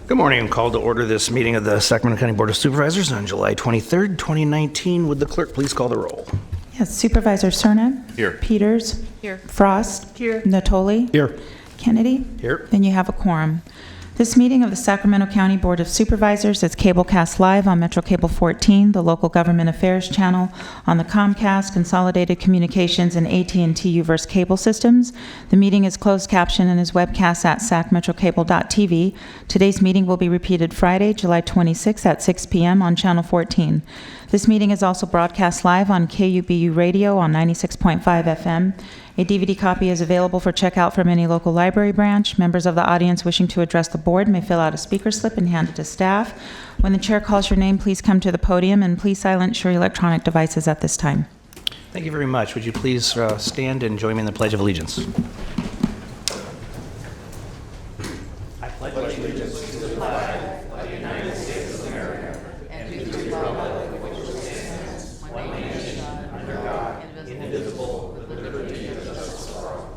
Good morning. I'm called to order this meeting of the Sacramento County Board of Supervisors on July 23rd, 2019. Would the clerk please call the roll? Yes, Supervisor Cernan. Here. Peters. Here. Frost. Here. Natoli. Here. Kennedy. Here. Then you have a quorum. This meeting of the Sacramento County Board of Supervisors is cablecast live on Metro Cable 14, the local government affairs channel, on the Comcast, Consolidated Communications, and AT&T Uverse cable systems. The meeting is closed caption and is webcast at sacmetrocable.tv. Today's meeting will be repeated Friday, July 26th at 6 p.m. on Channel 14. This meeting is also broadcast live on KUBU Radio on 96.5 FM. A DVD copy is available for checkout from any local library branch. Members of the audience wishing to address the board may fill out a speaker slip and hand it to staff. When the chair calls your name, please come to the podium and please silence your electronic devices at this time. Thank you very much. Would you please stand and join me in the Pledge of Allegiance? I pledge allegiance to the flag of the United States of America and to the republic for which it stands, one nation, under God, indivisible, with liberty and justice for all.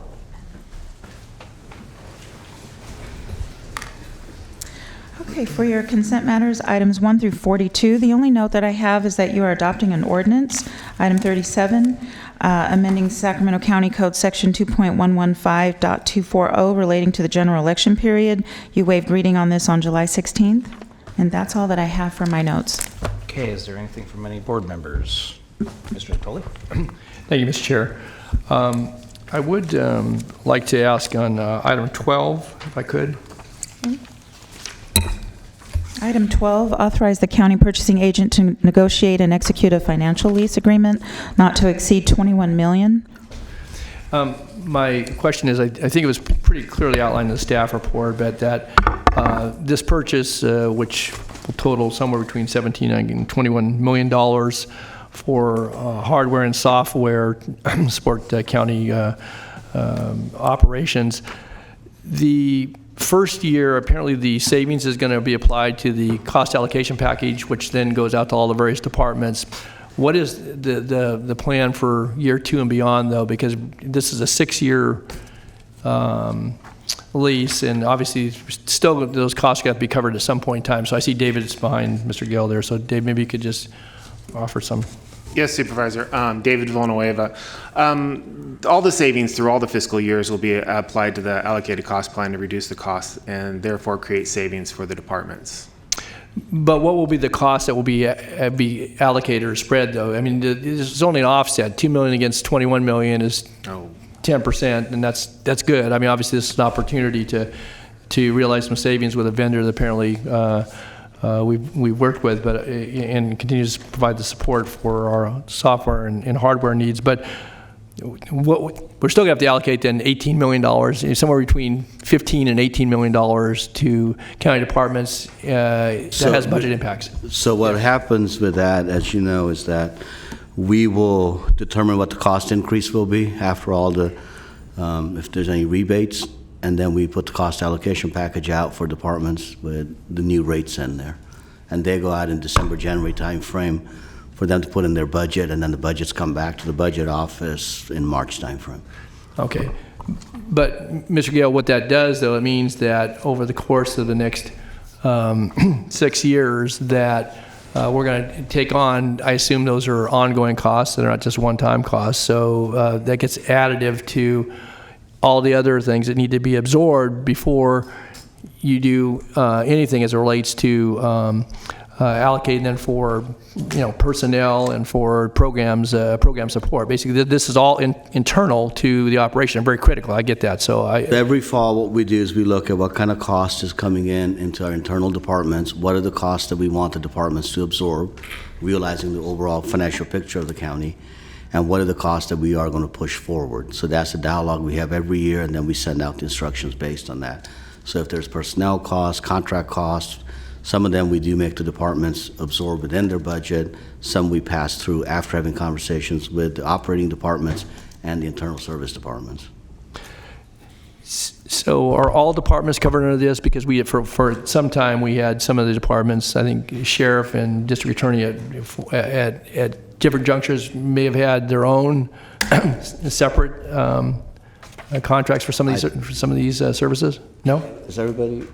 Okay, for your consent matters, items 1 through 42, the only note that I have is that you are adopting an ordinance. Item 37, amending Sacramento County Code Section 2.115.240 relating to the general election period. You waived reading on this on July 16th, and that's all that I have for my notes. Okay, is there anything from any board members? Mr. Natoli? Thank you, Mr. Chair. I would like to ask on item 12, if I could. Item 12, authorize the county purchasing agent to negotiate and execute a financial lease agreement not to exceed $21 million. My question is, I think it was pretty clearly outlined in the staff report, but that this purchase, which will total somewhere between $17 and $21 million for hardware and software to support county operations. The first year, apparently the savings is going to be applied to the cost allocation package, which then goes out to all the various departments. What is the plan for year 2 and beyond, though? Because this is a 6-year lease, and obviously still those costs got to be covered at some point in time. So I see David is behind Mr. Gill there. So Dave, maybe you could just offer some. Yes, Supervisor. David Villanueva. All the savings through all the fiscal years will be applied to the allocated cost plan to reduce the costs and therefore create savings for the departments. But what will be the cost that will be allocated or spread, though? I mean, it's only an offset. $2 million against $21 million is 10%, and that's good. I mean, obviously, this is an opportunity to realize some savings with a vendor that apparently we've worked with, but and continues to provide the support for our software and hardware needs. But we're still going to have to allocate then $18 million, somewhere between $15 and $18 million to county departments that has budget impacts. So what happens with that, as you know, is that we will determine what the cost increase will be after all the, if there's any rebates, and then we put the cost allocation package out for departments with the new rates in there. And they go out in December, January time frame for them to put in their budget, and then the budgets come back to the budget office in March time frame. Okay. But, Mr. Gale, what that does, though, it means that over the course of the next 6 years that we're going to take on, I assume those are ongoing costs, they're not just one-time costs, so that gets additive to all the other things that need to be absorbed before you do anything as it relates to allocating them for personnel and for program support. Basically, this is all internal to the operation, very critical. I get that. So every fall, what we do is we look at what kind of cost is coming into our internal departments. What are the costs that we want the departments to absorb, realizing the overall financial picture of the county, and what are the costs that we are going to push forward. So that's the dialogue we have every year, and then we send out the instructions based on that. So if there's personnel costs, contract costs, some of them we do make the departments absorb within their budget. Some we pass through after having conversations with the operating departments and the internal service departments. So are all departments covered under this? Because we, for some time, we had some of the departments, I think sheriff and district attorney at different junctures may have had their own separate contracts for some of these services. No? Is everybody?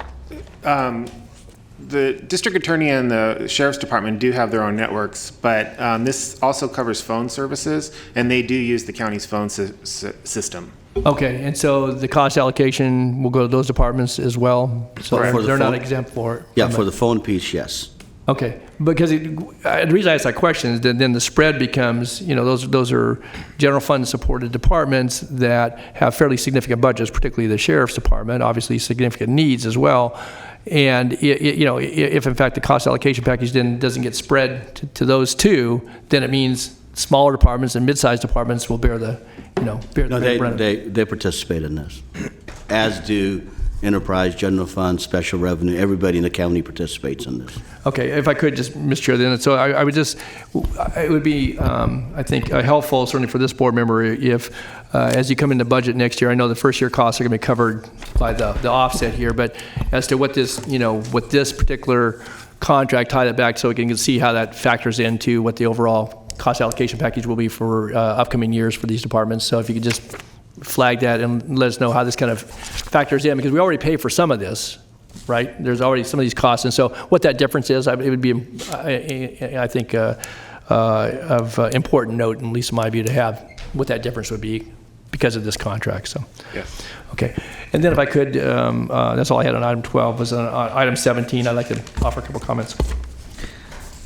The district attorney and the sheriff's department do have their own networks, but this also covers phone services, and they do use the county's phone system. Okay, and so the cost allocation will go to those departments as well? So For the they're not phone? exempt for it? Yeah, for the phone piece, yes. Okay, because the reason I asked that question is that then the spread becomes, those are general fund supported departments that have fairly significant budgets, particularly the sheriff's department, obviously significant needs as well. And if in fact the cost allocation package then doesn't get spread to those two, then it means smaller departments and mid-sized departments will bear the, bear No, the brunt. they participate in this, as do enterprise, general fund, special revenue. Everybody in the county participates in this. Okay, if I could just, Mr. Chair, then, so I would just, it would be, I think, helpful, certainly for this board member, if, as you come into budget next year, I know the first year costs are going to be covered by the offset here, but as to what this, what this particular contract, tie that back so we can see how that factors into what the overall cost allocation package will be for upcoming years for these departments. So if you could just flag that and let us know how this kind of factors in, because we already pay for some of this, right? There's already some of these costs, and so what that difference is, it would be, I think, of important note, at least in my view, to have what that difference would be because of this contract. So, Yes. okay. And then if I could, that's all I had on item 12. Was on item 17. I'd like to offer a couple comments.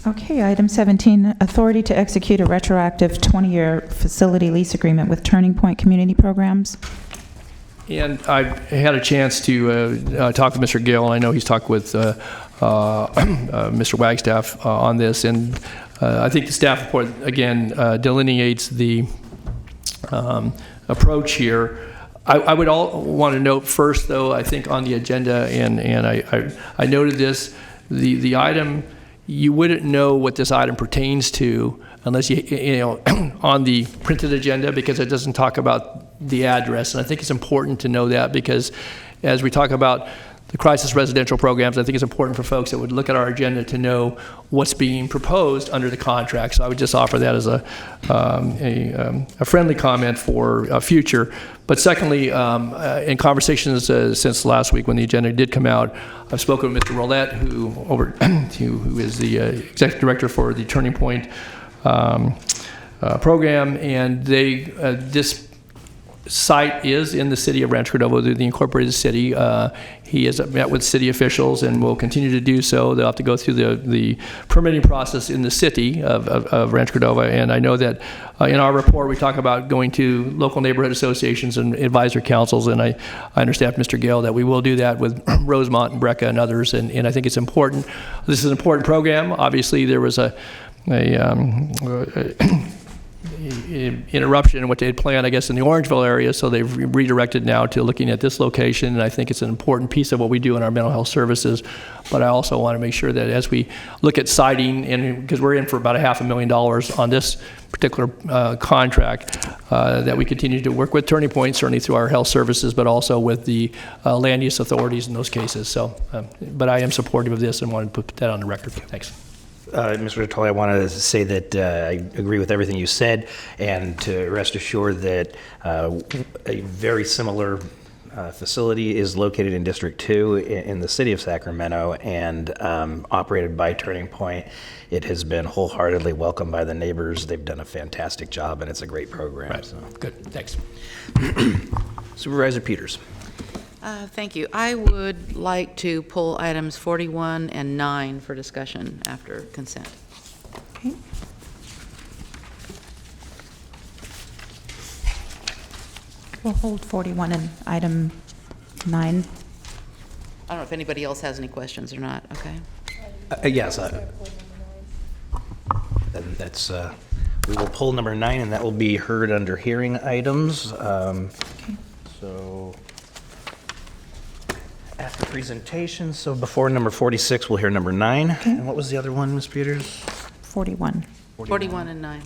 Okay, item 17, authority to execute a retroactive 20-year facility lease agreement with Turning Point Community Programs. And I had a chance to talk with Mr. Gill, and I know he's talked with Mr. Wagstaff on this, and I think the staff report, again, delineates the approach here. I would want to note first, though, I think on the agenda, and I noted this, the item, you wouldn't know what this item pertains to unless on the printed agenda, because it doesn't talk about the address. And I think it's important to know that, because as we talk about the crisis residential programs, I think it's important for folks that would look at our agenda to know what's being proposed under the contract. So I would just offer that as a friendly comment for future. But secondly, in conversations since last week when the agenda did come out, I've spoken with Mr. Roulette, who is the executive director for the Turning Point program, and this site is in the city of Rancho Cordova, the incorporated city. He has met with city officials and will continue to do so. They'll have to go through the permitting process in the city of Rancho Cordova. And I know that in our report we talk about going to local neighborhood associations and advisory councils. And I understand, Mr. Gale, that we will do that with Rosemont and Brecca and others. And I think it's important. This is an important program. Obviously, there was a interruption in what they had planned, I guess, in the Orangeville area, so they've redirected now to looking at this location, and I think it's an important piece of what we do in our mental health services. But I also want to make sure that as we look at siting, and because we're in for about $500,000 on this particular contract, that we continue to work with Turning Point, certainly through our health services, but also with the land use authorities in those cases. So, but I am supportive of this and want to put that on the record. Thanks. Mr. Vitale, I wanted to say that I agree with everything you said, and to rest assured that a very similar facility is located in District 2 in the city of Sacramento and operated by Turning Point. It has been wholeheartedly welcomed by the neighbors. They've done a fantastic job, and it's a great program. Right. So. Good. Thanks. Supervisor Peters. Thank you. I would like to pull items 41 and 9 for discussion after consent. Okay. We'll hold 41 and item 9. I don't know if anybody else has any questions or not. Okay. Yes. That's we will pull number 9, and that will be heard under hearing items. So after presentation, so before number 46, we'll hear number 9. Okay. And what was the other one, Ms. Peters? 41. 41 and 9.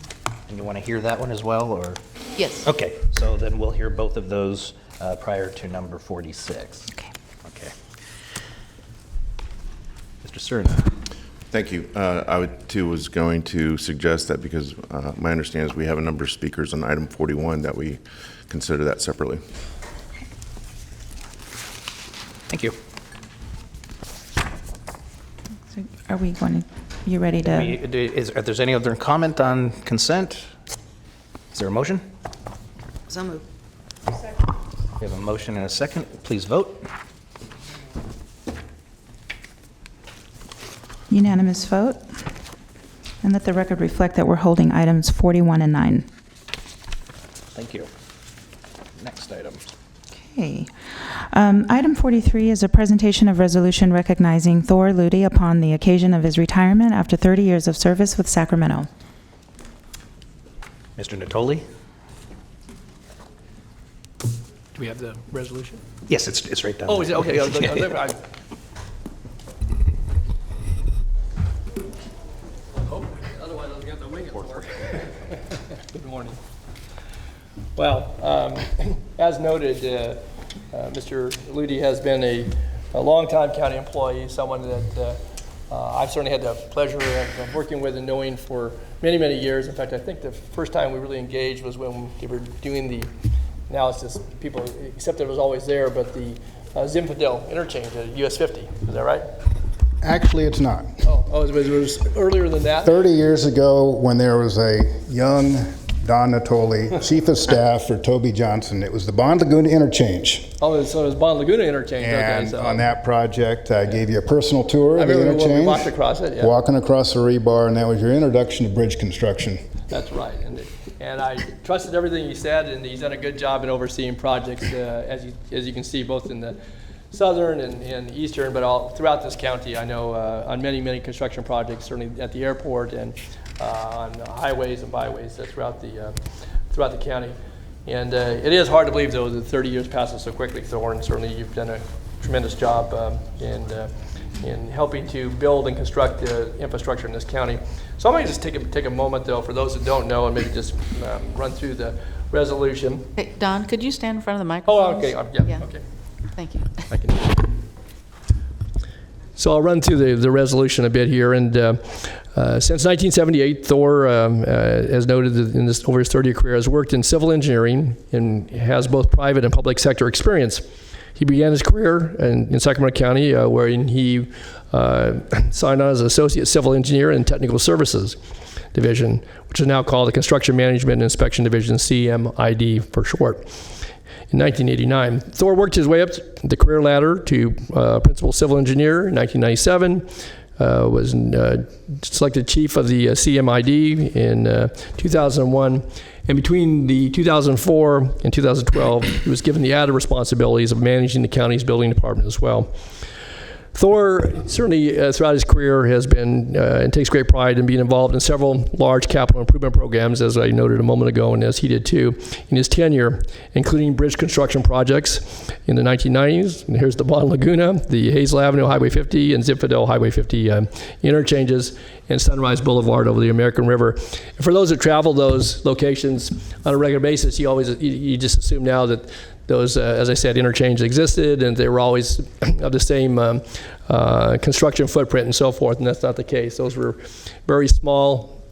And you want to hear that one as well, or? Yes. Okay, so then we'll hear both of those prior to number 46. Okay. Okay. Mr. Cerna. Thank you. I too was going to suggest that because my understanding is we have a number of speakers on item 41 that we consider that separately. Thank you. So are we going to, you ready to? If there's any other comment on consent? Is there a motion? So moved. We have a motion and a second. Please vote. Unanimous vote. And let the record reflect that we're holding items 41 and 9. Thank you. Next item. Okay. Item 43 is a presentation of resolution recognizing Thor Ludi upon the occasion of his retirement after 30 years of service with Sacramento. Mr. Natoli? Do we have the resolution? Yes, it's right down Oh, there. is it? Okay. Otherwise, I was going to wing it for. Good morning. Well, as noted, Mr. Ludi has been a longtime county employee, someone that I've certainly had the pleasure of working with and knowing for many, many years. In fact, I think the first time we really engaged was when we were doing the, now it's just people accept it was always there, but the Zinfandel interchange at US 50. Is that right? Actually, it's not. Oh, it was earlier than that? 30 years ago, when there was a young Don Natoli, Chief of Staff for Toby Johnson, it was the Bond Laguna interchange. Oh, so it was Bond Laguna interchange. And okay, so on that project, I gave you a personal tour I of the remember when we interchange. walked across it, yeah. Walking across the rebar, and that was your introduction to bridge construction. That's right. And I trusted everything he said, and he's done a good job in overseeing projects, as you can see, both in the southern and eastern, but all throughout this county. I know on many, many construction projects, certainly at the airport and on highways and byways throughout the county. And it is hard to believe, though, that 30 years passes so quickly, Thor, and certainly you've done a tremendous job in helping to build and construct the infrastructure in this county. So I'm going to just take a moment, though, for those that don't know, and maybe just run through the resolution. Hey, Don, could you stand in front of the microphone? Oh, okay. Yeah, okay. Thank you. I can. So I'll run through the resolution a bit here. And since 1978, Thor, as noted in this over his 30-year career, has worked in civil engineering and has both private and public sector experience. He began his career in Sacramento County, where he signed on as an associate civil engineer in technical services division, which is now called the Construction Management and Inspection Division, CMID for short. In 1989, Thor worked his way up the career ladder to principal civil engineer in 1997. Was selected chief of the CMID in 2001. And between the 2004 and 2012, he was given the added responsibilities of managing the county's building department as well. Thor certainly throughout his career has been and takes great pride in being involved in several large capital improvement programs, as I noted a moment ago, and as he did too in his tenure, including bridge construction projects in the 1990s. And here's the Bond Laguna, the Hazel Avenue Highway 50 and Zinfandel Highway 50 interchanges, and Sunrise Boulevard over the American River. And for those that travel those locations on a regular basis, you just assume now that those, as I said, interchanges existed, and they were always of the same construction footprint and so forth, and that's not the case. Those were very small,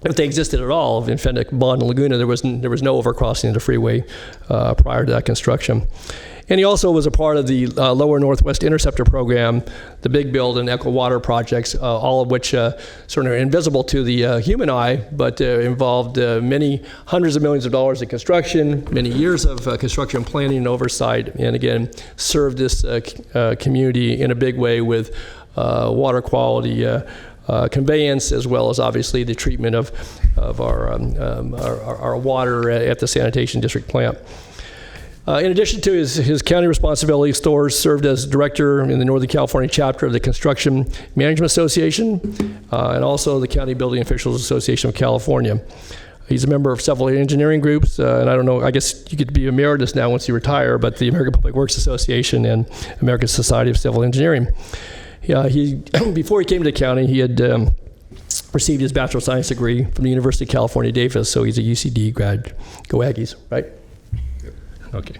if they existed at all. In Fenwick, Bond, and Laguna, there was no overcrossing of the freeway prior to that construction. And he also was a part of the Lower Northwest Interceptor Program, the Big Build and Echo Water projects, all of which certainly are invisible to the human eye, but involved many hundreds of millions of dollars in construction, many years of construction planning and oversight, and again, served this community in a big way with water quality conveyance, as well as obviously the treatment of our water at the sanitation district plant. In addition to his county responsibilities, Thor served as director in the Northern California chapter of the Construction Management Association and also the County Building Officials Association of California. He's a member of several engineering groups, and I don't know, I guess you could be emeritus now once you retire, but the American Public Works Association and American Society of Civil Engineering. Before he came to the county, he had received his Bachelor of Science degree from the University of California, Davis, so he's a UCD grad. Go Aggies, right? Okay.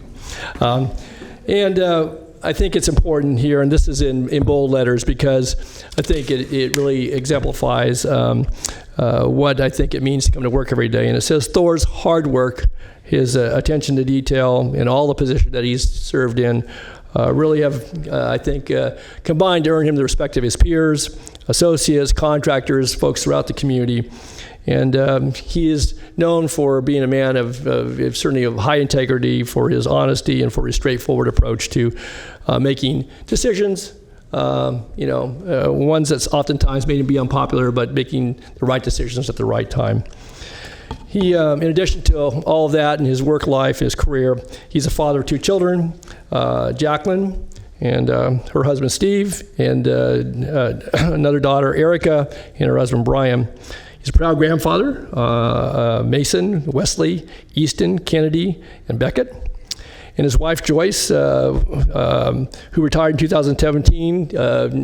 I think it's important here, and this is in bold letters, because I think it really exemplifies what I think it means to come to work every day. And it says Thor's hard work, his attention to detail, and all the positions that he's served in really have, I think, combined to earn him the respect of his peers, associates, contractors, folks throughout the community. And he is known for being a man of certainly of high integrity, for his honesty, and for his straightforward approach to making decisions. Ones that's oftentimes may be unpopular, but making the right decisions at the right time. He, in addition to all of that in his work life, his career, he's a father of 2 children, Jacqueline and her husband Steve, and another daughter, Erica, and her husband Brian. He's a proud grandfather, Mason, Wesley, Easton, Kennedy, and Beckett. And his wife, Joyce, who retired in 2017,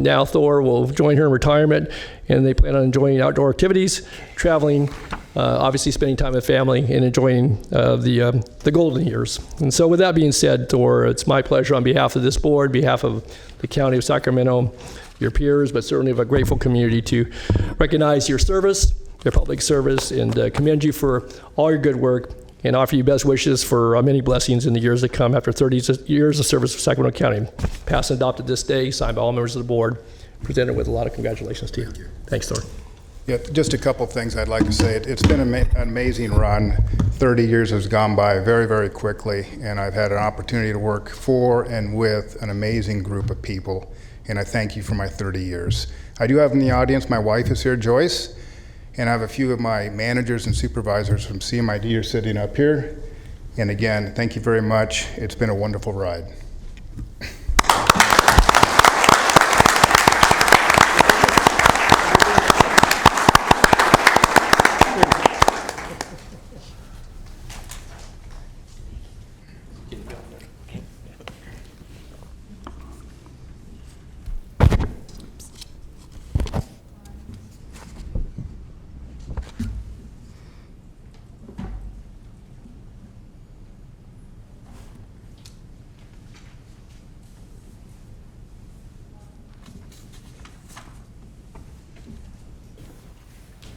now Thor will join her in retirement, and they plan on enjoying outdoor activities, traveling, obviously spending time with family, and enjoying the golden years. And so with that being said, Thor, it's my pleasure on behalf of this board, behalf of the County of Sacramento, your peers, but certainly of a grateful community, to recognize your service, your public service, and commend you for all your good work, and offer you best wishes for many blessings in the years to come after 30 years of service for Sacramento County. Passed and adopted this day, signed by all members of the board, presented with a lot of congratulations to you. Thanks, Thor. Yeah, just a couple of things I'd like to say. It's been an amazing run. 30 years has gone by very, very quickly, and I've had an opportunity to work for and with an amazing group of people, and I thank you for my 30 years. I do have in the audience, my wife is here, Joyce, and I have a few of my managers and supervisors from CMID are sitting up here. And again, thank you very much. It's been a wonderful ride.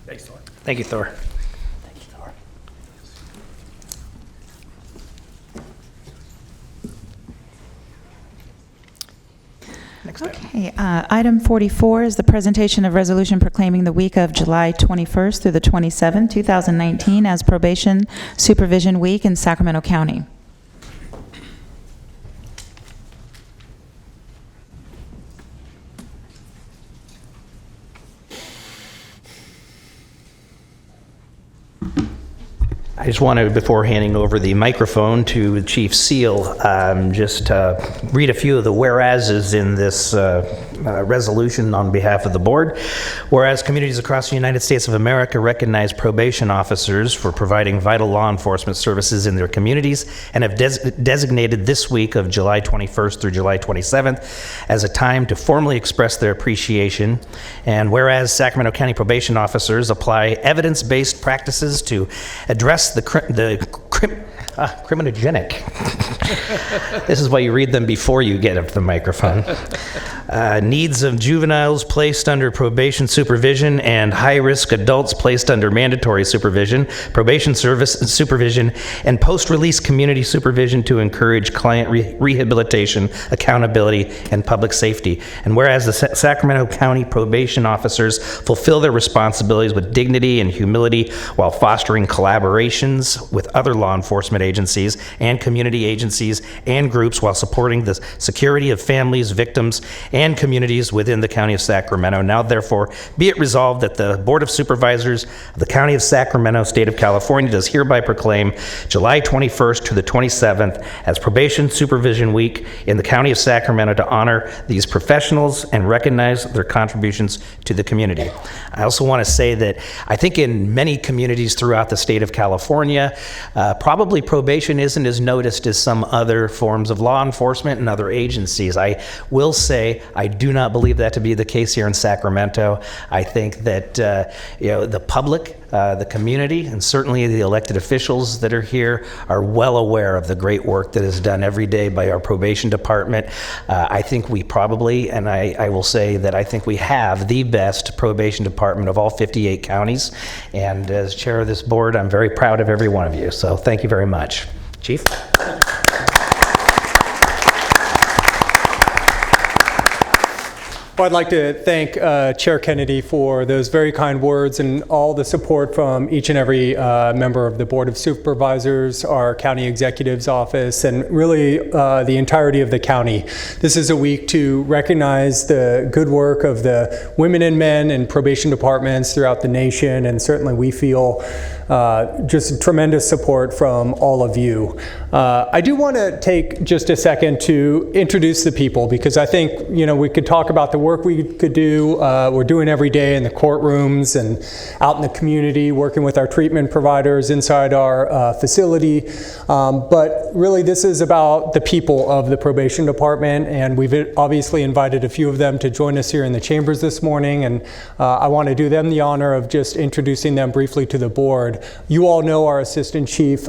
Thanks, Thor. Thank you, Thor. Thank you, Thor. Next item. Okay, item 44 is the presentation of resolution proclaiming the week of July 21st through the 27th, 2019 as Probation Supervision Week in Sacramento County. I just want to, before handing over the microphone to Chief Seal, just read a few of the whereases in this resolution on behalf of the board. Whereas communities across the United States of America recognize probation officers for providing vital law enforcement services in their communities and have designated this week of July 21st through July 27th as a time to formally express their appreciation. And whereas Sacramento County probation officers apply evidence-based practices to address the criminogenic. This is why you read them before you get up to the microphone. Needs of juveniles placed under probation supervision and high-risk adults placed under mandatory supervision, probation service supervision, and post-release community supervision to encourage client rehabilitation, accountability, and public safety. And whereas the Sacramento County probation officers fulfill their responsibilities with dignity and humility while fostering collaborations with other law enforcement agencies and community agencies and groups while supporting the security of families, victims, and communities within the County of Sacramento. Now, therefore, be it resolved that the Board of Supervisors of the County of Sacramento, State of California, does hereby proclaim July 21st to the 27th as Probation Supervision Week in the County of Sacramento to honor these professionals and recognize their contributions to the community. I also want to say that I think in many communities throughout the state of California, probably probation isn't as noticed as some other forms of law enforcement and other agencies. I will say I do not believe that to be the case here in Sacramento. I think that the public, the community, and certainly the elected officials that are here are well aware of the great work that is done every day by our probation department. I think we probably, and I will say that I think we have the best probation department of all 58 counties. And as chair of this board, I'm very proud of every one of you. So thank you very much. Chief? Well, I'd like to thank Chair Kennedy for those very kind words and all the support from each and every member of the Board of Supervisors, our County Executive's Office, and really the entirety of the county. This is a week to recognize the good work of the women and men in probation departments throughout the nation, and certainly we feel just tremendous support from all of you. I do want to take just a second to introduce the people, because I think, we could talk about the work we could do, we're doing every day in the courtrooms and out in the community, working with our treatment providers inside our facility. But really this is about the people of the probation department, and we've obviously invited a few of them to join us here in the chambers this morning, and I want to do them the honor of just introducing them briefly to the board. You all know our Assistant Chief,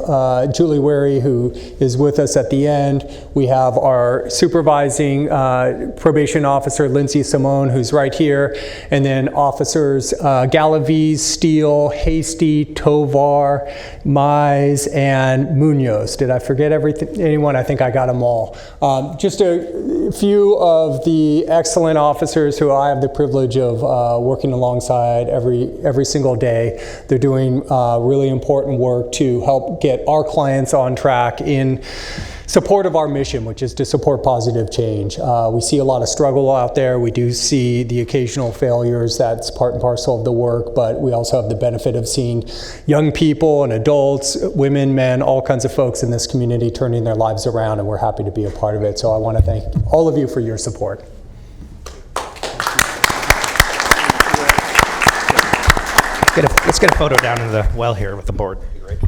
Julie Wary, who is with us at the end. We have our supervising probation officer, Lindsay Simone, who's right here. And then officers Galaviz, Steele, Hasty, Tovar, Mize, and Munoz. Did I forget anyone? I think I got them all. Just a few of the excellent officers who I have the privilege of working alongside every single day. They're doing really important work to help get our clients on track in support of our mission, which is to support positive change. We see a lot of struggle out there. We do see the occasional failures. That's part and parcel of the work, but we also have the benefit of seeing young people and adults, women, men, all kinds of folks in this community turning their lives around, and we're happy to be a part of it. So I want to thank all of you for your support. Let's get a photo down in the well here with the board. Great.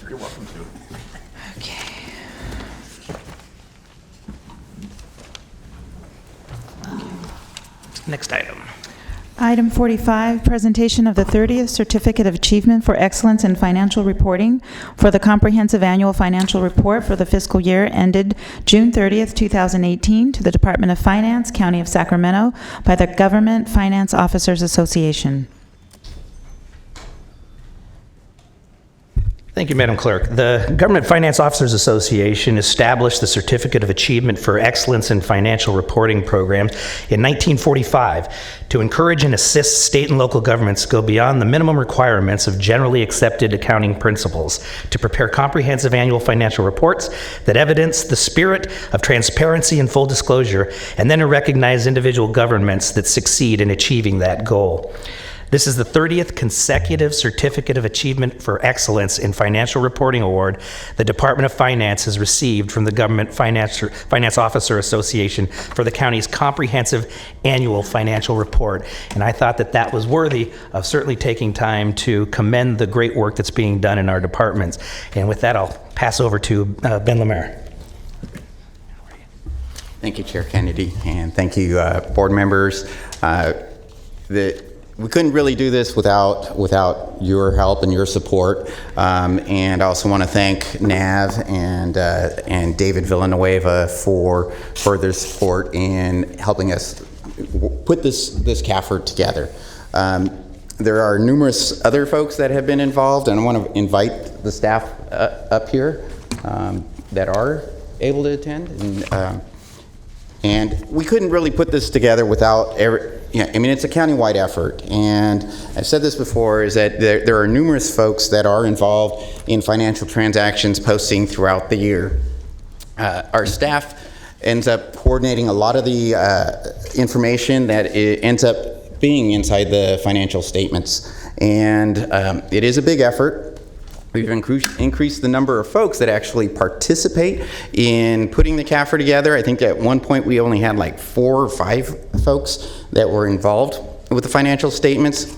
You're welcome to. Next item. Item 45, presentation of the 30th Certificate of Achievement for Excellence in Financial Reporting for the Comprehensive Annual Financial Report for the fiscal year ended June 30th, 2018 to the Department of Finance, County of Sacramento by the Government Finance Officers Association. Thank you, Madam Clerk. The Government Finance Officers Association established the Certificate of Achievement for Excellence in Financial Reporting program in 1945 to encourage and assist state and local governments to go beyond the minimum requirements of generally accepted accounting principles to prepare comprehensive annual financial reports that evidence the spirit of transparency and full disclosure, and then to recognize individual governments that succeed in achieving that goal. This is the 30th consecutive Certificate of Achievement for Excellence in Financial Reporting Award the Department of Finance has received from the Government Finance Officer Association for the county's comprehensive annual financial report. And I thought that that was worthy of certainly taking time to commend the great work that's being done in our departments. And with that, I'll pass over to Ben Lemaire. Thank you, Chair Kennedy, and thank you, board members. We couldn't really do this without your help and your support. And I also want to thank Nav and David Villanueva for their support in helping us put this CAFR together. There are numerous other folks that have been involved, and I want to invite the staff up here that are able to attend. And we couldn't really put this together without Yeah, I mean, it's a countywide effort, and I've said this before, is that there are numerous folks that are involved in financial transactions posting throughout the year. Our staff ends up coordinating a lot of the information that ends up being inside the financial statements, and it is a big effort. We've increased the number of folks that actually participate in putting the CAFR together. I think at one point we only had like 4 or 5 folks that were involved with the financial statements.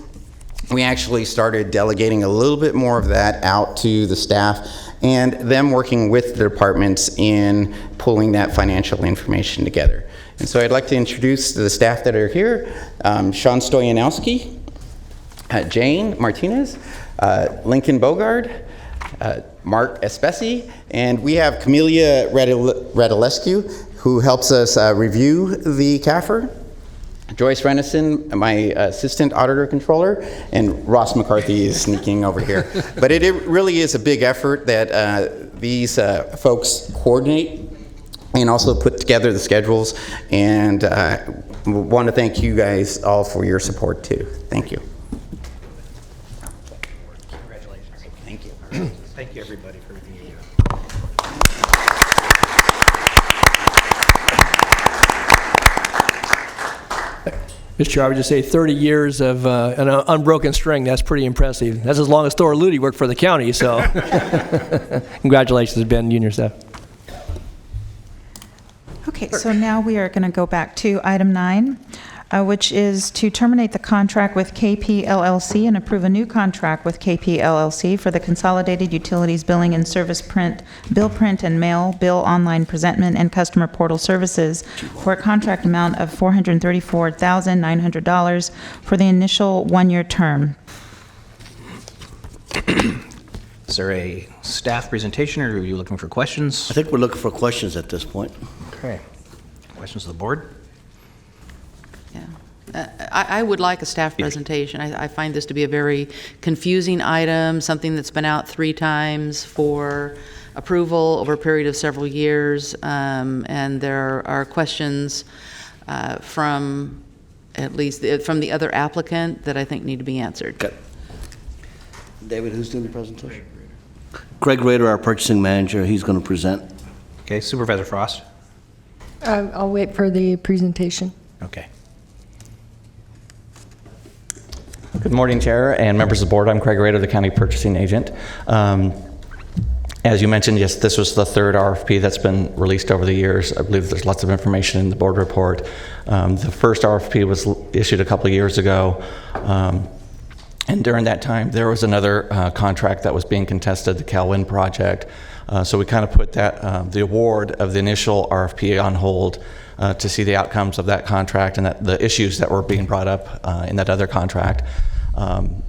We actually started delegating a little bit more of that out to the staff and them working with the departments in pulling that financial information together. And so I'd like to introduce the staff that are here. Sean Stoyanowski, Jane Martinez, Lincoln Bogard, Mark Espesi, and we have Camelia Radulescu, who helps us review the CAFR, Joyce Renison, my assistant auditor controller, and Ross McCarthy is sneaking over here. But it really is a big effort that these folks coordinate and also put together the schedules, and want to thank you guys all for your support too. Thank you. Thank you. Thank you, everybody, for being here. Mr. Chair, I would just say 30 years of an unbroken string, that's pretty impressive. That's as long as Thor Ludi worked for the county, so congratulations, Ben, you and your staff. Okay, so now we are going to go back to item 9, which is to terminate the contract with KP LLC and approve a new contract with KP LLC for the Consolidated Utilities Billing and Service Bill Print and Mail, Bill Online Presentment, and Customer Portal Services for a contract amount of $434,900 for the initial 1-year term. Is there a staff presentation, or are you looking for questions? I think we're looking for questions at this point. Okay. Questions of the board? Yeah. I would like a staff presentation. I find this to be a very confusing item, something that's been out 3 times for approval over a period of several years, and there are questions from, at least from the other applicant, that I think need to be answered. Okay. David, who's doing the presentation? Greg Rader, our purchasing manager, he's going to present. Okay, Supervisor Frost? I'll wait for the presentation. Okay. Good morning, Chair and members of the board. I'm Craig Rader, the county purchasing agent. As you mentioned, yes, this was the 3rd RFP that's been released over the years. I believe there's lots of information in the board report. The first RFP was issued a couple of years ago. And during that time, there was another contract that was being contested, the CalWin project. So we kind of put that the award of the initial RFP on hold to see the outcomes of that contract and the issues that were being brought up in that other contract.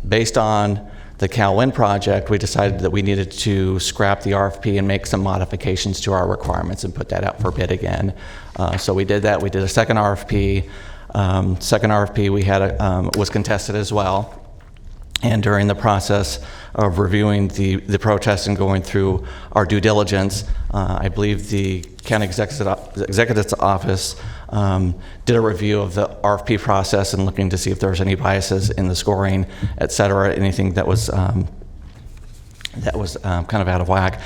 Based on the CalWin project, we decided that we needed to scrap the RFP and make some modifications to our requirements and put that out for bid again. So we did that. We did a second RFP. Second RFP we had was contested as well. And during the process of reviewing the protest and going through our due diligence, I believe the county executive's office did a review of the RFP process and looking to see if there was any biases in the scoring, et cetera, anything that was kind of out of whack.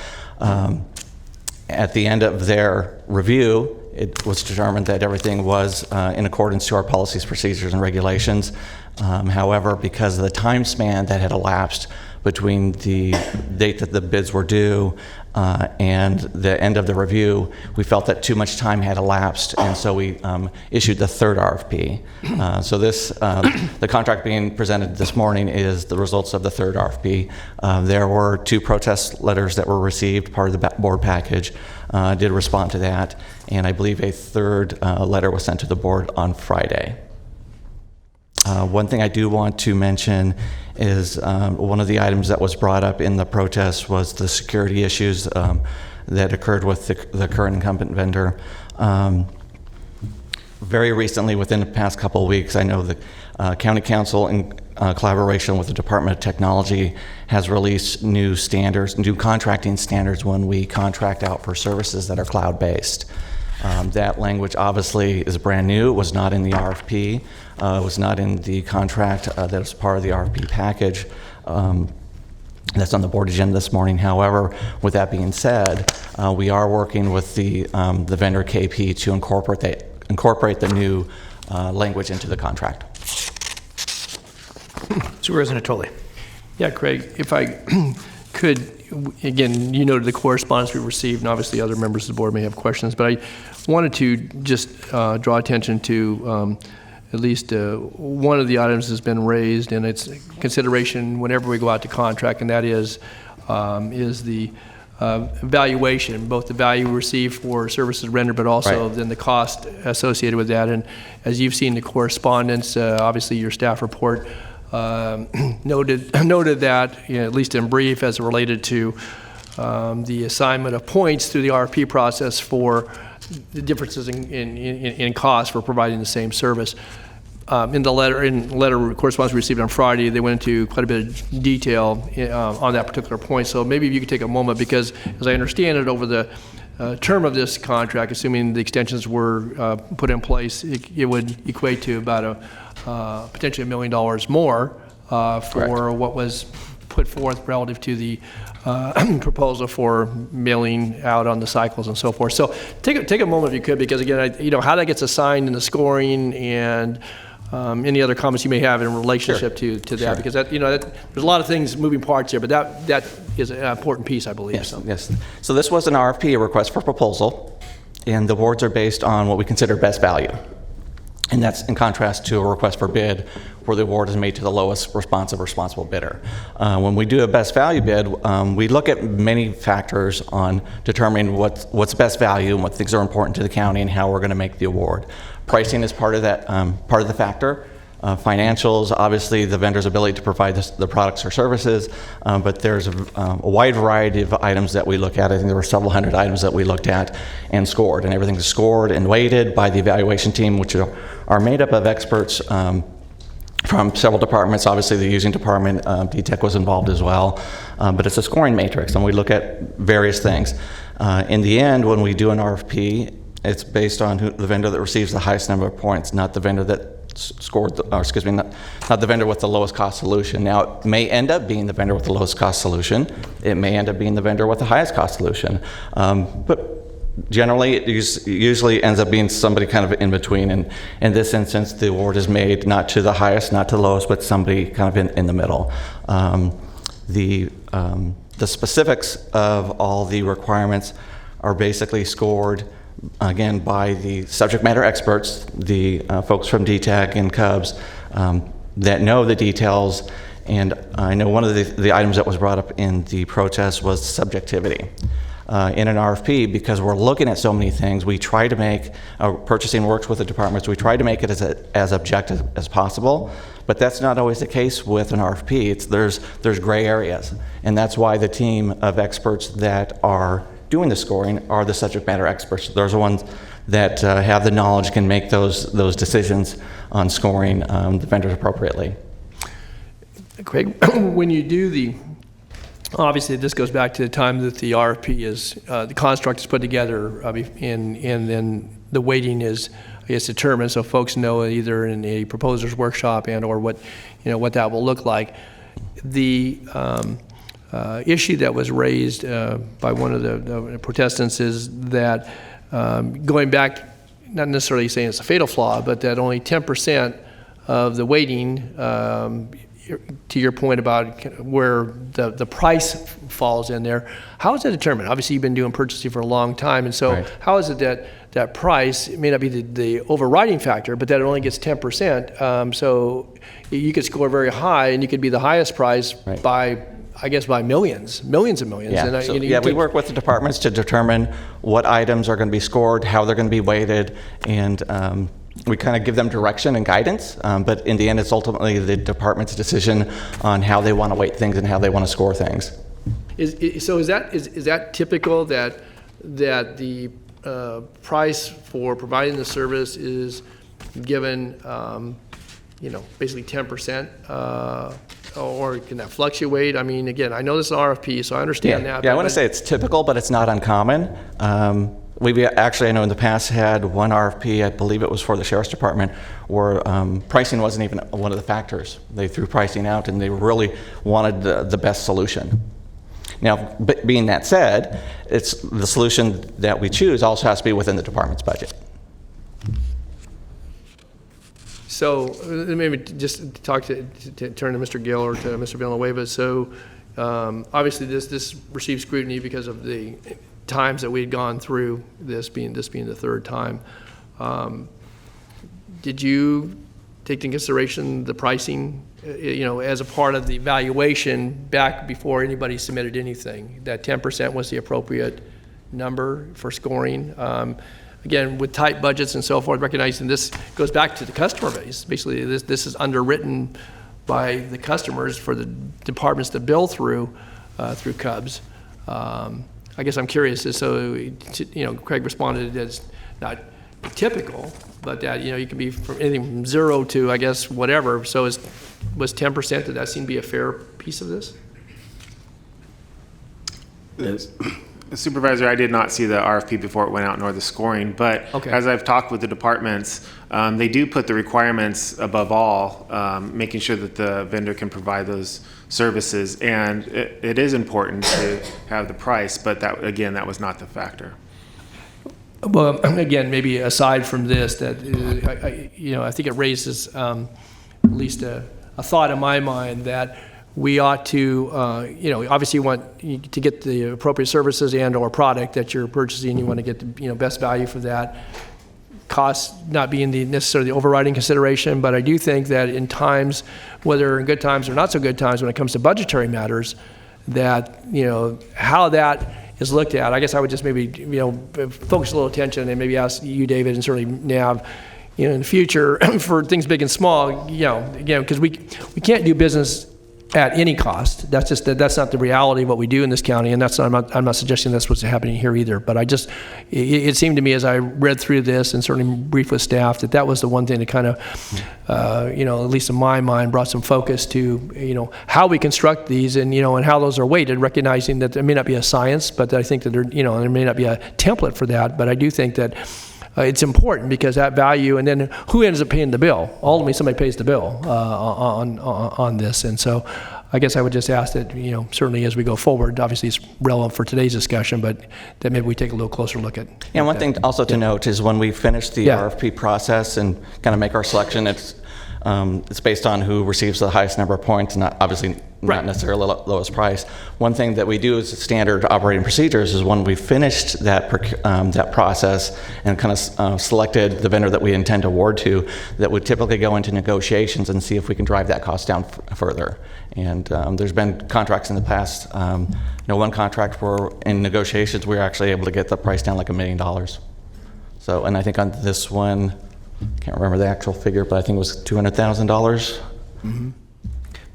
At the end of their review, it was determined that everything was in accordance to our policies, procedures, and regulations. However, because of the time span that had elapsed between the date that the bids were due and the end of the review, we felt that too much time had elapsed, and so we issued the 3rd RFP. So this, the contract being presented this morning is the results of the 3rd RFP. There were 2 protest letters that were received, part of the board package. Did respond to that, and I believe a 3rd letter was sent to the board on Friday. One thing I do want to mention is one of the items that was brought up in the protest was the security issues that occurred with the current incumbent vendor. Very recently, within the past couple of weeks, I know the County Council, in collaboration with the Department of Technology, has released new standards, new contracting standards when we contract out for services that are cloud-based. That language obviously is brand new. It was not in the RFP. It was not in the contract that was part of the RFP package. That's on the board agenda this morning. However, with that being said, we are working with the vendor KP to incorporate the new language into the contract. Supervisor Natoli. Yeah, Craig, if I could, again, you noted the correspondence we received, and obviously other members of the board may have questions, but I wanted to just draw attention to at least one of the items has been raised, and it's consideration whenever we go out to contract, and that is the valuation, both the value received for services rendered, but also then the cost associated with that. And as you've seen the correspondence, obviously your staff report noted that, at least in brief, as it related to the assignment of points through the RFP process for the differences in cost for providing the same service. In the letter correspondence we received on Friday, they went into quite a bit of detail on that particular point. So maybe if you could take a moment, because as I understand it, over the term of this contract, assuming the extensions were put in place, it would equate to about potentially $1 million more for what was put forth relative to the proposal for mailing out on the cycles and so forth. So take a moment if you could, because again, how that gets assigned in the scoring and any other comments you may have in relationship to that, because that, there's a lot of things, moving parts here, but that is an important piece, I believe. Yes. So this was an RFP, a request for proposal, and the awards are based on what we consider best value. And that's in contrast to a request for bid, where the award is made to the lowest responsible bidder. When we do a best value bid, we look at many factors on determining what's best value and what things are important to the county and how we're going to make the award. Pricing is part of that, part of the factor. Financials, obviously the vendor's ability to provide the products or services, but there's a wide variety of items that we look at. I think there were several hundred items that we looked at and scored, and everything's scored and weighted by the evaluation team, which are made up of experts from several departments. Obviously the using department, DTEC was involved as well, but it's a scoring matrix, and we look at various things. In the end, when we do an RFP, it's based on the vendor that receives the highest number of points, not the vendor that not the vendor with the lowest cost solution. Now, it may end up being the vendor with the lowest cost solution. It may end up being the vendor with the highest cost solution. But generally, it usually ends up being somebody kind of in between. And in this instance, the award is made not to the highest, not to the lowest, but somebody kind of in the middle. The specifics of all the requirements are basically scored again by the subject matter experts, the folks from DTEC and Cubs that know the details. And I know one of the items that was brought up in the protest was subjectivity. In an RFP, because we're looking at so many things, we try to make, purchasing works with the departments, we try to make it as objective as possible, but that's not always the case with an RFP. There's gray areas, and that's why the team of experts that are doing the scoring are the subject matter experts. Those are ones that have the knowledge, can make those decisions on scoring the vendors appropriately. Craig, when you do obviously this goes back to the time that the RFP is, the construct is put together, and then the weighting is, I guess, determined, so folks know either in a proposer's workshop and or what that will look like. The issue that was raised by one of the protestants is that going back, not necessarily saying it's a fatal flaw, but that only 10% of the weighting, to your point about where the price falls in there, how is that determined? Obviously, you've been doing purchasing for a long time, and so how is it that price, it may not be the overriding factor, but that it only gets 10%, so you could score very high, and you could be the highest price by, I guess, by millions and millions. Yeah, we work with the departments to determine what items are going to be scored, how they're going to be weighted, and we kind of give them direction and guidance, but in the end, it's ultimately the department's decision on how they want to weight things and how they want to score things. So is that typical that the price for providing the service is given, basically 10%? Or can that fluctuate? I mean, again, I know this is an RFP, so I understand that. Yeah, I want to say it's typical, but it's not uncommon. We've actually, I know in the past, had one RFP, I believe it was for the Sheriff's Department, where pricing wasn't even one of the factors. They threw pricing out, and they really wanted the best solution. Now, being that said, it's the solution that we choose also has to be within the department's budget. So maybe just talk to turn to Mr. Gill or to Mr. Villanueva. So obviously this received scrutiny because of the times that we had gone through this being the third time. Did you take into consideration the pricing, as a part of the evaluation back before anybody submitted anything, that 10% was the appropriate number for scoring? Again, with tight budgets and so forth, recognizing this goes back to the customer base. Basically, this is underwritten by the customers for the departments to bill through Cubs. I guess I'm curious, so Craig responded as not typical, but that you can be from anything from 0 to I guess whatever. So was 10%? Did that seem to be a fair piece of this? Supervisor, I did not see the RFP before it went out, nor the scoring, but as I've talked with the departments, they do put the requirements above all, making sure that the vendor can provide those services, and it is important to have the price, but that was not the factor. Well, again, maybe aside from this, that I think it raises at least a thought in my mind that we ought to, obviously you want to get the appropriate services and/or product that you're purchasing. You want to get the best value for that. Cost not being necessarily the overriding consideration, but I do think that in times, whether in good times or not so good times, when it comes to budgetary matters, that how that is looked at. I guess I would just maybe focus a little attention and maybe ask you, David, and certainly Nav, in the future for things big and small. Again, because we can't do business at any cost. That's not the reality of what we do in this county, and I'm not suggesting that's what's happening here either. But it seemed to me as I read through this and certainly briefed with staff that was the one thing that kind of, at least in my mind, brought some focus to how we construct these and and how those are weighted, recognizing that there may not be a science, but I think that there may not be a template for that. But I do think that it's important because that value, and then who ends up paying the bill? Ultimately, somebody pays the bill on this, and so I guess I would just ask that certainly as we go forward, obviously it's relevant for today's discussion, but that maybe we take a little closer look at. And one thing also to note is when we finish the RFP process and kind of make our selection, it's based on who receives the highest number of points, not obviously not necessarily lowest price. One thing that we do as standard operating procedures is when we finished that process and kind of selected the vendor that we intend to award to, that would typically go into negotiations and see if we can drive that cost down further. And there's been contracts in the past. One contract where in negotiations we were actually able to get the price down like $1 million. So, and I think on this one, can't remember the actual figure, but I think it was $200,000. Mm-hmm.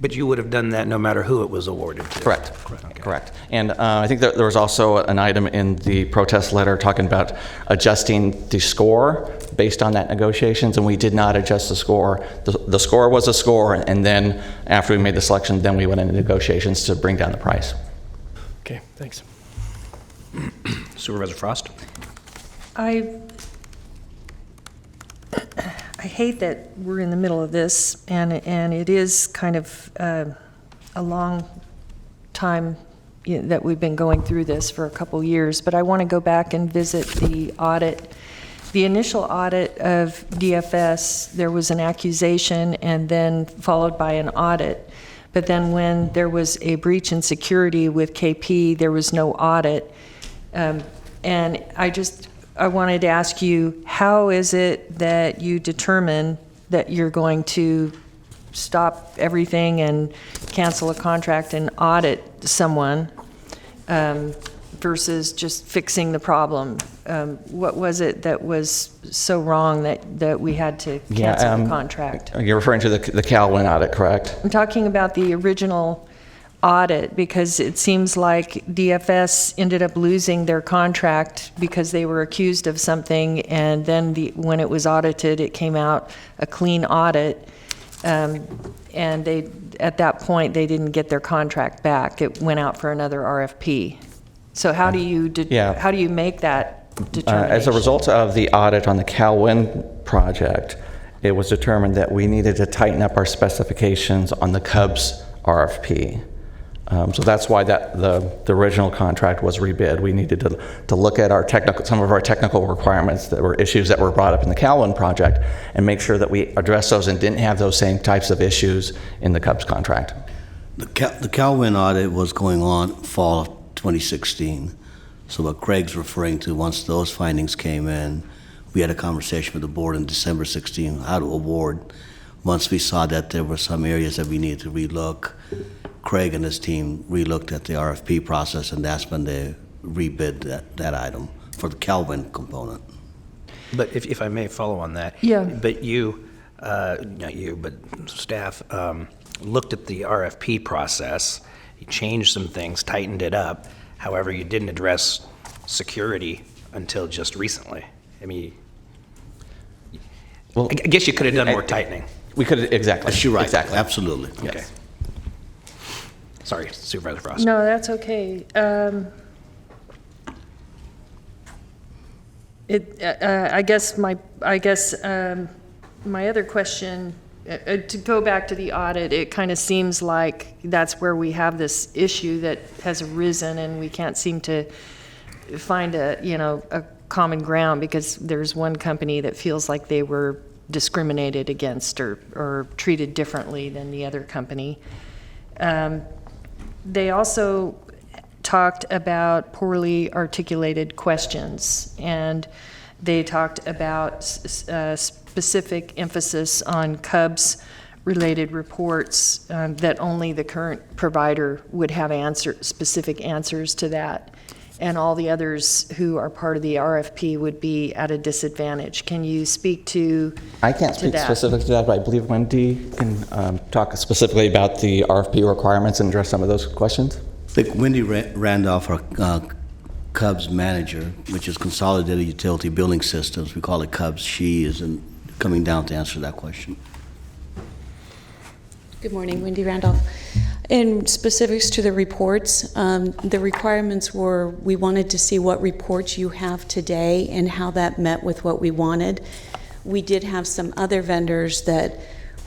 But you would have done that no matter who it was awarded to. Correct. Correct. And I think that there was also an item in the protest letter talking about adjusting the score based on that negotiations, and we did not adjust the score. The score was a score, and then after we made the selection, then we went into negotiations to bring down the price. Okay, thanks. Supervisor Frost? I hate that we're in the middle of this, and it is kind of a long time that we've been going through this for a couple years, but I want to go back and visit the audit. The initial audit of DFS, there was an accusation and then followed by an audit. But then when there was a breach in security with KP, there was no audit. And I wanted to ask you, how is it that you determine that you're going to stop everything and cancel a contract and audit someone versus just fixing the problem? What was it that was so wrong that we had to cancel the contract? You're referring to the Calwin audit, correct? I'm talking about the original audit, because it seems like DFS ended up losing their contract because they were accused of something, and then when it was audited, it came out a clean audit, and at that point they didn't get their contract back. It went out for another RFP. So how do you make that determination? As a result of the audit on the Calwin project, it was determined that we needed to tighten up our specifications on the Cubs RFP. So that's why the original contract was rebid. We needed to look at some of our technical requirements that were issues that were brought up in the Calwin project and make sure that we addressed those and didn't have those same types of issues in the Cubs contract. The Calwin audit was going on fall of 2016. So what Craig's referring to, once those findings came in, we had a conversation with the board in December 16, how to award. Once we saw that there were some areas that we needed to relook, Craig and his team relooked at the RFP process, and that's when they rebid that item for the Calwin component. But if I may follow on that. Yeah. But you, not you, but staff, looked at the RFP process, you changed some things, tightened it up. However, you didn't address security until just recently. I mean, Well, I guess you could have done more tightening. We could, exactly. You're right, Exactly. absolutely. Okay. Yes. Sorry, Supervisor Frost. No, that's okay. I guess my other question, to go back to the audit, it kind of seems like that's where we have this issue that has arisen, and we can't seem to find a common ground, because there's one company that feels like they were discriminated against or treated differently than the other company. They also talked about poorly articulated questions, and they talked about specific emphasis on Cubs-related reports, that only the current provider would have specific answers to that, and all the others who are part of the RFP would be at a disadvantage. Can you speak to I can't speak that? specifically to that, but I believe Wendy can talk specifically about the RFP requirements and address some of those questions. I think Wendy Randolph, our Cubs manager, which is Consolidated Utility Billing Systems, we call it Cubs, she is coming down to answer that question. Good morning, Wendy Randolph. In specifics to the reports, the requirements were, we wanted to see what reports you have today and how that met with what we wanted. We did have some other vendors that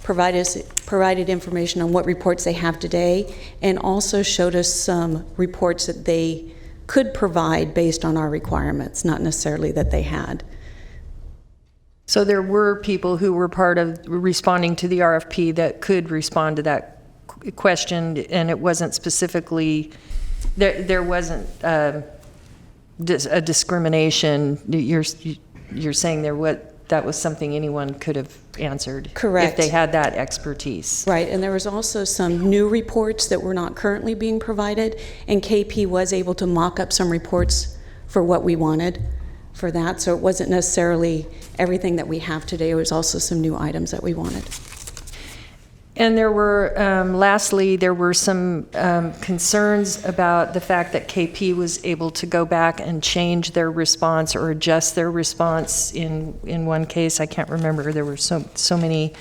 provided information on what reports they have today, and also showed us some reports that they could provide based on our requirements, not necessarily that they had. So there were people who were part of responding to the RFP that could respond to that question, and it wasn't specifically, there wasn't a discrimination. You're saying that was something anyone could have answered. Correct. If they had that expertise. Right, and there was also some new reports that were not currently being provided, and KP was able to mock up some reports for what we wanted for that. So it wasn't necessarily everything that we have today. It was also some new items that we wanted. And there were, lastly, there were some concerns about the fact that KP was able to go back and change their response or adjust their response in one case. I can't remember. There were so many.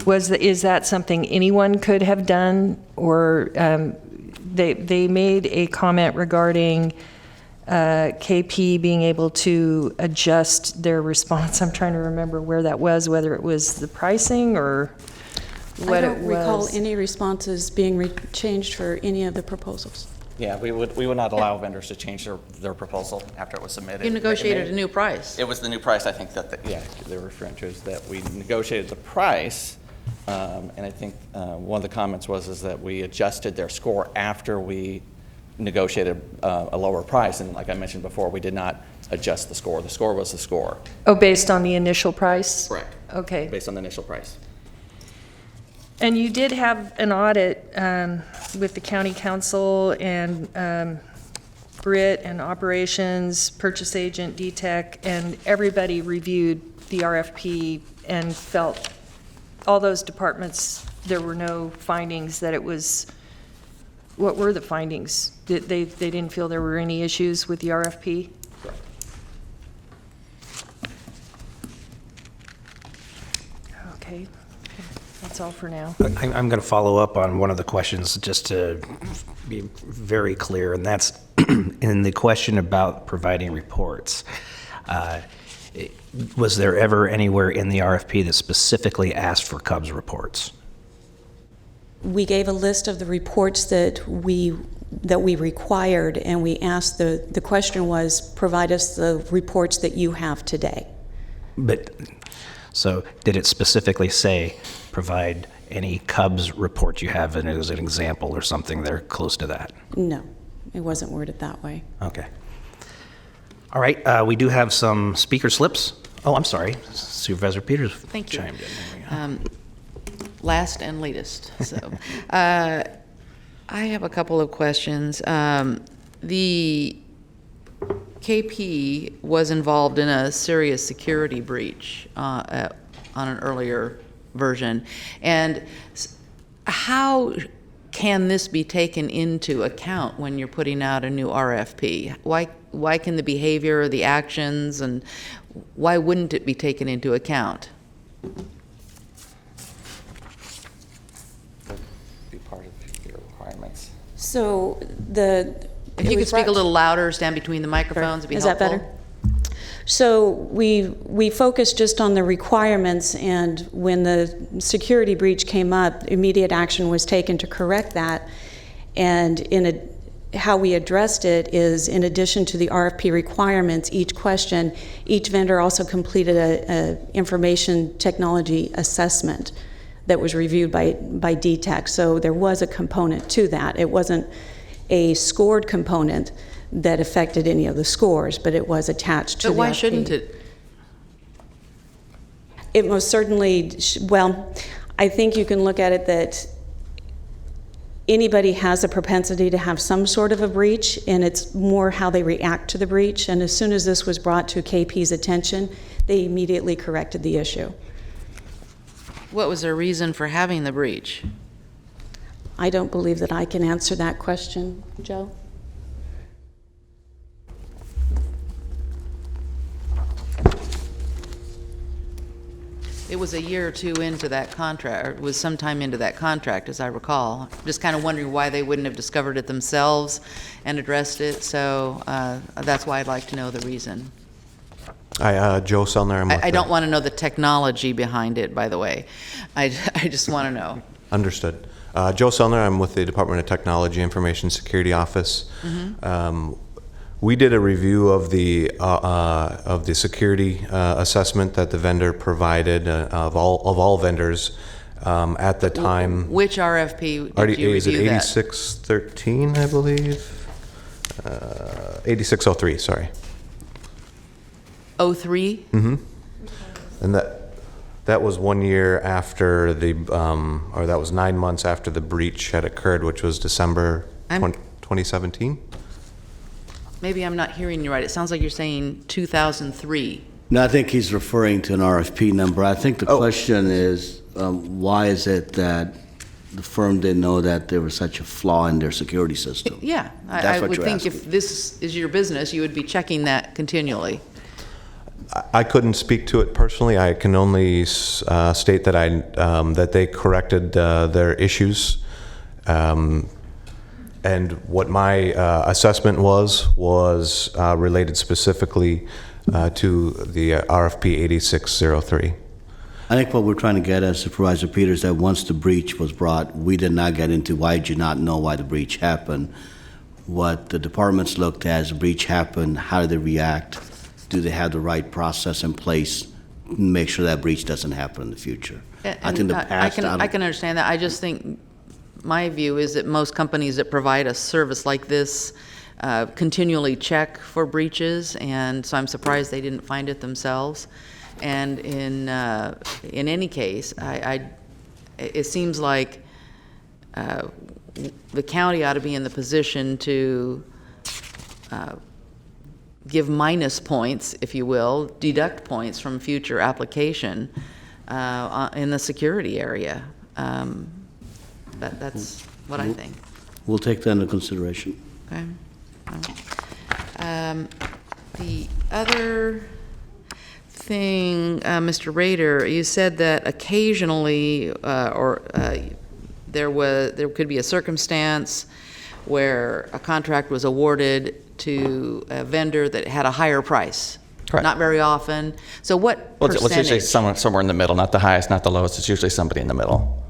Is that something anyone could have done? Or they made a comment regarding KP being able to adjust their response. I'm trying to remember where that was, whether it was the pricing or what it was. I don't recall any responses being changed for any of the proposals. Yeah, we would not allow vendors to change their proposal after it was submitted. You negotiated a new price. It was the new price, I think, that they were referring to, is that we negotiated the price, and I think one of the comments was that we adjusted their score after we negotiated a lower price, and like I mentioned before, we did not adjust the score. The score was the score. Oh, based on the initial price? Correct. Okay. Based on the initial price. And you did have an audit with the county council and Brit and operations, purchase agent, DTEC, and everybody reviewed the RFP and felt, all those departments, there were no findings that it was. What were the findings? They didn't feel there were any issues with the RFP? Correct. Okay, that's all for now. I'm going to follow up on one of the questions just to be very clear, and that's in the question about providing reports. Was there ever anywhere in the RFP that specifically asked for Cubs reports? We gave a list of the reports that we required, and we asked, the question was, provide us the reports that you have today. But, so did it specifically say, provide any Cubs reports you have in it as an example or something there close to that? No, it wasn't worded that way. Okay. All right, we do have some speaker slips. Oh, I'm sorry, Supervisor Peters. Thank you. Chimed in. There we go. Last and latest. So, I have a couple of questions. The KP was involved in a serious security breach on an earlier version, and how can this be taken into account when you're putting out a new RFP? Why can the behavior or the actions, and why wouldn't it be taken into account? Be part of your requirements. So If you could speak a little louder, stand between the microphones, it'd be helpful. Is that better? So we focused just on the requirements, and when the security breach came up, immediate action was taken to correct that. And how we addressed it is, in addition to the RFP requirements, each vendor also completed a information technology assessment that was reviewed by DTEC. So there was a component to that. It wasn't a scored component that affected any of the scores, but it was attached to the RFP. But why shouldn't it? It most certainly, well, I think you can look at it that anybody has a propensity to have some sort of a breach, and it's more how they react to the breach. And as soon as this was brought to KP's attention, they immediately corrected the issue. What was their reason for having the breach? I don't believe that I can answer that question, Joe. It was a year or two into that contract, or it was sometime into that contract, as I recall. Just kind of wondering why they wouldn't have discovered it themselves and addressed it, so that's why I'd like to know the reason. Hi, Joe Selner. I don't want to know the technology behind it, by the way. I just want to know. Understood. Joe Selner, I'm with the Department of Technology Information Security Office. Mm-hmm. We did a review of the security assessment that the vendor provided of all vendors at the time. Which RFP did you Is it review that? 8613, I believe? 8603, sorry. 03? Mm-hmm. And that was 1 year after or that was 9 months after the breach had occurred, which was December 2017. Maybe I'm not hearing you right. It sounds like you're saying 2003. No, I think he's referring to an RFP number. I think the question is, why is it that the firm didn't know that there was such a flaw in their security system? Yeah, I would think if this is your business, you would be checking that continually. I couldn't speak to it personally. I can only state that that they corrected their issues. And what my assessment was related specifically to the RFP 8603. I think what we're trying to get at, Supervisor Peters, that once the breach was brought, we did not get into why did you not know why the breach happened. What the departments looked at as the breach happened, how did they react? Do they have the right process in place to make sure that breach doesn't happen in the future? I think the past. I can understand that. I just think my view is that most companies that provide a service like this continually check for breaches, and so I'm surprised they didn't find it themselves. And in any case, it seems like the county ought to be in the position to give minus points, if you will, deduct points from future application in the security area. That's what I think. We'll take that into consideration. Okay. The other thing, Mr. Rader, you said that occasionally, there could be a circumstance where a contract was awarded to a vendor that had a higher price. Correct. Not very often. So what Well, it's usually percentage? somewhere in the middle, not the highest, not the lowest. It's usually somebody in the middle.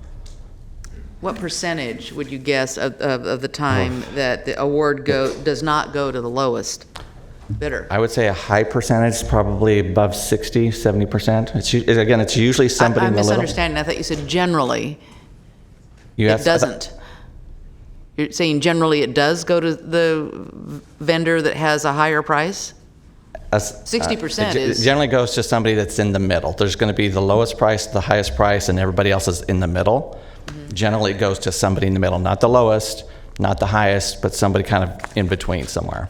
What percentage would you guess of the time that the award does not go to the lowest bidder? I would say a high percentage, probably above 60, 70%. Again, it's usually somebody in I'm the middle. misunderstanding. I thought you said generally. You It asked- doesn't. You're saying generally it does go to the vendor that has a higher price? 60% it is. generally goes to somebody that's in the middle. There's going to be the lowest price, the highest price, and everybody else is in the middle. Generally, it goes to somebody in the middle, not the lowest, not the highest, but somebody kind of in between somewhere.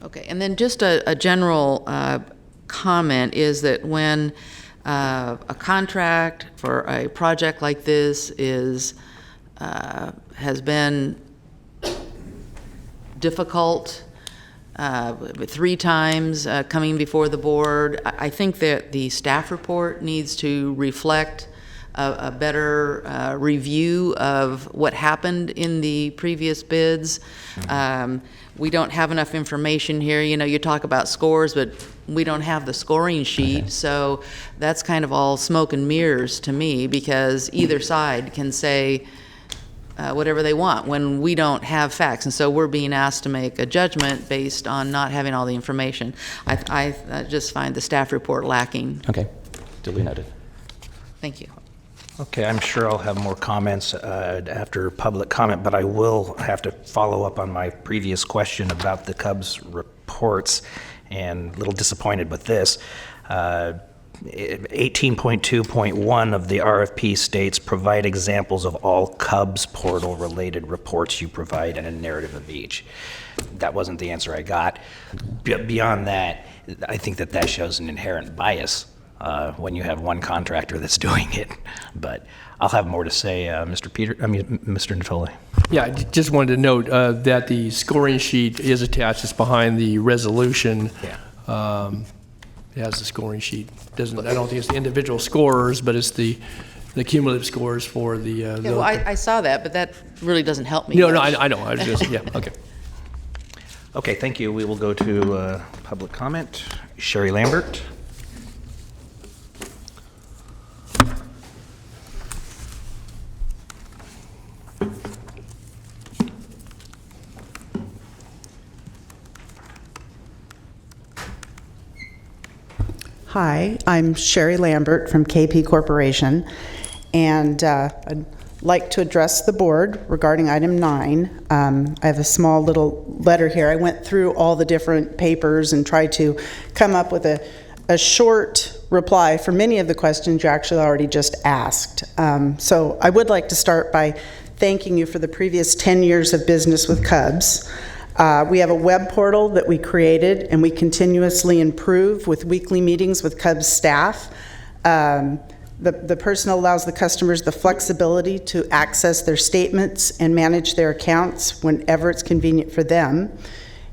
Okay, and then just a general comment is that when a contract for a project like this has been difficult, 3 times coming before the board, I think that the staff report needs to reflect a better review of what happened in the previous bids. We don't have enough information here. You know, you talk about scores, but we don't have the scoring sheet. So that's kind of all smoke and mirrors to me, because either side can say whatever they want when we don't have facts. And so we're being asked to make a judgment based on not having all the information. I just find the staff report lacking. Okay, duly noted. Thank you. Okay, I'm sure I'll have more comments after public comment, but I will have to follow up on my previous question about the Cubs reports, and a little disappointed with this. 18.2.1 of the RFP states, provide examples of all Cubs portal-related reports you provide and a narrative of each. That wasn't the answer I got. Beyond that, I think that shows an inherent bias when you have one contractor that's doing it. But I'll have more to say, Mr. Natoli. Yeah, I just wanted to note that the scoring sheet is attached. It's behind the resolution. Yeah. It has the scoring sheet. I don't think it's the individual scorers, but it's the cumulative scores for the. Yeah, well, I saw that, but that really doesn't help me. No, much. I know. I was just, yeah, okay. Okay, thank you. We will go to public comment. Sherry Lambert. Hi, I'm Sherry Lambert from KP Corporation, and I'd like to address the board regarding item 9. I have a small little letter here. I went through all the different papers and tried to come up with a short reply for many of the questions you actually already just asked. So I would like to start by thanking you for the previous 10 years of business with Cubs. We have a web portal that we created, and we continuously improve with weekly meetings with Cubs staff. The personal allows the customers the flexibility to access their statements and manage their accounts whenever it's convenient for them.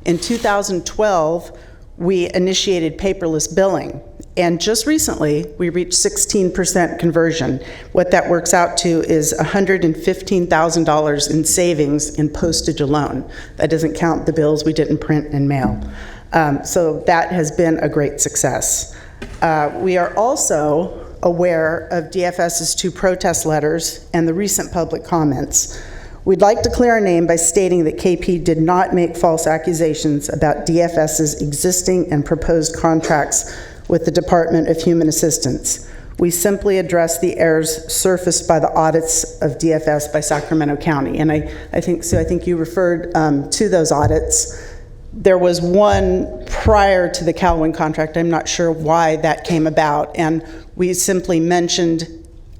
In 2012, we initiated paperless billing. And just recently, we reached 16% conversion. What that works out to is $115,000 in savings in postage alone. That doesn't count the bills we didn't print and mail. So that has been a great success. We are also aware of DFS's 2 protest letters and the recent public comments. We'd like to clear our name by stating that KP did not make false accusations about DFS's existing and proposed contracts with the Department of Human Assistance. We simply addressed the errors surfaced by the audits of DFS by Sacramento County. And I think, Sue, I think you referred to those audits. There was one prior to the Calwin contract. I'm not sure why that came about. And we simply mentioned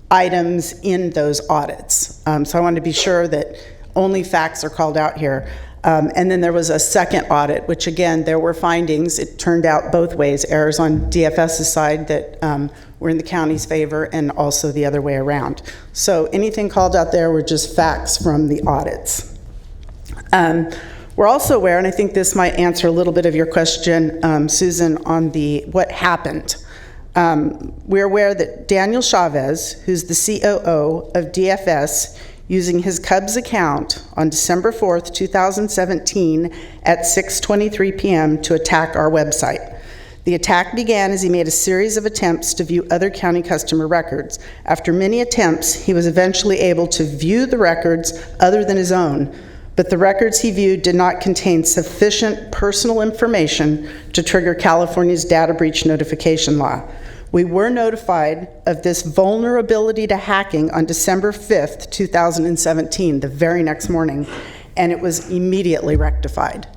items in those audits. So I want to be sure that only facts are called out here. And then there was a second audit, which again, there were findings. It turned out both ways, errors on DFS's side that were in the county's favor and also the other way around. So anything called out there were just facts from the audits. We're also aware, and I think this might answer a little bit of your question, Susan, on what happened. We're aware that Daniel Chavez, who's the COO of DFS, using his Cubs account on December 4th, 2017 at 6:23 p.m. to attack our website. The attack began as he made a series of attempts to view other county customer records. After many attempts, he was eventually able to view the records other than his own, but the records he viewed did not contain sufficient personal information to trigger California's data breach notification law. We were notified of this vulnerability to hacking on December 5th, 2017, the very next morning, and it was immediately rectified.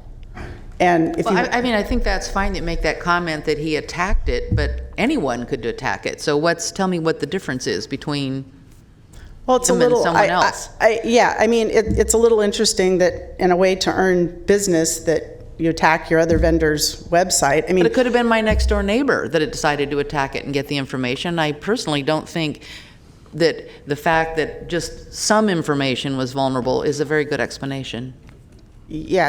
And if I mean, I think that's fine that you make that comment that he attacked it, but anyone could attack it. So tell me what the difference is between it's him and someone else. I mean, it's a little interesting that in a way to earn business that you attack your other vendor's website. I mean, but it could have been my next door neighbor that had decided to attack it and get the information. I personally don't think that the fact that just some information was vulnerable is a very good explanation. Yeah,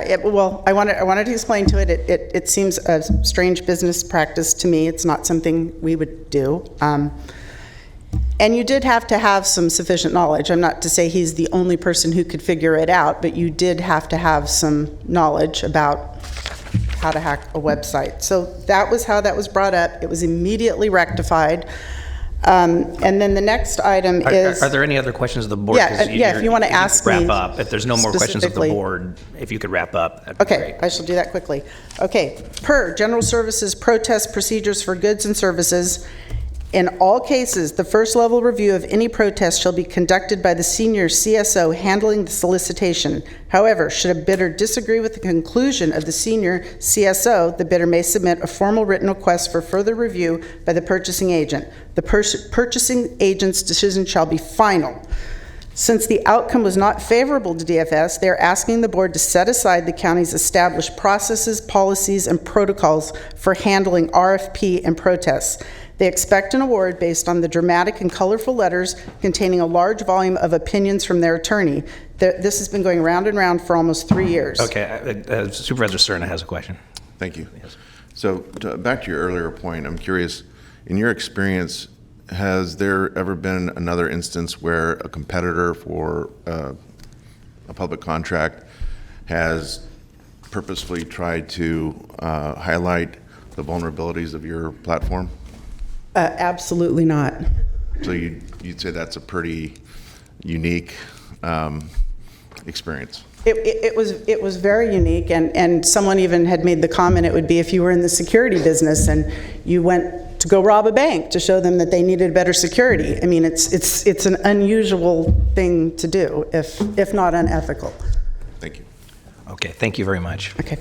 I wanted to explain to it. It seems a strange business practice to me. It's not something we would do. And you did have to have some sufficient knowledge. I'm not to say he's the only person who could figure it out, but you did have to have some knowledge about how to hack a website. So that was how that was brought up. It was immediately rectified. And then the next item is... Are there any other questions of the board? Yeah, if you want to ask me wrap up. If there's no more questions of the board, if you could wrap up, that'd be great. I shall do that quickly. Okay, per General Services Protest Procedures for Goods and Services, in all cases, the first level review of any protest shall be conducted by the senior CSO handling the solicitation. However, should a bidder disagree with the conclusion of the senior CSO, the bidder may submit a formal written request for further review by the purchasing agent. The purchasing agent's decision shall be final. Since the outcome was not favorable to DFS, they are asking the board to set aside the county's established processes, policies, and protocols for handling RFP and protests. They expect an award based on the dramatic and colorful letters containing a large volume of opinions from their attorney. This has been going round and round for almost 3 years. Okay, Supervisor Cerna has a question. Thank you. Yes. So back to your earlier point, I'm curious, in your experience, has there ever been another instance where a competitor for a public contract has purposefully tried to highlight the vulnerabilities of your platform? Absolutely not. So you'd say that's a pretty unique experience? It was very unique, and someone even had made the comment it would be if you were in the security business and you went to go rob a bank to show them that they needed better security. I mean, it's an unusual thing to do, if not unethical. Thank you. Okay, thank you very much. Okay.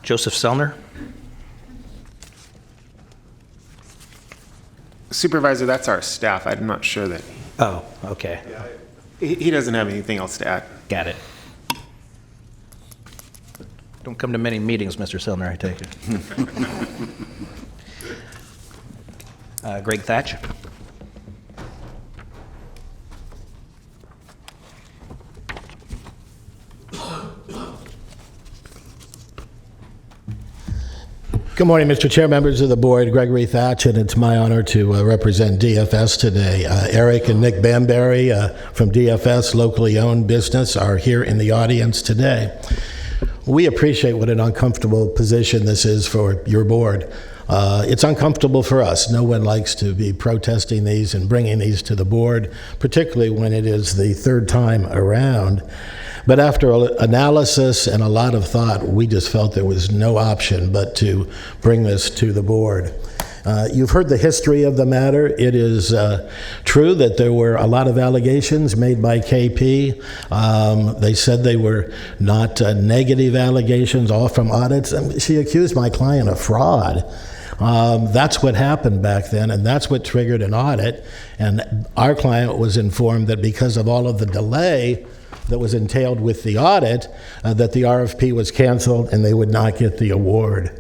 Joseph Selner. Supervisor, that's our staff. I'm not sure that. Oh, okay. He doesn't have anything else to add. Got it. Don't come to many meetings, Mr. Selner, I take it. Greg Thatch. Good morning, Mr. Chair, members of the board. Gregory Thatch, and it's my honor to represent DFS today. Eric and Nick Bamberry from DFS, locally owned business, are here in the audience today. We appreciate what an uncomfortable position this is for your board. It's uncomfortable for us. No one likes to be protesting these and bringing these to the board, particularly when it is the third time around. But after analysis and a lot of thought, we just felt there was no option but to bring this to the board. You've heard the history of the matter. It is true that there were a lot of allegations made by KP. They said they were not negative allegations, all from audits. She accused my client of fraud. That's what happened back then, and that's what triggered an audit. And our client was informed that because of all of the delay that was entailed with the audit, that the RFP was canceled and they would not get the award.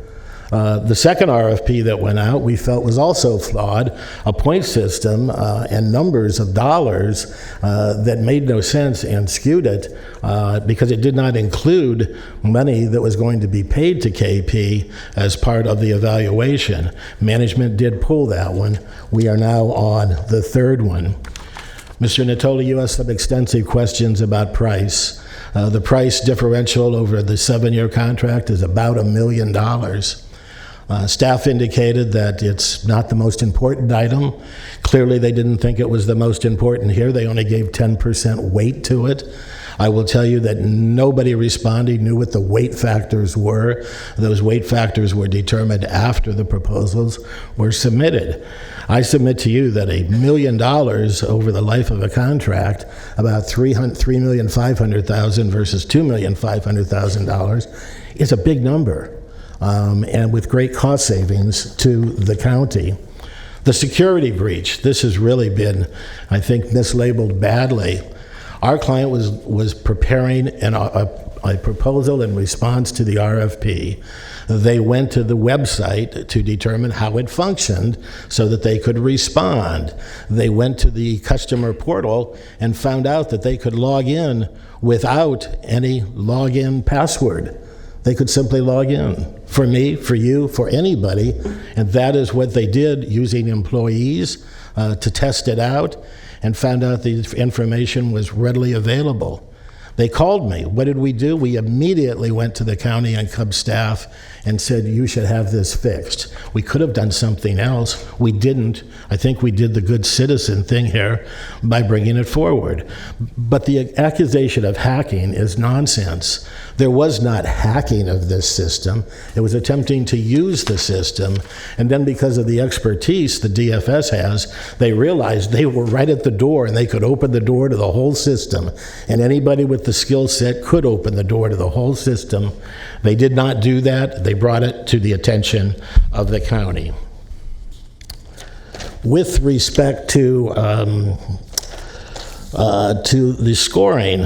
The second RFP that went out, we felt was also flawed, a point system and numbers of dollars that made no sense and skewed it because it did not include money that was going to be paid to KP as part of the evaluation. Management did pull that one. We are now on the third one. Mr. Natoli, you asked some extensive questions about price. The price differential over the 7-year contract is about $1 million. Staff indicated that it's not the most important item. Clearly, they didn't think it was the most important here. They only gave 10% weight to it. I will tell you that nobody responding knew what the weight factors were. Those weight factors were determined after the proposals were submitted. I submit to you that $1 million over the life of a contract, about $3,500,000 versus $2,500,000, is a big number. And with great cost savings to the county. The security breach, this has really been, I think, mislabeled badly. Our client was preparing a proposal in response to the RFP. They went to the website to determine how it functioned so that they could respond. They went to the customer portal and found out that they could log in without any login password. They could simply log in. For me, for you, for anybody. And that is what they did using employees to test it out and found out the information was readily available. They called me. What did we do? We immediately went to the county and Cub staff and said, you should have this fixed. We could have done something else. We didn't. I think we did the good citizen thing here by bringing it forward. But the accusation of hacking is nonsense. There was not hacking of this system. It was attempting to use the system. And then because of the expertise the DFS has, they realized they were right at the door and they could open the door to the whole system. And anybody with the skill set could open the door to the whole system. They did not do that. They brought it to the attention of the county. With respect to the scoring,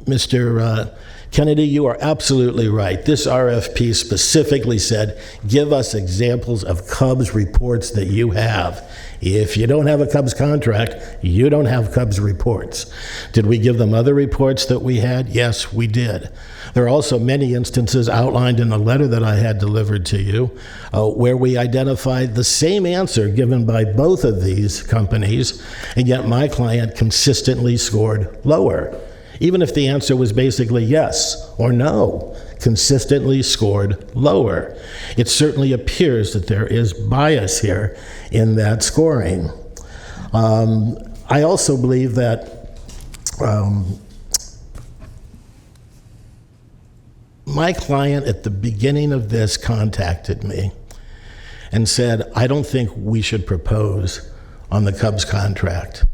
Mr. Kennedy, you are absolutely right. This RFP specifically said, give us examples of Cubs reports that you have. If you don't have a Cubs contract, you don't have Cubs reports. Did we give them other reports that we had? Yes, we did. There are also many instances outlined in the letter that I had delivered to you where we identified the same answer given by both of these companies, and yet my client consistently scored lower. Even if the answer was basically yes or no, consistently scored lower. It certainly appears that there is bias here in that scoring. I also believe that my client at the beginning of this contacted me and said, I don't think we should propose on the Cubs contract.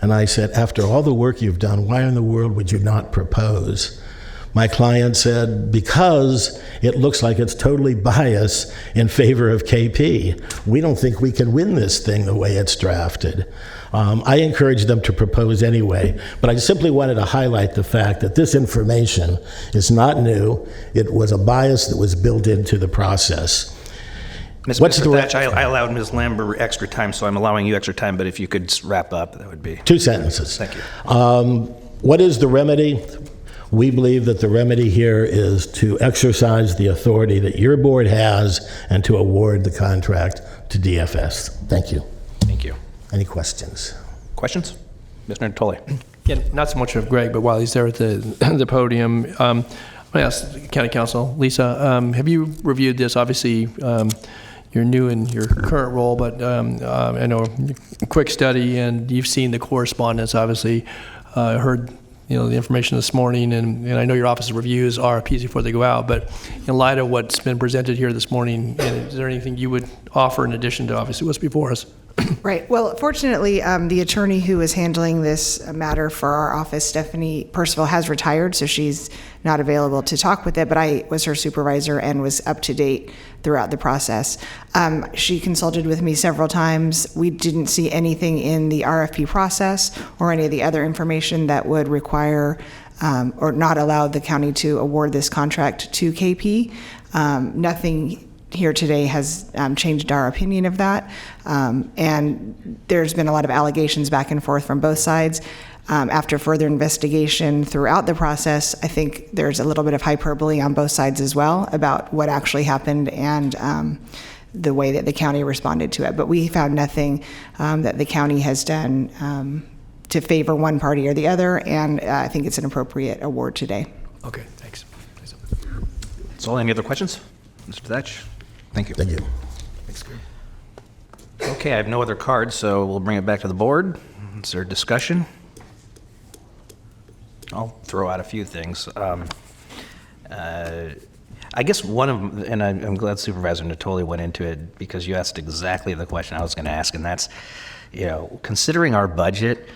And I said, after all the work you've done, why in the world would you not propose? My client said, because it looks like it's totally biased in favor of KP. We don't think we can win this thing the way it's drafted. I encouraged them to propose anyway, but I simply wanted to highlight the fact that this information is not new. It was a bias that was built into the process. Mr. Thatch, I allowed Ms. Lambert extra time, so I'm allowing you extra time, but if you could wrap up, that would be... 2 sentences. Thank you. What is the remedy? We believe that the remedy here is to exercise the authority that your board has and to award the contract to DFS. Thank you. Thank you. Any questions? Questions? Mr. Natoli. Yeah, not so much of Greg, but while he's there at the podium, I'm going to ask County Counsel, Lisa, have you reviewed this? Obviously, you're new in your current role, but I know a quick study, and you've seen the correspondence, obviously. Heard the information this morning, and I know your office reviews RFPs before they go out, but in light of what's been presented here this morning, is there anything you would offer in addition to obviously what's before us? Right. Well, fortunately, the attorney who is handling this matter for our office, Stephanie Percival, has retired, so she's not available to talk with it, but I was her supervisor and was up to date throughout the process. She consulted with me several times. We didn't see anything in the RFP process or any of the other information that would require or not allow the county to award this contract to KP. Nothing here today has changed our opinion of that. And there's been a lot of allegations back and forth from both sides. After further investigation throughout the process, I think there's a little bit of hyperbole on both sides as well about what actually happened and the way that the county responded to it. But we found nothing that the county has done to favor one party or the other, and I think it's an appropriate award today. Okay, thanks. That's all. Any other questions? Mr. Thatch? Thank you. Thank you. Thanks. Okay, I have no other cards, so we'll bring it back to the board. Is there discussion? I'll throw out a few things. I guess one of them, and I'm glad Supervisor Natoli went into it because you asked exactly the question I was going to ask, and that's, considering our budget,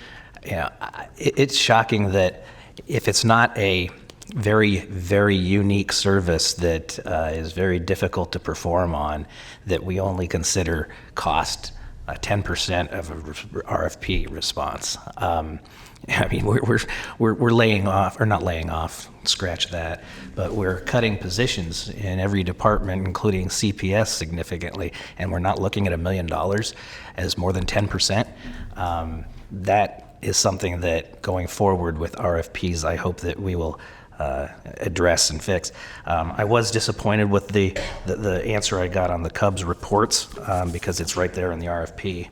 it's shocking that if it's not a very, very unique service that is very difficult to perform on, that we only consider cost 10% of a RFP response. I mean, we're laying off, or not laying off, scratch that, but we're cutting positions in every department, including CPS significantly, and we're not looking at $1 million as more than 10%. That is something that going forward with RFPs, I hope that we will address and fix. I was disappointed with the answer I got on the Cubs reports because it's right there in the RFP.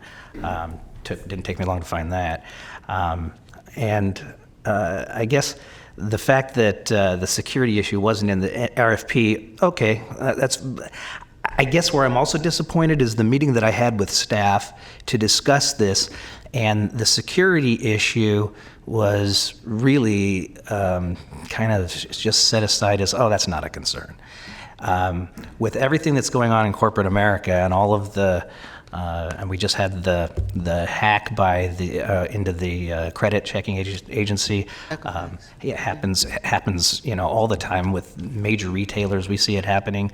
Didn't take me long to find that. I guess the fact that the security issue wasn't in the RFP, okay, I guess where I'm also disappointed is the meeting that I had with staff to discuss this, and the security issue was really kind of just set aside as, oh, that's not a concern. With everything that's going on in corporate America and all of the and we just had the hack by into the credit checking agency. It happens, all the time with major retailers. We see it happening.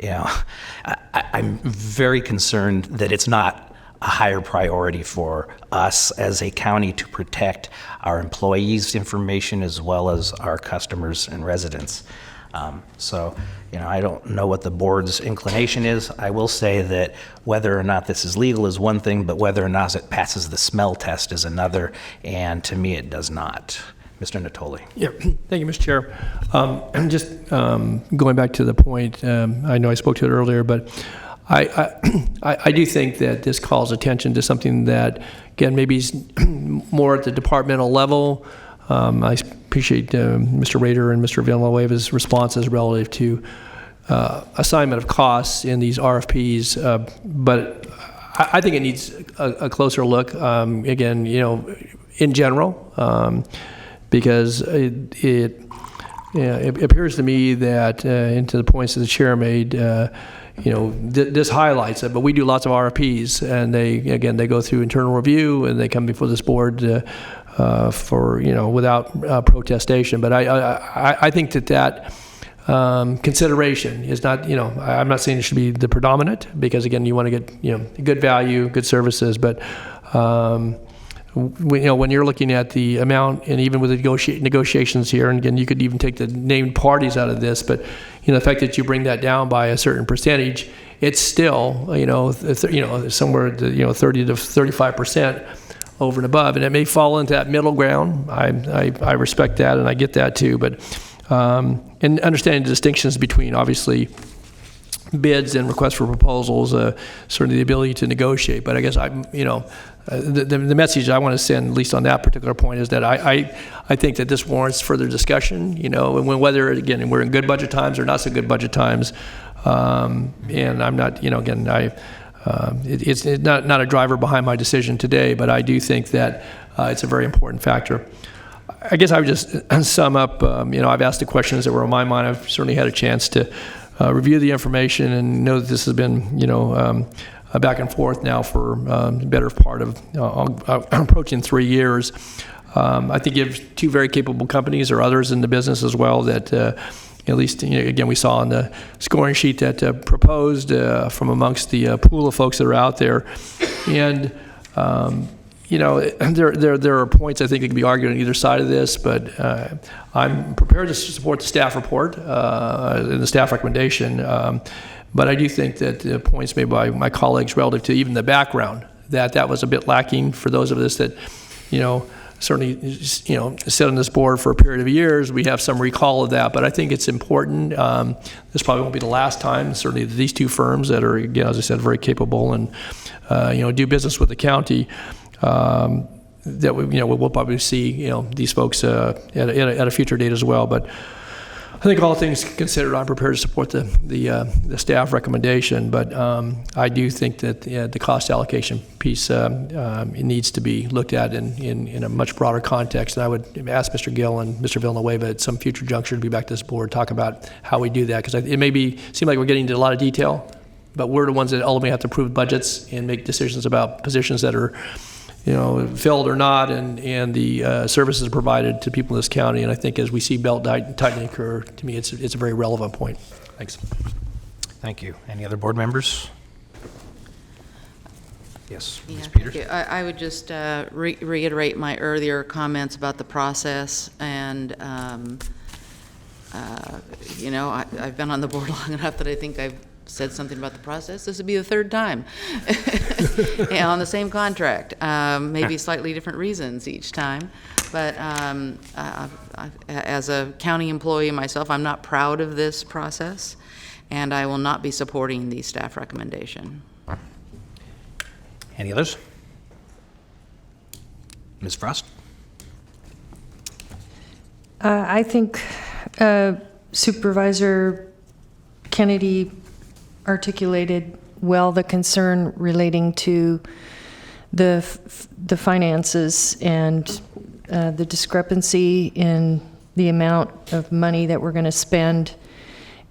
I'm very concerned that it's not a higher priority for us as a county to protect our employees' information as well as our customers and residents. I don't know what the board's inclination is. I will say that whether or not this is legal is one thing, but whether or not it passes the smell test is another, and to me it does not. Mr. Natoli. Yeah, thank you, Mr. Chair. Just going back to the point, I know I spoke to it earlier, but I do think that this calls attention to something that, again, maybe is more at the departmental level. I appreciate Mr. Rader and Mr. Villanueva's responses relative to assignment of costs in these RFPs, but I think it needs a closer look, again, in general, because it appears to me that, and to the points that the chair made, this highlights it, but we do lots of RFPs, and they go through internal review, and they come before this board for without protestation. But I think that consideration is not, I'm not saying it should be the predominant, because again, you want to get good value, good services, but when you're looking at the amount, and even with the negotiations here, and again, you could even take the named parties out of this, but the fact that you bring that down by a certain percentage, it's still somewhere 30 to 35% over and above, and it may fall into that middle ground. I respect that, and I get that too, but and understanding the distinctions between obviously bids and requests for proposals, certainly the ability to negotiate. But I guess the message I want to send, at least on that particular point, is that I think that this warrants further discussion. And whether again we're in good budget times or not so good budget times, and I'm not, it's not a driver behind my decision today, but I do think that it's a very important factor. I guess I would just sum up, I've asked the questions that were on my mind. I've certainly had a chance to review the information and know that this has been, a back and forth now for the better part of approaching 3 years. I think you have two very capable companies, or others in the business as well, that at least, again, we saw on the scoring sheet that proposed from amongst the pool of folks that are out there. And, you know, there are points I think that can be argued on either side of this, but I'm prepared to support the staff report and the staff recommendation. But I do think that the points made by my colleagues relative to even the background, that was a bit lacking for those of us that, you know, certainly, you know, sit on this board for a period of years. We have some recall of that, but I think it's important. This probably won't be the last time. Certainly, these two firms that are, again, as I said, very capable and you know, do business with the county. That we, you know, we'll probably see, you know, these folks at a future date as well. But I think all things considered, I'm prepared to support the staff recommendation. But I do think that the cost allocation piece it needs to be looked at in a much broader context. And I would ask Mr. Gill and Mr. Villanueva at some future juncture to be back to this board, talk about how we do that, because it may seem like we're getting into a lot of detail, but we're the ones that ultimately have to approve budgets and make decisions about positions that are, you know, filled or not, and the services provided to people in this county. And I think as we see belt tightening occur, to me, it's a very relevant point. Thanks. Thank you. Any other board members? Yes, Yeah, Ms. Peters. thank you. I would just reiterate my earlier comments about the process, and you know, I've been on the board long enough that I think I've said something about the process. This would be the third time on the same contract, maybe slightly different reasons each time. But as a county employee myself, I'm not proud of this process, and I will not be supporting the staff recommendation. Any others? Ms. Frost? I think Supervisor Kennedy articulated well the concern relating to the finances and the discrepancy in the amount of money that we're going to spend.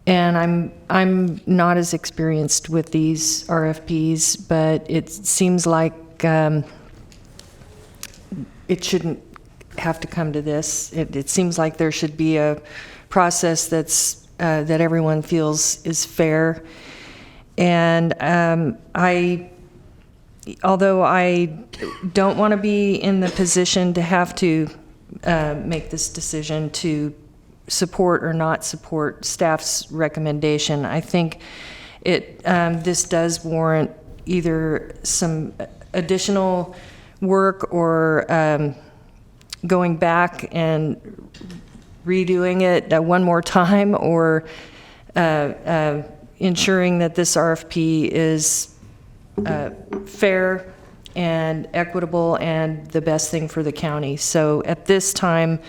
And I'm not as experienced with these RFPs, but it seems like it shouldn't have to come to this. It seems like there should be a process that's that everyone feels is fair. And although I don't want to be in the position to have to make this decision to support or not support staff's recommendation, I think this does warrant either some additional work or going back and redoing it one more time, or ensuring that this RFP is fair and equitable and the best thing for the county. So at this time,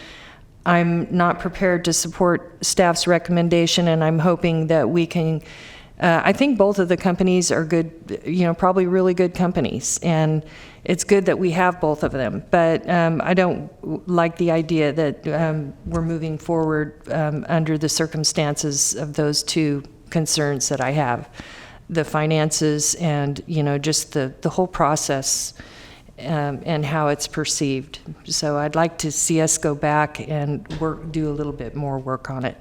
I'm not prepared to support staff's recommendation, and I'm hoping that we can, I think both of the companies are good, you know, probably really good companies, and it's good that we have both of them. But I don't like the idea that we're moving forward under the circumstances of those two concerns that I have, the finances and, you know, just the whole process and how it's perceived. So I'd like to see us go back and do a little bit more work on it.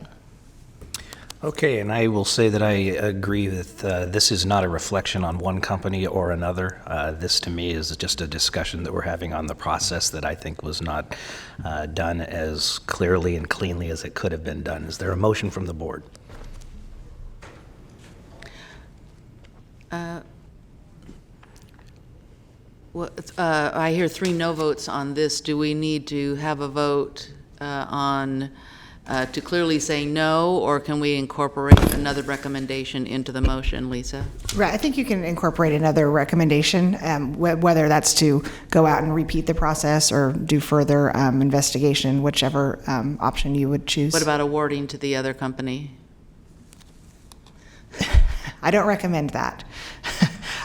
Okay, and I will say that I agree that this is not a reflection on one company or another. This, to me, is just a discussion that we're having on the process that I think was not done as clearly and cleanly as it could have been done. Is there a motion from the board? Well, I hear 3 no votes on this. Do we need to have a vote on to clearly say no, or can we incorporate another recommendation into the motion, Lisa? Right, I think you can incorporate another recommendation, whether that's to go out and repeat the process or do further investigation, whichever option you would choose. What about awarding to the other company? I don't recommend that.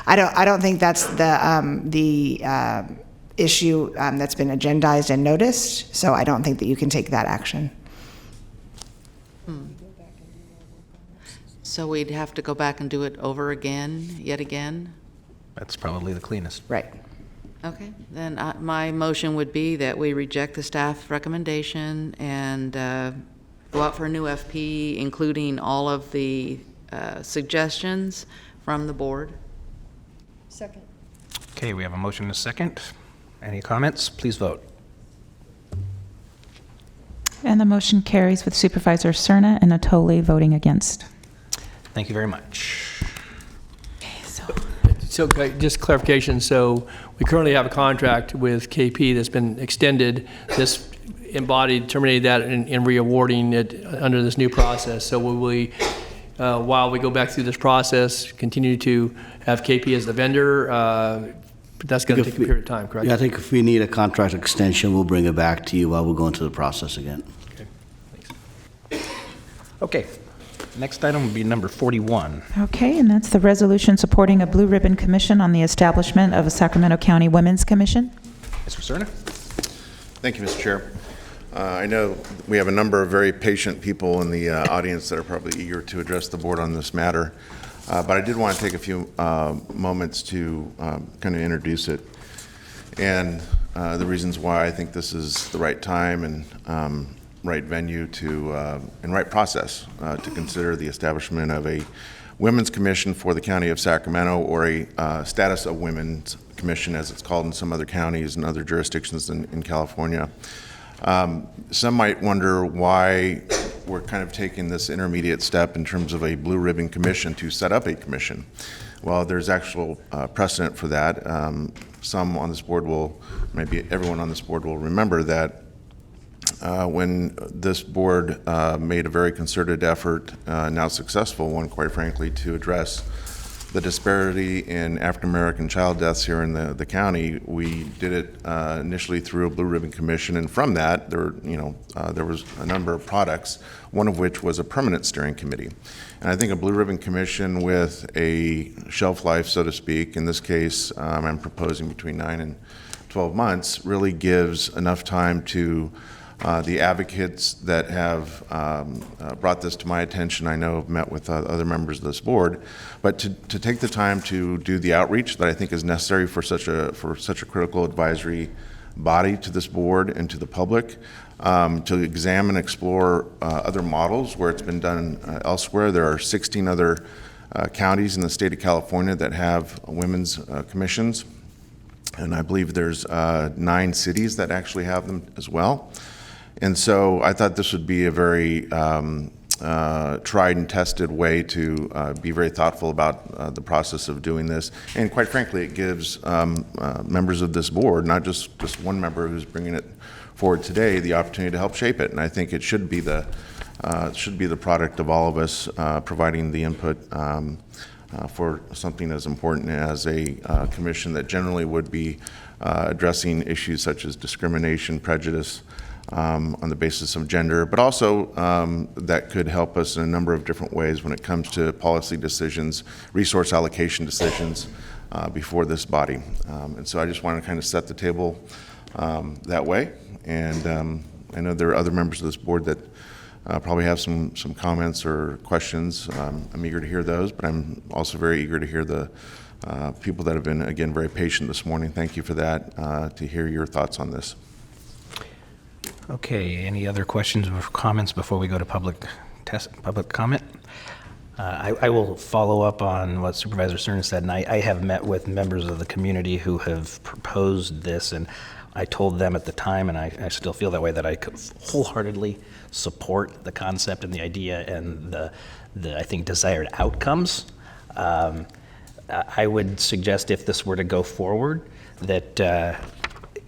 I don't think that's the issue that's been agendized and noticed, so I don't think that you can take that action. So we'd have to go back and do it over again, yet again? That's probably the cleanest. Right. Okay, then my motion would be that we reject the staff recommendation and go out for a new FP, including all of the suggestions from the board. Second. Okay, we have a motion and a second. Any comments? Please vote. And the motion carries with Supervisor Cerna and Natoli voting against. Thank you very much. So just clarification, so we currently have a contract with KP that's been extended. This embodied, terminated that and re-awarding it under this new process. So will we, while we go back through this process, continue to have KP as the vendor? That's going to take a period of time, correct? Yeah, I think if we need a contract extension, we'll bring it back to you while we're going through the process again. Okay, thanks. Okay. Next item would be number 41. Okay, and that's the resolution supporting a Blue Ribbon Commission on the establishment of a Sacramento County Women's Commission. Mr. Cerna? Thank you, Mr. Chair. I know we have a number of very patient people in the audience that are probably eager to address the board on this matter, but I did want to take a few moments to kind of introduce it and the reasons why I think this is the right time and right venue to and right process to consider the establishment of a Women's Commission for the County of Sacramento, or a Status of Women's Commission, as it's called in some other counties and other jurisdictions in California. Some might wonder why we're kind of taking this intermediate step in terms of a blue ribbon commission to set up a commission. Well, there's actual precedent for that. Some on this board will, maybe everyone on this board will remember that when this board made a very concerted effort, now successful one, quite frankly, to address the disparity in African American child deaths here in the county, we did it initially through a Blue Ribbon Commission, and from that, there was a number of products, one of which was a permanent steering committee. And I think a Blue Ribbon Commission with a shelf life, so to speak, in this case, I'm proposing between 9 and 12 months, really gives enough time to the advocates that have brought this to my attention. I know I've met with other members of this board, but to take the time to do the outreach that I think is necessary for such a critical advisory body to this board and to the public, to examine, explore other models where it's been done elsewhere. There are 16 other counties in the state of California that have women's commissions, and I believe there's 9 cities that actually have them as well. And so I thought this would be a very tried and tested way to be very thoughtful about the process of doing this. And quite frankly, it gives members of this board, not just one member who's bringing it forward today, the opportunity to help shape it. And I think it should be the product of all of us providing the input for something as important as a commission that generally would be addressing issues such as discrimination, prejudice, on the basis of gender, but also that could help us in a number of different ways when it comes to policy decisions, resource allocation decisions before this body. And so I just want to kind of set the table that way. And I know there are other members of this board that probably have some comments or questions. I'm eager to hear those, but I'm also very eager to hear the people that have been, again, very patient this morning. Thank you for that, to hear your thoughts on this. Okay, any other questions or comments before we go to public comment? I will follow up on what Supervisor Cerna said, and I have met with members of the community who have proposed this, and I told them at the time, and I still feel that way, that I could wholeheartedly support the concept and the idea and the I think, desired outcomes. I would suggest, if this were to go forward, that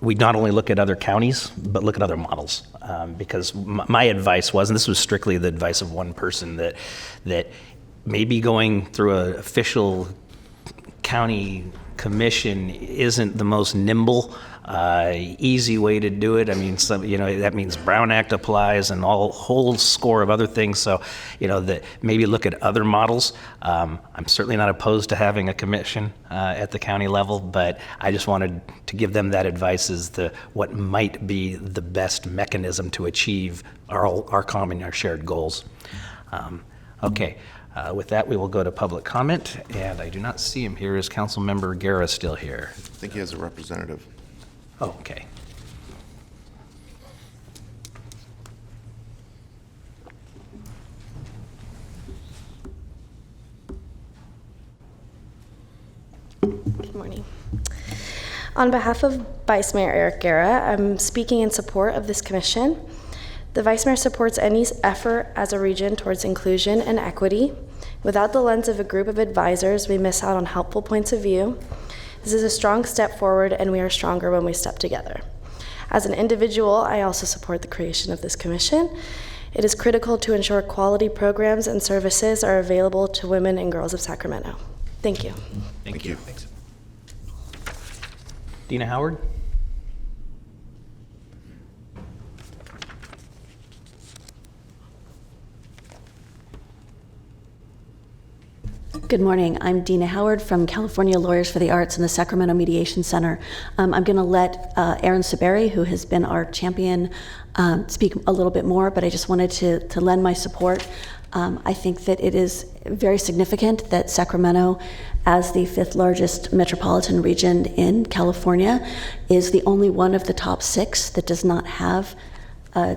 we not only look at other counties, but look at other models. Because my advice was, and this was strictly the advice of one person, that maybe going through an official county commission isn't the most nimble, easy way to do it. I mean, that means Brown Act applies and whole score of other things. So, that maybe look at other models. I'm certainly not opposed to having a commission at the county level, but I just wanted to give them that advice as to what might be the best mechanism to achieve our common, our shared goals. Okay. With that, we will go to public comment, and I do not see him here. Is Councilmember Guerra still here? I think he has a representative. Oh, okay. Good morning. On behalf of Vice Mayor Eric Guerra, I'm speaking in support of this commission. The Vice Mayor supports any effort as a region towards inclusion and equity. Without the lens of a group of advisors, we miss out on helpful points of view. This is a strong step forward, and we are stronger when we step together. As an individual, I also support the creation of this commission. It is critical to ensure quality programs and services are available to women and girls of Sacramento. Thank you. Thank you. Thanks. Dina Howard? Good morning. I'm Dina Howard from California Lawyers for the Arts and the Sacramento Mediation Center. I'm going to let Aaron Saberi, who has been our champion, speak a little bit more, but I just wanted to lend my support. I think that it is very significant that Sacramento, as the 5th largest metropolitan region in California, is the only one of the top 6 that does not have a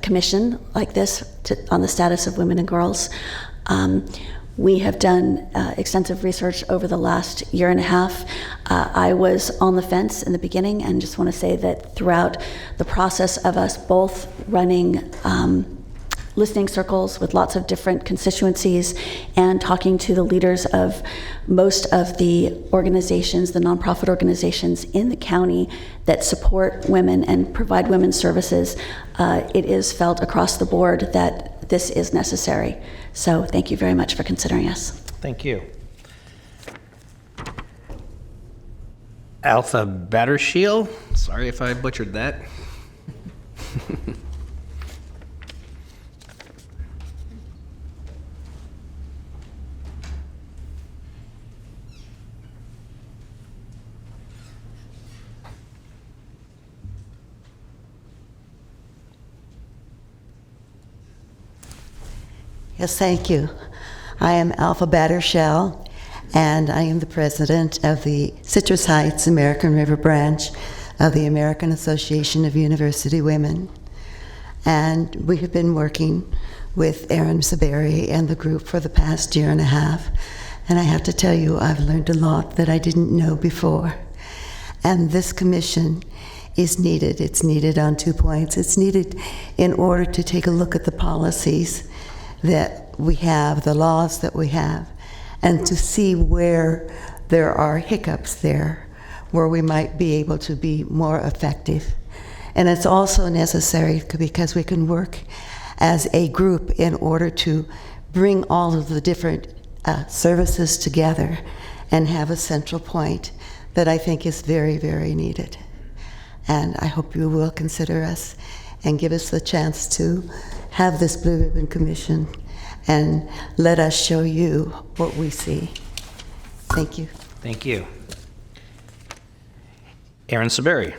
commission like this on the status of women and girls. We have done extensive research over the last year and a half. I was on the fence in the beginning, and just want to say that throughout the process of us both running listening circles with lots of different constituencies and talking to the leaders of most of the organizations, the nonprofit organizations in the county that support women and provide women's services, it is felt across the board that this is necessary. So thank you very much for considering us. Thank you. Alpha Battershiel. Sorry if I butchered that. Yes, thank you. I am Alpha Battershell, and I am the president of the Citrus Heights American River branch of the American Association of University Women. And we have been working with Aaron Saberi and the group for the past year and a half. And I have to tell you, I've learned a lot that I didn't know before. And this commission is needed. It's needed on 2 points. It's needed in order to take a look at the policies that we have, the laws that we have, and to see where there are hiccups there, where we might be able to be more effective. And it's also necessary because we can work as a group in order to bring all of the different services together and have a central point that I think is very, very needed. And I hope you will consider us and give us the chance to have this Blue Ribbon Commission and let us show you what we see. Thank you. Thank you. Aaron Saberi.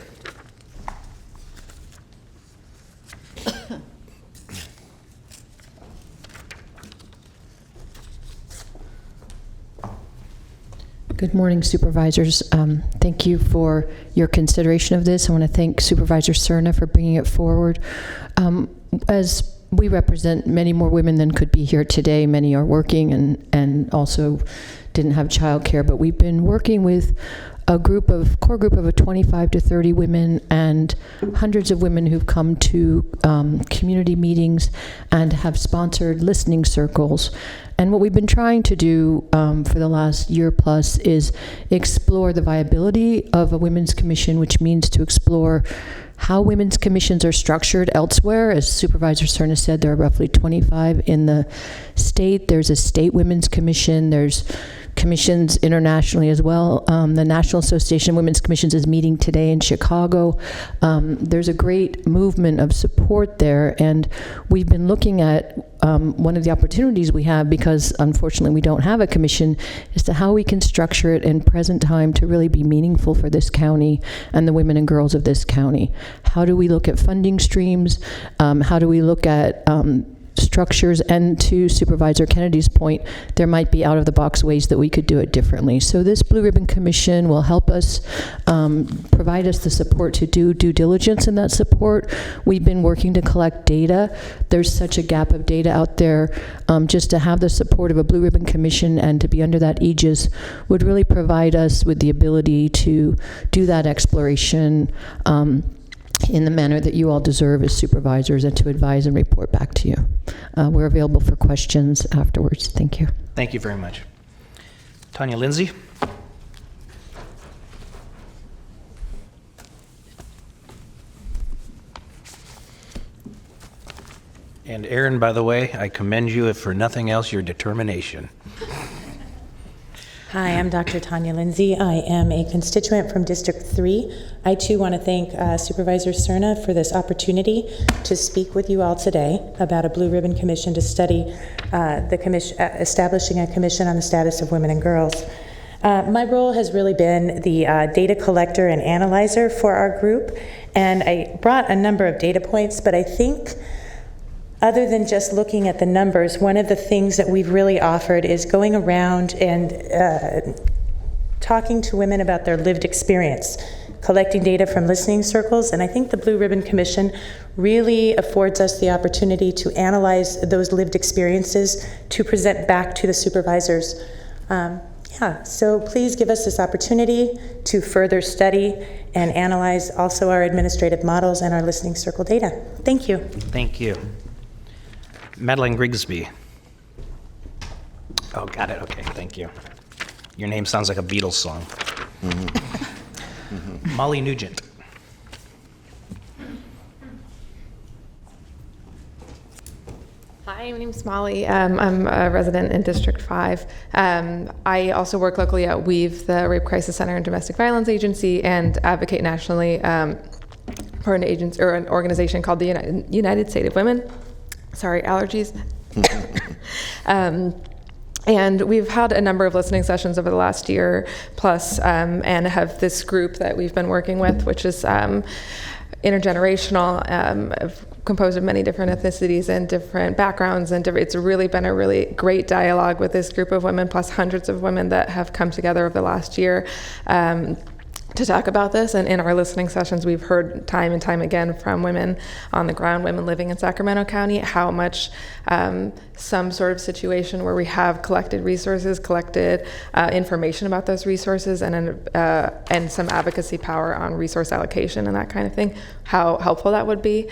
Good morning, Supervisors. Thank you for your consideration of this. I want to thank Supervisor Cerna for bringing it forward. As we represent many more women than could be here today. Many are working and also didn't have childcare, but we've been working with a core group of 25 to 30 women and hundreds of women who've come to community meetings and have sponsored listening circles. And what we've been trying to do for the last year plus is explore the viability of a women's commission, which means to explore how women's commissions are structured elsewhere. As Supervisor Cerna said, there are roughly 25 in the state. There's a state women's commission. There's commissions internationally as well. The National Association of Women's Commissions is meeting today in Chicago. There's a great movement of support there, and we've been looking at one of the opportunities we have, because unfortunately we don't have a commission, is to how we can structure it in present time to really be meaningful for this county and the women and girls of this county. How do we look at funding streams? How do we look at structures, and to Supervisor Kennedy's point, there might be out-of-the-box ways that we could do it differently. So this Blue Ribbon Commission will help us, provide us the support to do due diligence in that support. We've been working to collect data. There's such a gap of data out there. Just to have the support of a Blue Ribbon Commission and to be under that aegis would really provide us with the ability to do that exploration in the manner that you all deserve as supervisors, and to advise and report back to you. We're available for questions afterwards. Thank you. Thank you very much. Tanya Lindsay? And Aaron, by the way, I commend you, if for nothing else, your determination. Hi, I'm Dr. Tanya Lindsay. I am a constituent from District 3. I too want to thank Supervisor Cerna for this opportunity to speak with you all today about a Blue Ribbon Commission to study establishing a commission on the status of women and girls. My role has really been the data collector and analyzer for our group, and I brought a number of data points, but I think other than just looking at the numbers, one of the things that we've really offered is going around and talking to women about their lived experience, collecting data from listening circles, and I think the Blue Ribbon Commission really affords us the opportunity to analyze those lived experiences to present back to the supervisors. So please give us this opportunity to further study and analyze also our administrative models and our listening circle data. Thank you. Thank you. Madeline Grigsby. Oh, got it. Okay, thank you. Your name sounds like a Beatles song. Molly Nugent. Hi, my name's Molly. I'm a resident in District 5. I also work locally at WEAVE, the Rape Crisis Center and Domestic Violence Agency, and advocate nationally for an organization called the United State of Women. Sorry, allergies. And we've had a number of listening sessions over the last year plus, and have this group that we've been working with, which is intergenerational, composed of many different ethnicities and different backgrounds, and it's really been a really great dialogue with this group of women, plus hundreds of women that have come together over the last year to talk about this. And in our listening sessions, we've heard time and time again from women on the ground, women living in Sacramento County, how much some sort of situation where we have collected resources, collected information about those resources, and some advocacy power on resource allocation and that kind of thing, how helpful that would be.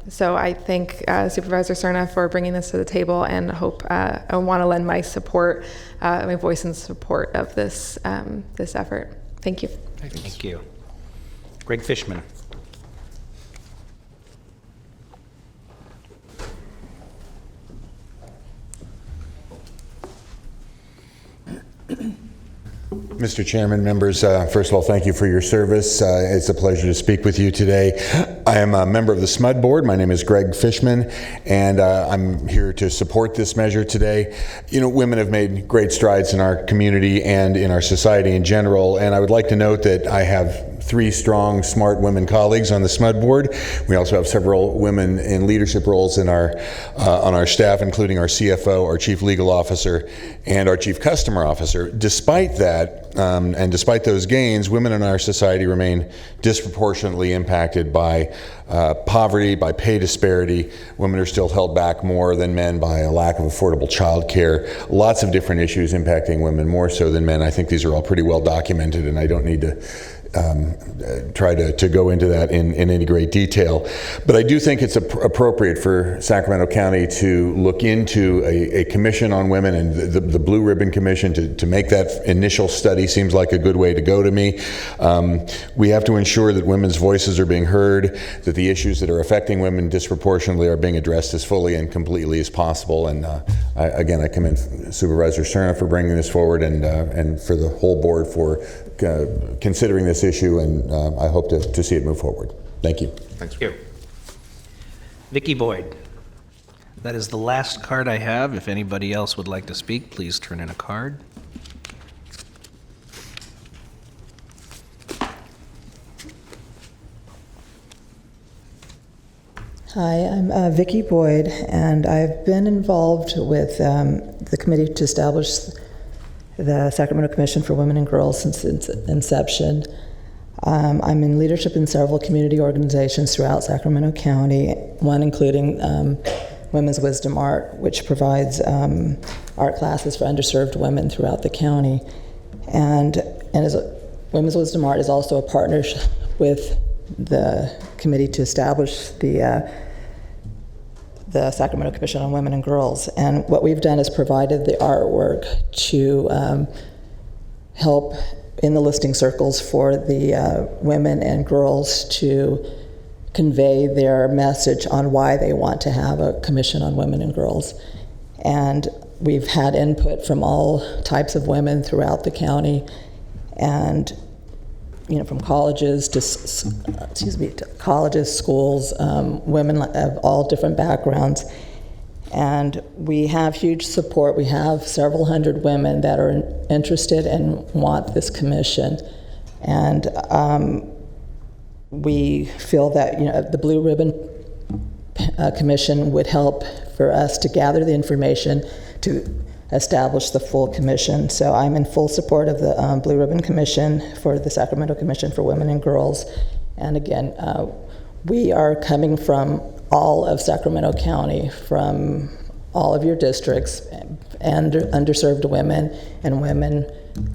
So I thank Supervisor Cerna for bringing this to the table, and hope I want to lend my support, my voice in support of this this effort. Thank you. Thank you. Greg Fishman. Mr. Chairman, members, first of all, thank you for your service. It's a pleasure to speak with you today. I am a member of the SMUD board. My name is Greg Fishman, and I'm here to support this measure today. You know, women have made great strides in our community and in our society in general, and I would like to note that I have 3 strong, smart women colleagues on the SMUD board. We also have several women in leadership roles in our on our staff, including our CFO, our Chief Legal Officer, and our Chief Customer Officer. Despite that, and despite those gains, women in our society remain disproportionately impacted by poverty, by pay disparity. Women are still held back more than men by a lack of affordable child care. Lots of different issues impacting women more so than men. I think these are all pretty well documented, and I don't need to try to go into that in any great detail. But I do think it's appropriate for Sacramento County to look into a commission on women, and the Blue Ribbon Commission to make that initial study seems like a good way to go to me. We have to ensure that women's voices are being heard, that the issues that are affecting women disproportionately are being addressed as fully and completely as possible. And I commend Supervisor Cerna for bringing this forward, and for the whole board for considering this issue, and I hope to see it move forward. Thank you. Thank you. Vicki Boyd. That is the last card I have. If anybody else would like to speak, please turn in a card. Hi, I'm Vicki Boyd, and I've been involved with the committee to establish the Sacramento Commission for Women and Girls since its inception. I'm in leadership in several community organizations throughout Sacramento County, one including Women's Wisdom Art, which provides art classes for underserved women throughout the county. And Women's Wisdom Art is also a partnership with the committee to establish the Sacramento Commission on Women and Girls. And what we've done is provided the artwork to help in the listing circles for the women and girls to convey their message on why they want to have a commission on women and girls. And we've had input from all types of women throughout the county, and from colleges to colleges, schools, women of all different backgrounds. And we have huge support. We have several hundred women that are interested and want this commission. And we feel that the Blue Ribbon Commission would help for us to gather the information to establish the full commission. So I'm in full support of the Blue Ribbon Commission for the Sacramento Commission for Women and Girls. And again, we are coming from all of Sacramento County, from all of your districts, and underserved women and women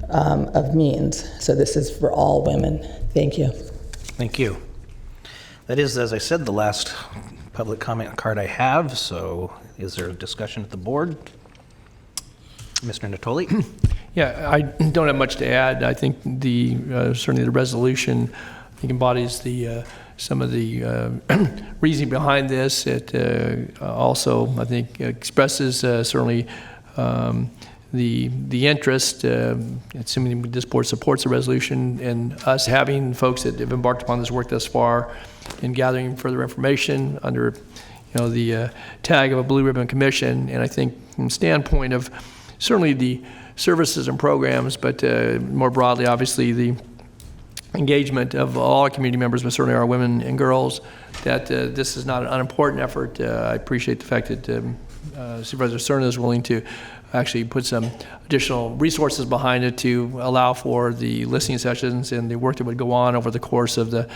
of means. So this is for all women. Thank you. Thank you. That is, as I said, the last public comment card I have. So is there a discussion at the board? Mr. Natoli? Yeah, I don't have much to add. I think certainly the resolution embodies some of the reasoning behind this. It also, I think, expresses certainly the interest, assuming this board supports the resolution, and us having folks that have embarked upon this work thus far in gathering further information under the tag of a Blue Ribbon Commission. And I think from the standpoint of certainly the services and programs, but more broadly, obviously, the engagement of all our community members, but certainly our women and girls, that this is not an unimportant effort. I appreciate the fact that Supervisor Cerna is willing to actually put some additional resources behind it to allow for the listening sessions and the work that would go on over the course of the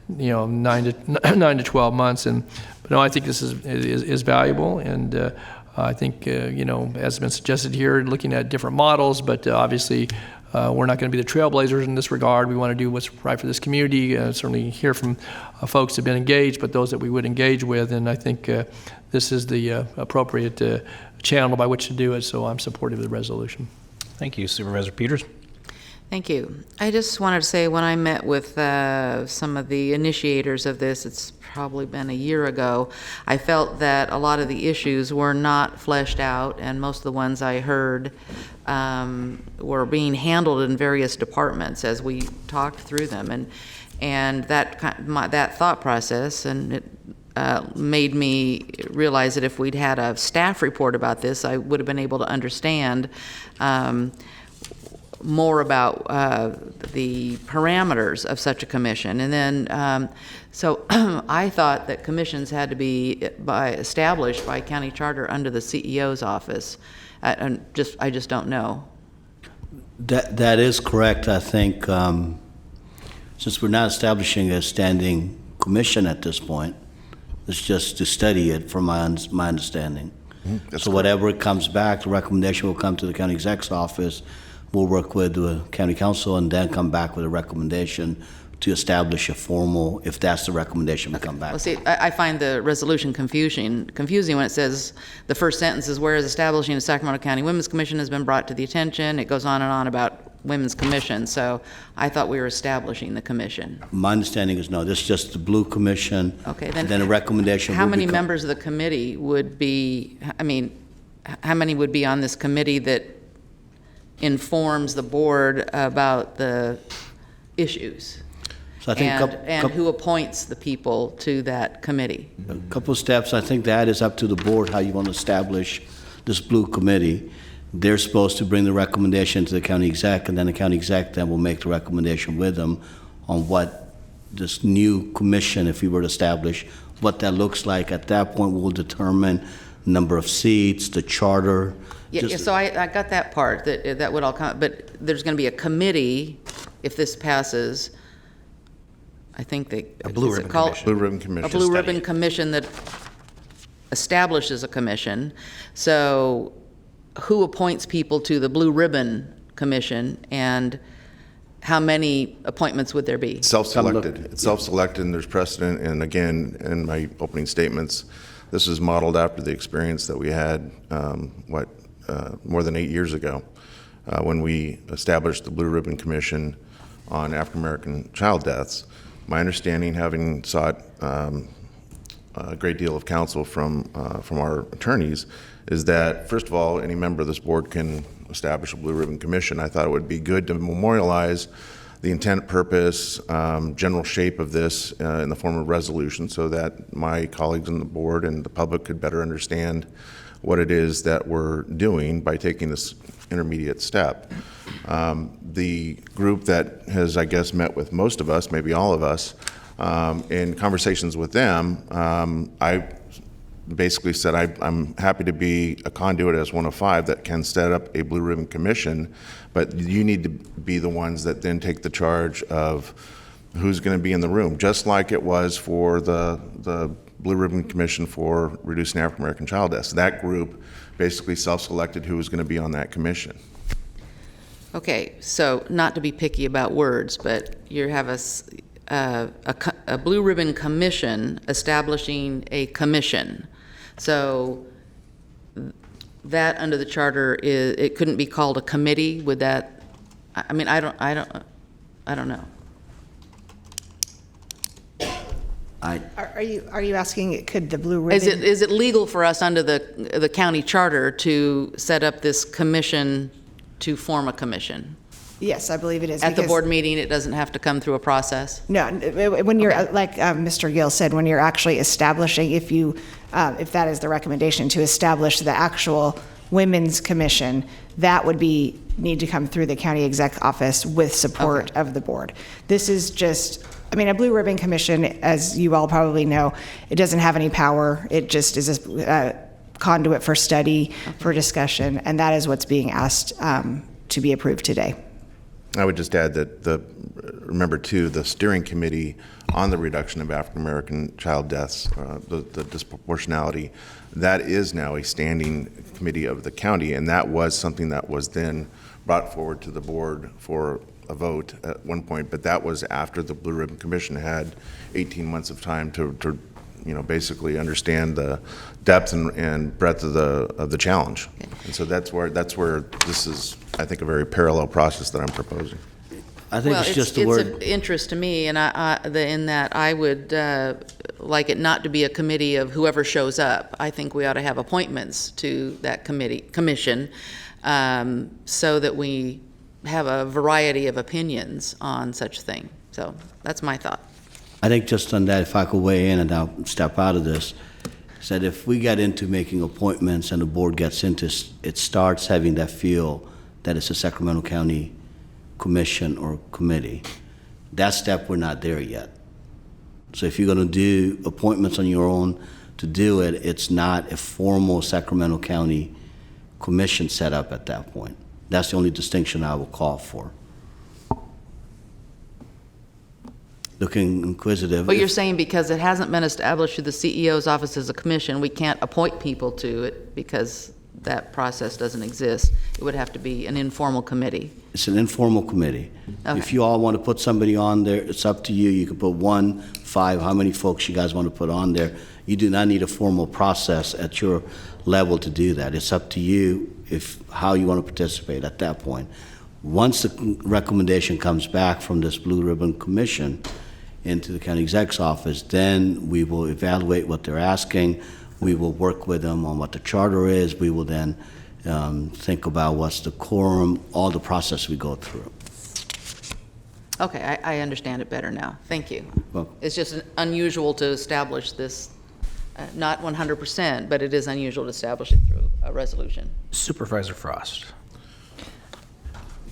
9 to 12 months. But no, I think this is valuable, and I think as has been suggested here, looking at different models, but obviously we're not going to be the trailblazers in this regard. We want to do what's right for this community, certainly hear from folks who have been engaged, but those that we would engage with, and I think this is the appropriate channel by which to do it, so I'm supportive of the resolution. Thank you. Supervisor Peters? Thank you. I just wanted to say, when I met with some of the initiators of this, it's probably been a year ago, I felt that a lot of the issues were not fleshed out, and most of the ones I heard were being handled in various departments as we talked through them, and that thought process, and it made me realize that if we'd had a staff report about this, I would have been able to understand more about the parameters of such a commission. And then, so I thought that commissions had to be established by county charter under the CEO's office. I just don't know. That is correct. I think since we're not establishing a standing commission at this point, it's just to study it from my understanding. So whatever it comes back, the recommendation will come to the county exec's office. We'll work with the county council and then come back with a recommendation to establish a formal, if that's the recommendation, we come back. Well, see, I find the resolution confusing when it says the first sentence is, whereas establishing a Sacramento County Women's Commission has been brought to the attention. It goes on and on about Women's Commission. So I thought we were establishing the commission. My understanding is no, this is just the Blue Commission. Okay, then a recommendation. How many members of the committee would be, how many would be on this committee that informs the board about the issues? So I think and who appoints the people to that committee? A couple of steps. I think that is up to the board, how you want to establish this Blue Committee. They're supposed to bring the recommendation to the county exec, and then the county exec then will make the recommendation with them on what this new commission, if we were to establish, what that looks like. At that point, we'll determine number of seats, the charter. Yeah, so I got that part, that would all come, but there's going to be a committee, if this passes, I think they. A blue ribbon commission. Blue ribbon commission. A blue ribbon commission that establishes a commission. So who appoints people to the blue ribbon commission, and how many appointments would there be? Self-selected. It's self-selected, and there's precedent. And again, in my opening statements, this is modeled after the experience that we had, more than 8 years ago, when we established the Blue Ribbon Commission on African American child deaths. My understanding, having sought a great deal of counsel from our attorneys, is that, first of all, any member of this board can establish a Blue Ribbon Commission. I thought it would be good to memorialize the intent, purpose, general shape of this in the form of resolution, so that my colleagues on the board and the public could better understand what it is that we're doing by taking this intermediate step. The group that has, I guess, met with most of us, maybe all of us, in conversations with them, I basically said I'm happy to be a conduit as one of 5 that can set up a Blue Ribbon Commission, but you need to be the ones that then take the charge of who's going to be in the room, just like it was for the Blue Ribbon Commission for reducing African American child deaths. That group basically self-selected who was going to be on that commission. Okay, so not to be picky about words, but you have a Blue Ribbon Commission establishing a commission. So that under the charter it couldn't be called a committee. Would that? I mean, I don't know. Are you asking, could the Blue Ribbon? Is it legal for us under the county charter to set up this commission, to form a commission? Yes, I believe it is. At the board meeting, it doesn't have to come through a process? No, when you're, like Mr. Gill said, when you're actually establishing, if that is the recommendation, to establish the actual women's commission, that would need to come through the county exec office with support of the board. This is just, I mean, a Blue Ribbon Commission, as you all probably know, it doesn't have any power. It just is a conduit for study, for discussion, and that is what's being asked to be approved today. I would just add that remember too, the steering committee on the reduction of African American child deaths, the disproportionality, that is now a standing committee of the county, and that was something that was then brought forward to the board for a vote at one point, but that was after the Blue Ribbon Commission had 18 months of time to basically understand the depth and breadth of the challenge. And so that's where this is, I think, a very parallel process that I'm proposing. I think it's just the word. It's of interest to me, and in that I would like it not to be a committee of whoever shows up. I think we ought to have appointments to that commission, so that we have a variety of opinions on such thing. So that's my thought. I think just on that, if I could weigh in and I'll step out of this, is that if we get into making appointments and the board gets into it, starts having that feel that it's a Sacramento County commission or committee. That step, we're not there yet. So if you're going to do appointments on your own to do it, it's not a formal Sacramento County commission set up at that point. That's the only distinction I will call for. Looking inquisitive. But you're saying because it hasn't been established through the CEO's office as a commission, we can't appoint people to it because that process doesn't exist. It would have to be an informal committee. It's an informal committee. Okay. If you all want to put somebody on there, it's up to you. You can put 1, 5, how many folks you guys want to put on there. You do not need a formal process at your level to do that. It's up to you how you want to participate at that point. Once the recommendation comes back from this Blue Ribbon Commission into the county exec's office, then we will evaluate what they're asking. We will work with them on what the charter is. We will then think about what's the quorum, all the process we go through. Okay, I understand it better now. Thank you. Well, It's just unusual to establish this, not 100%, but it is unusual to establish it through a resolution. Supervisor Frost.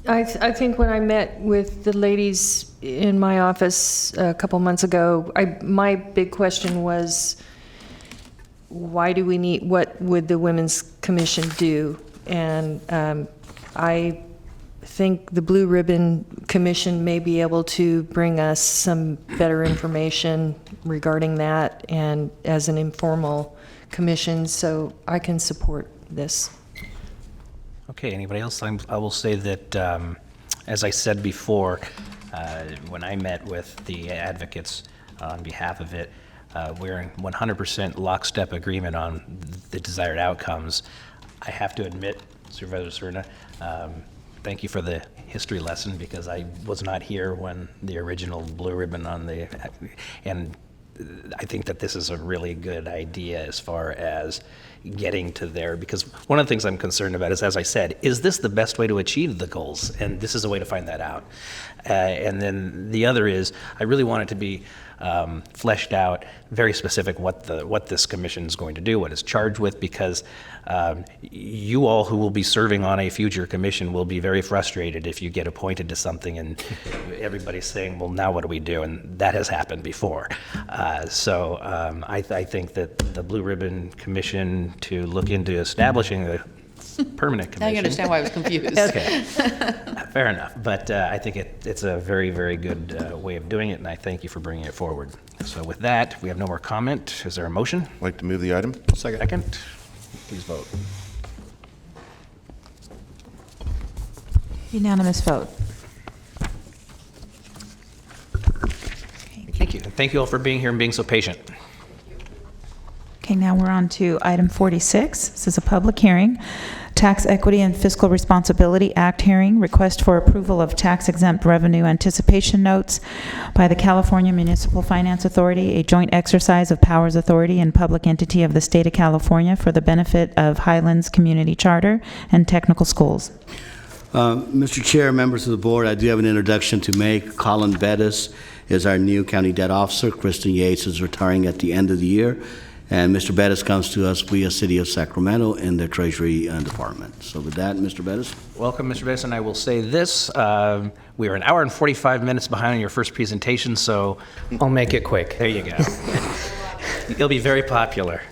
I think when I met with the ladies in my office a couple months ago, my big question was, why do we need, what would the Women's Commission do? And I think the Blue Ribbon Commission may be able to bring us some better information regarding that, and as an informal commission, so I can support this. Okay, anybody else? I will say that, as I said before, when I met with the advocates on behalf of it, we're in 100% lockstep agreement on the desired outcomes. I have to admit, Supervisor Serna, thank you for the history lesson, because I was not here when the original blue ribbon on the, and I think that this is a really good idea as far as getting to there, because one of the things I'm concerned about is, as I said, is this the best way to achieve the goals? And this is a way to find that out. And then the other is, I really want it to be fleshed out, very specific what this commission is going to do, what it's charged with, because you all who will be serving on a future commission will be very frustrated if you get appointed to something and everybody's saying, well, now what do we do? And that has happened before. So I think that the Blue Ribbon Commission to look into establishing a permanent commission. Now you understand why I was confused. Okay, fair enough. But I think it's a very, very good way of doing it, and I thank you for bringing it forward. So with that, we have no more comment. Is there a motion? I'd like to move the item. Second. Please vote. Unanimous vote. Thank you. Thank you all for being here and being so patient. Okay, now we're on to item 46. This is a public hearing. Tax Equity and Fiscal Responsibility Act hearing, request for approval of tax-exempt revenue anticipation notes by the California Municipal Finance Authority, a joint exercise of powers authority and public entity of the state of California for the benefit of Highlands Community Charter and Technical Schools. Mr. Chair, members of the board, I do have an introduction to make. Colin Bettis is our new county debt officer. Kristen Yates is retiring at the end of the year. And Mr. Bettis comes to us via City of Sacramento in their Treasury Department. So with that, Mr. Bettis. Welcome, Mr. Bettis, and I will say this. We are an hour and 45 minutes behind on your first presentation, so I'll make it quick. There you go. You'll be very popular.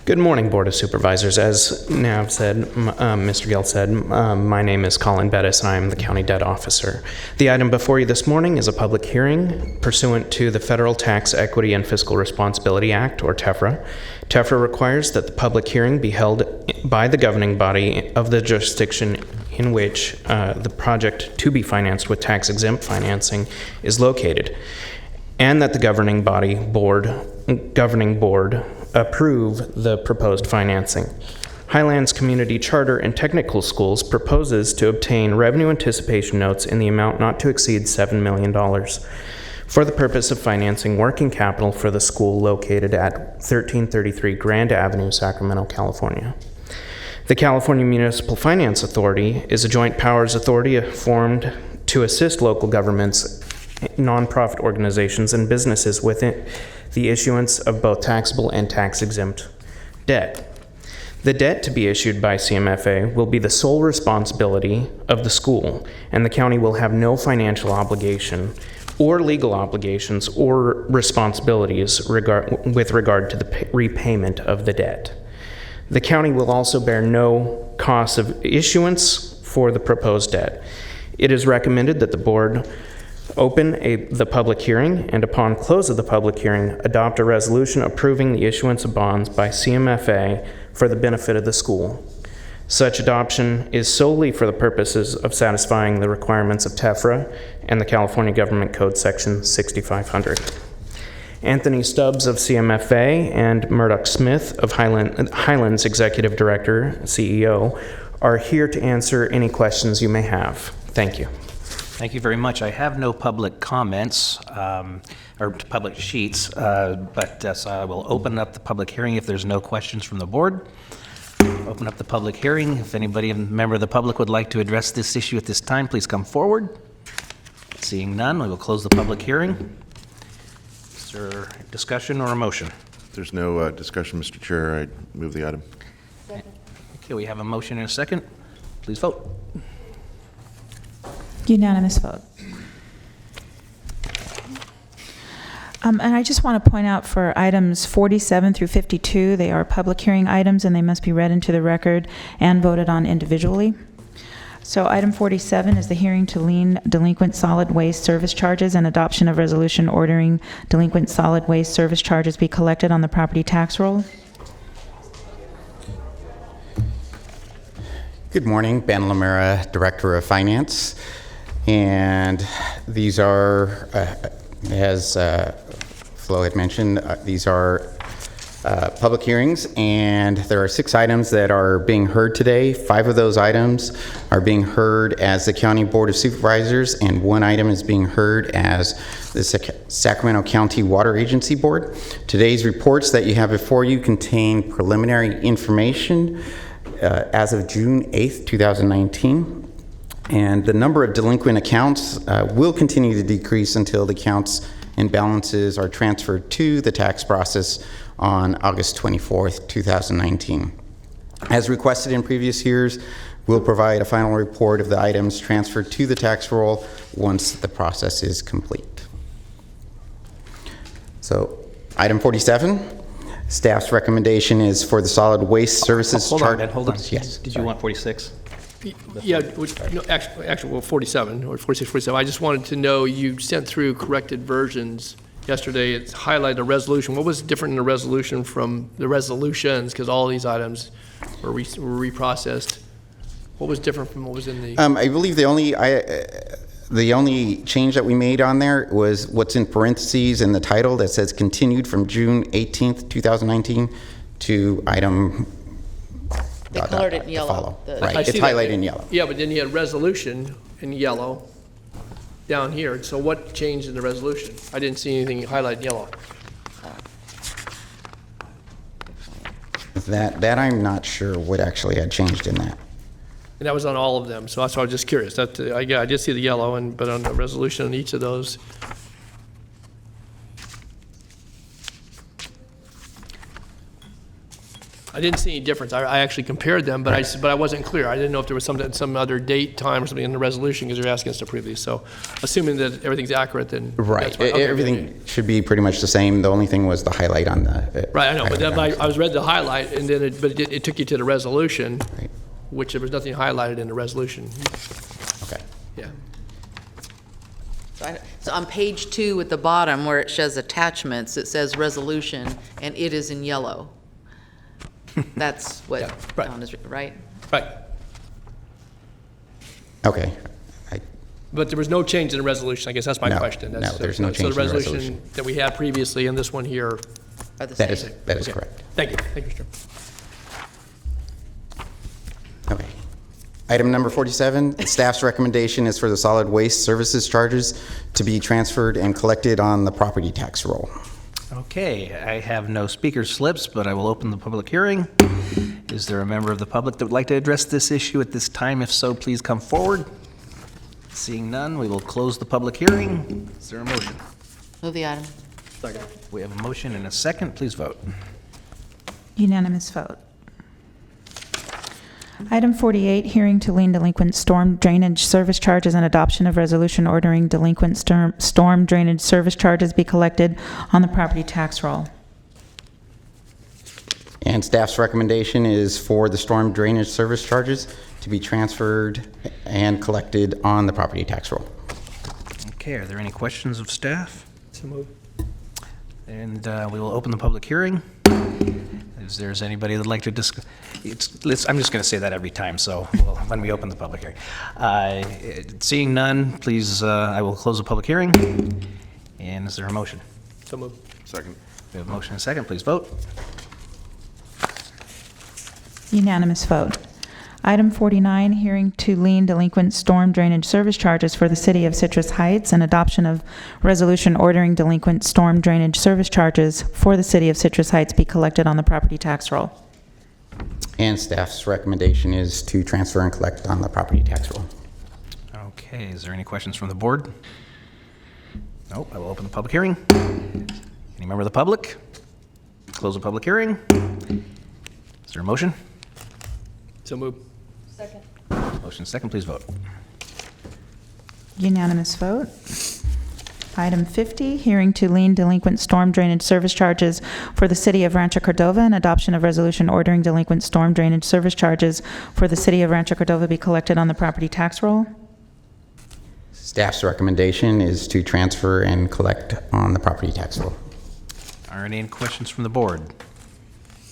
Good morning, Board of Supervisors. As Nav said, Mr. Gill said, my name is Colin Bettis, and I am the County Debt Officer. The item before you this morning is a public hearing pursuant to the Federal Tax Equity and Fiscal Responsibility Act, or TEFRA. TEFRA requires that the public hearing be held by the governing body of the jurisdiction in which the project to be financed with tax-exempt financing is located, and that the governing board approve the proposed financing. Highlands Community Charter and Technical Schools proposes to obtain revenue anticipation notes in the amount not to exceed $7 million for the purpose of financing working capital for the school located at 1333 Grand Avenue, Sacramento, California. The California Municipal Finance Authority is a joint powers authority formed to assist local governments, nonprofit organizations, and businesses within the issuance of both taxable and tax-exempt debt. The debt to be issued by CMFA will be the sole responsibility of the school, and the county will have no financial obligation or legal obligations or responsibilities with regard to the repayment of the debt. The county will also bear no costs of issuance for the proposed debt. It is recommended that the board open the public hearing, and upon close of the public hearing, adopt a resolution approving the issuance of bonds by CMFA for the benefit of the school. Such adoption is solely for the purposes of satisfying the requirements of TEFRA and the California Government Code Section 6500. Anthony Stubbs of CMFA and Murdoch Smith of Highlands Executive Director, CEO, are here to answer any questions you may have. Thank you. Thank you very much. I have no public comments or public sheets, but so I will open up the public hearing if there's no questions from the board. Open up the public hearing. If anybody, a member of the public, would like to address this issue at this time, please come forward. Seeing none, we will close the public hearing. Is there discussion or a motion? If there's no discussion, Mr. Chair, I move the item. Okay, we have a motion and a second. Please vote. Unanimous vote. And I just want to point out for items 47 through 52, they are public hearing items and they must be read into the record and voted on individually. So item 47 is the hearing to lien delinquent solid waste service charges and adoption of resolution ordering delinquent solid waste service charges be collected on the property tax roll. Good morning, Ben Lamera, Director of Finance. And these are, as Flo had mentioned, these are public hearings, and there are 6 items that are being heard today. 5 of those items are being heard as the County Board of Supervisors, and 1 item is being heard as the Sacramento County Water Agency Board. Today's reports that you have before you contain preliminary information as of June 8th, 2019. And the number of delinquent accounts will continue to decrease until the accounts and balances are transferred to the tax process on August 24th, 2019. As requested in previous years, we'll provide a final report of the items transferred to the tax roll once the process is complete. So, item 47, staff's recommendation is for the solid waste services Hold chart. on, hold on. Yes. Did you want 46? Yeah, no, actually, well, 47 or 46, 47. I just wanted to know, you sent through corrected versions yesterday. It's highlighted a resolution. What was different in the resolution from the resolutions? Because all these items were reprocessed. What was different from what was in the? I believe the only change that we made on there was what's in parentheses in the title that says continued from June 18th, 2019 to item. They colored it in yellow. Right, it's highlighted in yellow. Yeah, but then you had resolution in yellow down here. So what changed in the resolution? I didn't see anything highlighted in yellow. That I'm not sure what actually had changed in that. And that was on all of them, so that's why I was just curious. That, I did see the yellow, but on the resolution on each of those. I didn't see any difference. I actually compared them, but I wasn't clear. I didn't know if there was some other date, time, or something in the resolution because you're asking us to approve these. So, assuming that everything's accurate, then right. That's fine. Okay, everything should be pretty much the same. The only thing was the highlight on the. Right, I know, but then I was read the highlight, and then it took you to the resolution, right. Which there was nothing highlighted in the resolution. Okay. Yeah. So on page 2 at the bottom where it shows attachments, it says resolution, and it is in yellow. That's what Don is, right? Right. Okay. But there was no change in the resolution. I guess that's my question. No, there's no change So in the the resolution that we had previously and this one here are the same. That is Okay. correct. Thank you. Thank you, sir. Okay. Item number 47, the staff's recommendation is for the solid waste services charges to be transferred and collected on the property tax roll. Okay, I have no speaker slips, but I will open the public hearing. Is there a member of the public that would like to address this issue at this time? If so, please come forward. Seeing none, we will close the public hearing. Is there a motion? Move the item. Second. We have a motion and a second. Please vote. Unanimous vote. Item 48, hearing to lien delinquent storm drainage service charges and adoption of resolution ordering delinquent storm drainage service charges be collected on the property tax roll. And staff's recommendation is for the storm drainage service charges to be transferred and collected on the property tax roll. Okay, are there any questions of staff? So move. And we will open the public hearing. If there's anybody that'd like to discuss, I'm just going to say that every time, so when we open the public hearing. Seeing none, please, I will close the public hearing. And is there a motion? So move. Second. We have a motion and a second. Please vote. Unanimous vote. Item 49, hearing to lien delinquent storm drainage service charges for the City of Citrus Heights and adoption of resolution ordering delinquent storm drainage service charges for the City of Citrus Heights be collected on the property tax roll. And staff's recommendation is to transfer and collect on the property tax roll. Okay, is there any questions from the board? Nope, I will open the public hearing. Any member of the public? Close the public hearing. Is there a motion? So move. Second. Motion second, please vote. Unanimous vote. Item 50, hearing to lien delinquent storm drainage service charges for the City of Rancho Cordova and adoption of resolution ordering delinquent storm drainage service charges for the City of Rancho Cordova be collected on the property tax roll. Staff's recommendation is to transfer and collect on the property tax roll. Are there any questions from the board?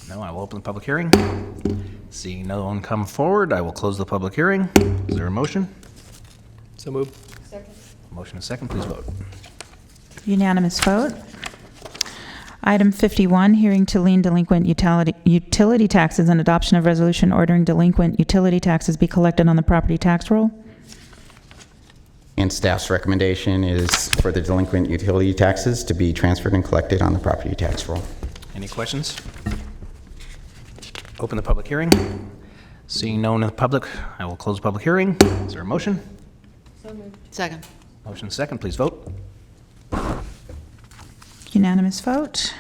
No, I will open the public hearing. Seeing no one come forward, I will close the public hearing. Is there a motion? So moved. Motion and second, please vote. Unanimous vote. Item 51, hearing to lien delinquent utility taxes and adoption of resolution ordering delinquent utility taxes be collected on the property tax roll. And staff's recommendation is for the delinquent utility taxes to be transferred and collected on the property tax roll. Any questions? Open the public hearing. Seeing no one in the public, I will close the public hearing. Is there a motion? So moved. Second. Motion second, please vote. Unanimous vote.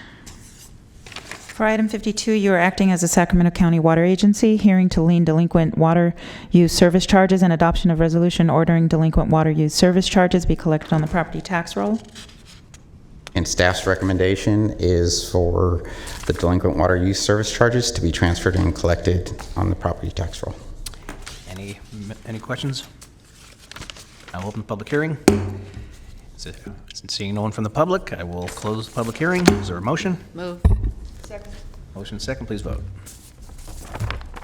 For item 52, you are acting as a Sacramento County Water Agency, hearing to lien delinquent water use service charges and adoption of resolution ordering delinquent water use service charges be collected on the property tax roll. And staff's recommendation is for the delinquent water use service charges to be transferred and collected on the property tax roll. Any questions? I'll open the public hearing. Seeing no one from the public, I will close the public hearing. Is there a motion? Move. Second. Motion second, please vote.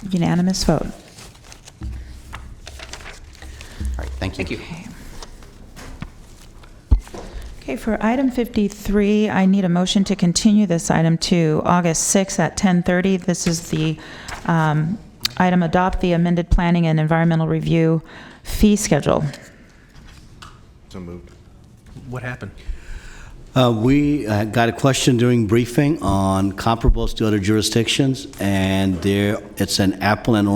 Unanimous vote. All right, thank you. Thank you. Okay, for item 53, I need a motion to continue this item to August 6th at 10:30. This is the item adopt the amended planning and environmental review fee schedule. So moved. What happened? We got a question during briefing on comparables to other jurisdictions, and it's an apple and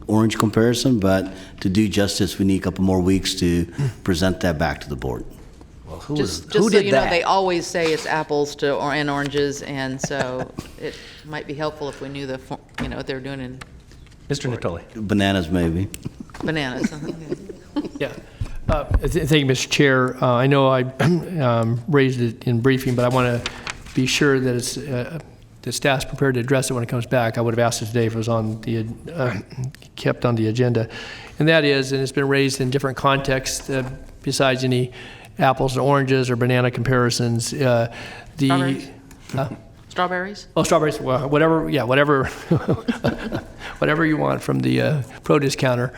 orange comparison, but to do justice, we need a couple more weeks to present that back to the board. Well, Who so did you that? know, they always say it's apples and oranges, and so it might be helpful if we knew what they were doing in Mr. Natoli. Bananas, maybe. bananas. Yeah. Thank you, Mr. Chair. I know I raised it in briefing, but I want to be sure that it's the staff's prepared to address it when it comes back. I would have asked it today if it was on the kept on the agenda, and that is, and it's been raised in different contexts besides any apples and oranges or banana comparisons. Strawberries? Strawberries? Oh, strawberries. Well, whatever. Yeah, whatever. Whatever you want from the produce counter.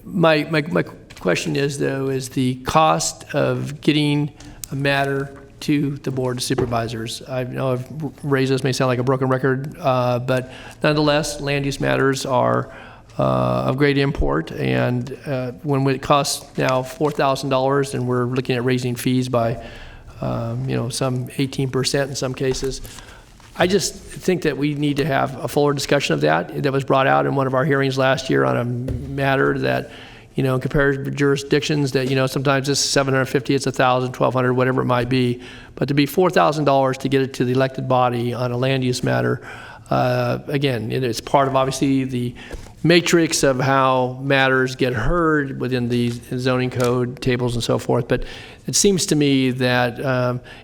My question is, though, is the cost of getting a matter to the Board of Supervisors. I know I've raised this, may sound like a broken record, but nonetheless, land use matters are of great import, and when it costs now $4,000 and we're looking at raising fees by some 18% in some cases, I just think that we need to have a fuller discussion of that. That was brought out in one of our hearings last year on a matter that, compared to jurisdictions that, sometimes it's $750, it's $1,000, $1,200, whatever it might be. But to be $4,000 to get it to the elected body on a land use matter, again, it's part of obviously the matrix of how matters get heard within the zoning code tables and so forth. But it seems to me that,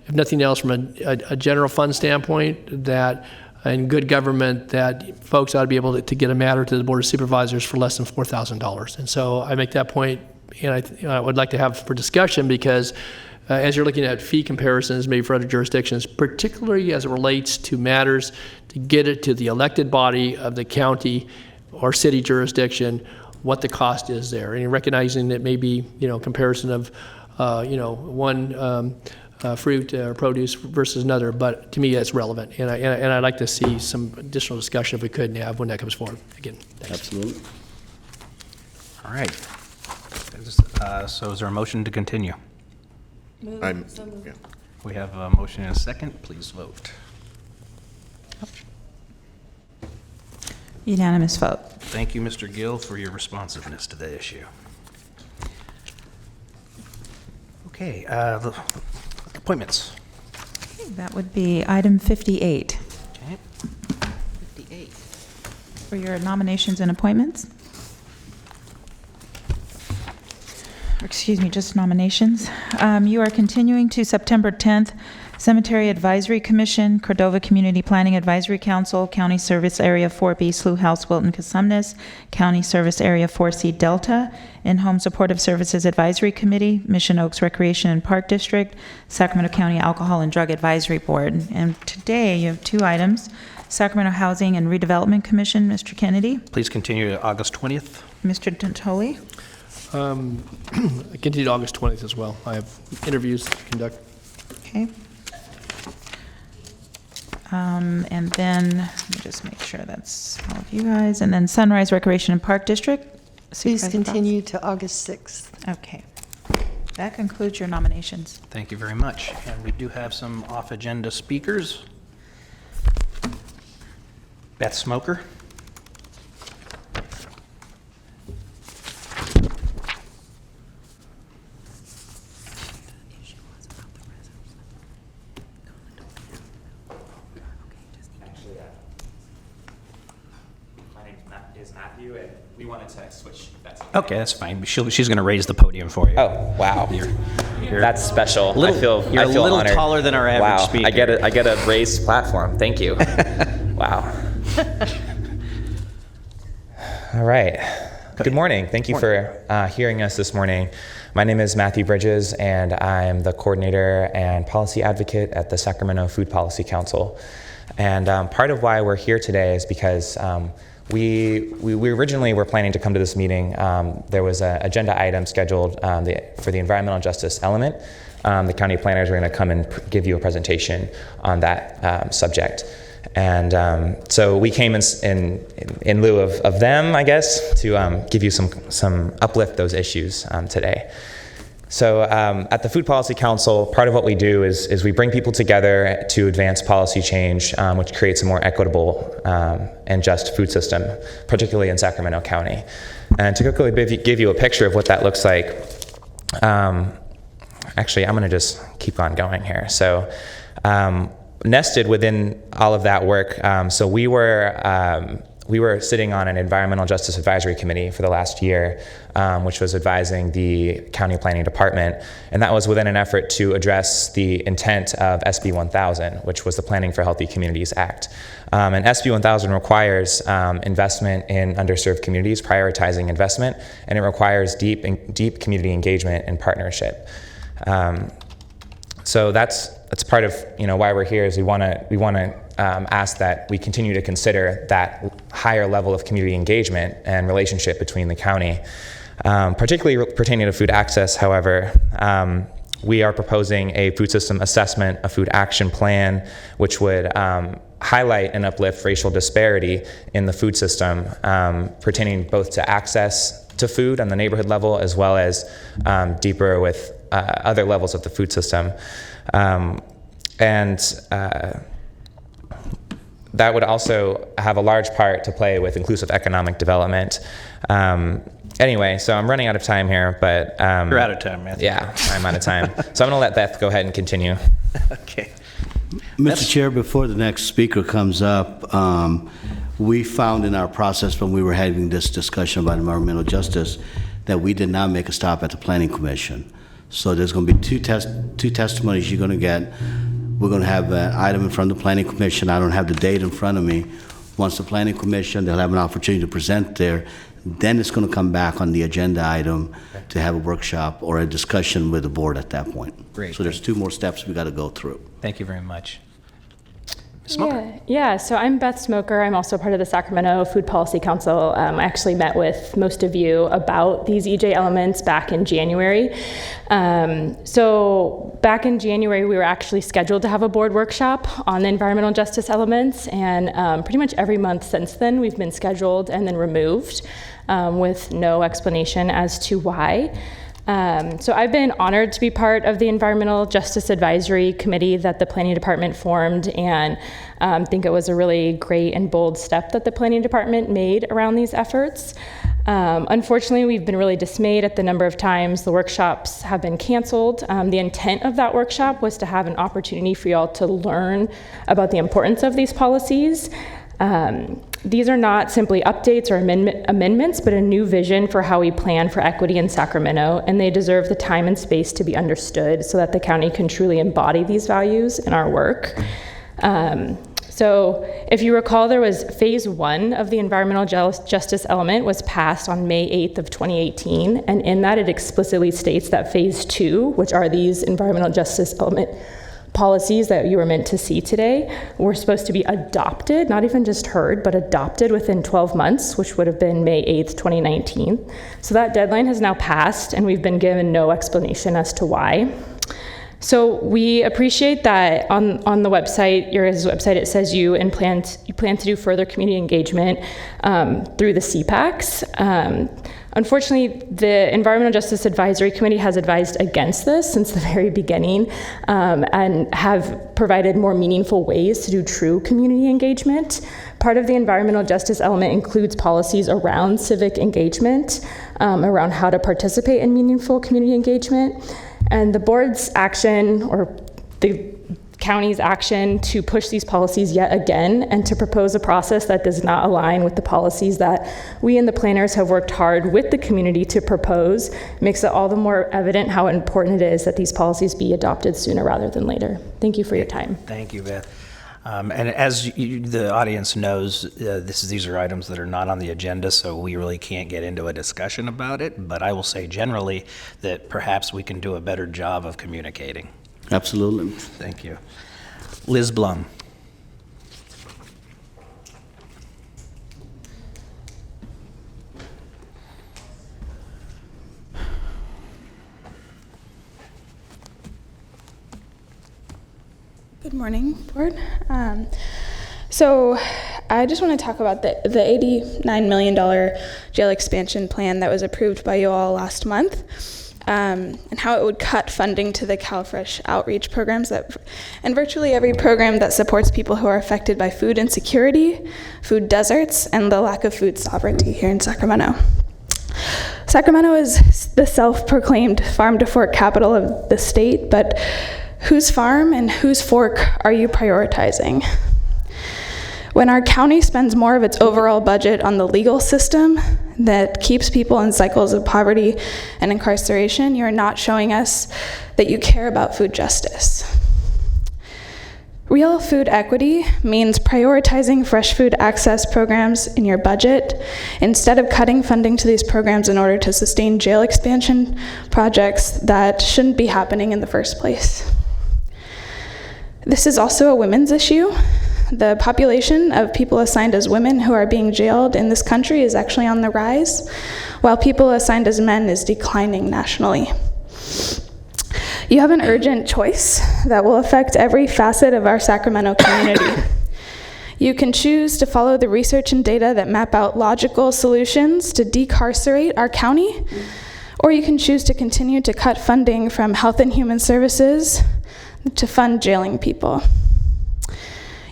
if nothing else, from a general fund standpoint, that in good government, that folks ought to be able to get a matter to the Board of Supervisors for less than $4,000. And so I make that point, and I would like to have for discussion, because as you're looking at fee comparisons, maybe for other jurisdictions, particularly as it relates to matters to get it to the elected body of the county or city jurisdiction, what the cost is there, and recognizing that maybe comparison of one fruit or produce versus another, but to me that's relevant, and I'd like to see some additional discussion if we could have when that comes forward. Again, thanks. Absolutely. All right. So is there a motion to continue? Yeah. We have a motion and a second. Please vote. Unanimous vote. Thank you, Mr. Gill, for your responsiveness to the issue. Okay, the appointments. Okay, that would be item 58. Okay. 58. For your nominations and appointments. just nominations. You are continuing to September 10th, Cemetery Advisory Commission, Cordova Community Planning Advisory Council, County Service Area 4B, Slough House, Wilton, Casumnes, County Service Area 4C, Delta, In-Home Supportive Services Advisory Committee, Mission Oaks Recreation and Park District, Sacramento County Alcohol and Drug Advisory Board. And today you have 2 items. Sacramento Housing and Redevelopment Commission, Mr. Kennedy. Please continue to August 20th. Mr. D'Antoli. I continue to August 20th as well. I have interviews to conduct. Okay. And then, let me just make sure that's all of you guys. And then Sunrise Recreation and Park District. Please Supervisor continue to August 6th. Okay. That concludes your nominations. Thank you very much. And we do have some off-agenda speakers. Beth Smoker. Okay, that's fine. She's going to raise the podium for you. Oh, wow. That's special. You're I feel a little honored. taller than our average speaker. I get a raised platform. Thank you. Wow. All right. Good morning. Thank you for hearing us this morning. My name is Matthew Bridges, and I'm the coordinator and policy advocate at the Sacramento Food Policy Council. And part of why we're here today is because we originally were planning to come to this meeting. There was an agenda item scheduled for the environmental justice element. The county planners were going to come and give you a presentation on that subject. And so we came in lieu of them, I guess, to give you some uplift those issues today. So at the Food Policy Council, part of what we do is we bring people together to advance policy change, which creates a more equitable and just food system, particularly in Sacramento County. And to quickly give you a picture of what that looks like, actually, I'm going to just keep on going here. So nested within all of that work, so we were sitting on an environmental justice advisory committee for the last year, which was advising the county planning department, and that was within an effort to address the intent of SB 1000, which was the Planning for Healthy Communities Act. And SB 1000 requires investment in underserved communities, prioritizing investment, and it requires deep community engagement and partnership. So that's part of why we're here. Is we want to ask that we continue to consider that higher level of community engagement and relationship between the county, particularly pertaining to food access. However, we are proposing a food system assessment, a food action plan, which would highlight and uplift racial disparity in the food system, pertaining both to access to food on the neighborhood level as well as deeper with other levels of the food system. That would also have a large part to play with inclusive economic development. Anyway, so I'm running out of time here, but... You're out of time, Matthew. Yeah, I'm out of time. So I'm going to let Beth go ahead and continue. Okay. Mr. Chair, before the next speaker comes up, we found in our process when we were having this discussion about environmental justice that we did not make a stop at the Planning Commission. So there's going to be two testimonies you're going to get. We're going to have an item in front of the Planning Commission. I don't have the date in front of me. Once the Planning Commission, they'll have an opportunity to present there. Then it's going to come back on the agenda item to have a workshop or a discussion with the board at that point. Great. So there's 2 more steps we got to go through. Thank you very much. Smoker. Yeah, so I'm Beth Smoker. I'm also part of the Sacramento Food Policy Council. I actually met with most of you about these EJ elements back in January. So back in January, we were actually scheduled to have a board workshop on the environmental justice elements, and pretty much every month since then, we've been scheduled and then removed with no explanation as to why. So I've been honored to be part of the Environmental Justice Advisory Committee that the Planning Department formed, and think it was a really great and bold step that the Planning Department made around these efforts. Unfortunately, we've been really dismayed at the number of times the workshops have been canceled. The intent of that workshop was to have an opportunity for y'all to learn about the importance of these policies. These are not simply updates or amendments, but a new vision for how we plan for equity in Sacramento, and they deserve the time and space to be understood so that the county can truly embody these values in our work. So if you recall, there was phase 1 of the environmental justice element was passed on May 8th of 2018, and in that it explicitly states that phase 2, which are these environmental justice element policies that you were meant to see today, were supposed to be adopted, not even just heard, but adopted within 12 months, which would have been May 8th, 2019. So that deadline has now passed, and we've been given no explanation as to why. So we appreciate that on the website, your guys' website, it says you plan to do further community engagement through the CPACs. Unfortunately, the Environmental Justice Advisory Committee has advised against this since the very beginning, and have provided more meaningful ways to do true community engagement. Part of the environmental justice element includes policies around civic engagement, around how to participate in meaningful community engagement. And the board's action, or the county's action, to push these policies yet again and to propose a process that does not align with the policies that we and the planners have worked hard with the community to propose makes it all the more evident how important it is that these policies be adopted sooner rather than later. Thank you for your time. Thank you, Beth. And as the audience knows, these are items that are not on the agenda, so we really can't get into a discussion about it. But I will say generally that perhaps we can do a better job of communicating. Absolutely. Thank you. Liz Blum. Good morning, board. So I just want to talk about the $89 million jail expansion plan that was approved by you all last month, and how it would cut funding to the CalFresh outreach programs and virtually every program that supports people who are affected by food insecurity, food deserts, and the lack of food sovereignty here in Sacramento. Sacramento is the self-proclaimed farm-to-fork capital of the state, but whose farm and whose fork are you prioritizing? When our county spends more of its overall budget on the legal system that keeps people in cycles of poverty and incarceration, you are not showing us that you care about food justice. Real food equity means prioritizing fresh food access programs in your budget instead of cutting funding to these programs in order to sustain jail expansion projects that shouldn't be happening in the first place. This is also a women's issue. The population of people assigned as women who are being jailed in this country is actually on the rise, while people assigned as men is declining nationally. You have an urgent choice that will affect every facet of our Sacramento community. You can choose to follow the research and data that map out logical solutions to decarcerate our county, or you can choose to continue to cut funding from Health and Human Services to fund jailing people.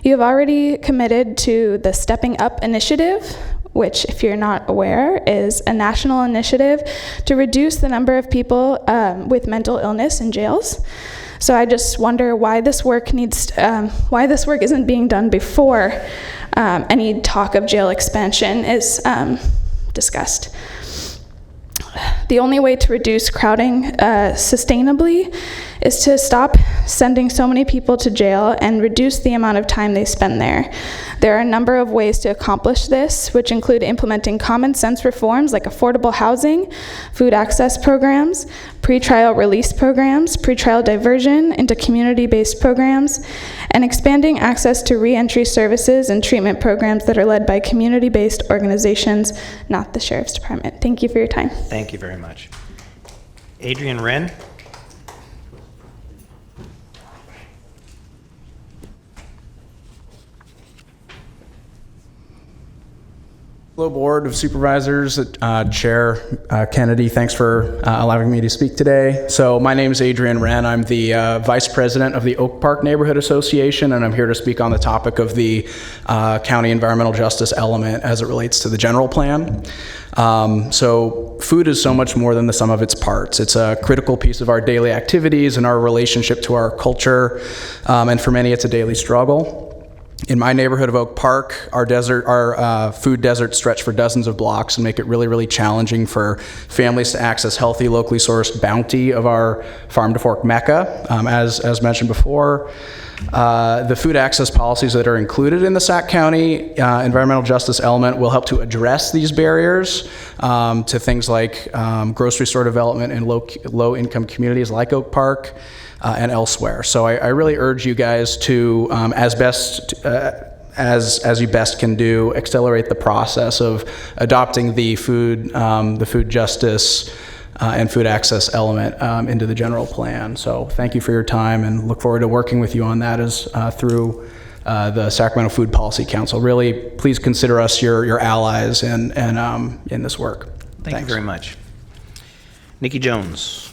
You have already committed to the Stepping Up initiative, which, if you're not aware, is a national initiative to reduce the number of people with mental illness in jails. So I just wonder why this work isn't being done before any talk of jail expansion is discussed. The only way to reduce crowding sustainably is to stop sending so many people to jail and reduce the amount of time they spend there. There are a number of ways to accomplish this, which include implementing common sense reforms like affordable housing, food access programs, pretrial release programs, pretrial diversion into community-based programs, and expanding access to reentry services and treatment programs that are led by community-based organizations, not the Sheriff's Department. Thank you for your time. Thank you very much. Adrian Wren. Hello, Board of Supervisors, Chair Kennedy, thanks for allowing me to speak today. So my name is Adrian Wren. I'm the Vice President of the Oak Park Neighborhood Association, and I'm here to speak on the topic of the county environmental justice element as it relates to the general plan. So food is so much more than the sum of its parts. It's a critical piece of our daily activities and our relationship to our culture, and for many it's a daily struggle. In my neighborhood of Oak Park, our food deserts stretch for dozens of blocks and make it really, really challenging for families to access healthy, locally sourced bounty of our farm to fork mecca. As mentioned before, the food access policies that are included in the Sac County environmental justice element will help to address these barriers to things like grocery store development in low-income communities like Oak Park and elsewhere. So I really urge you guys to, as you best can do, accelerate the process of adopting the food justice and food access element into the general plan. So thank you for your time, and look forward to working with you on that through the Sacramento Food Policy Council. Really, please consider us your allies in this work. Thank you very much. Nikki Jones.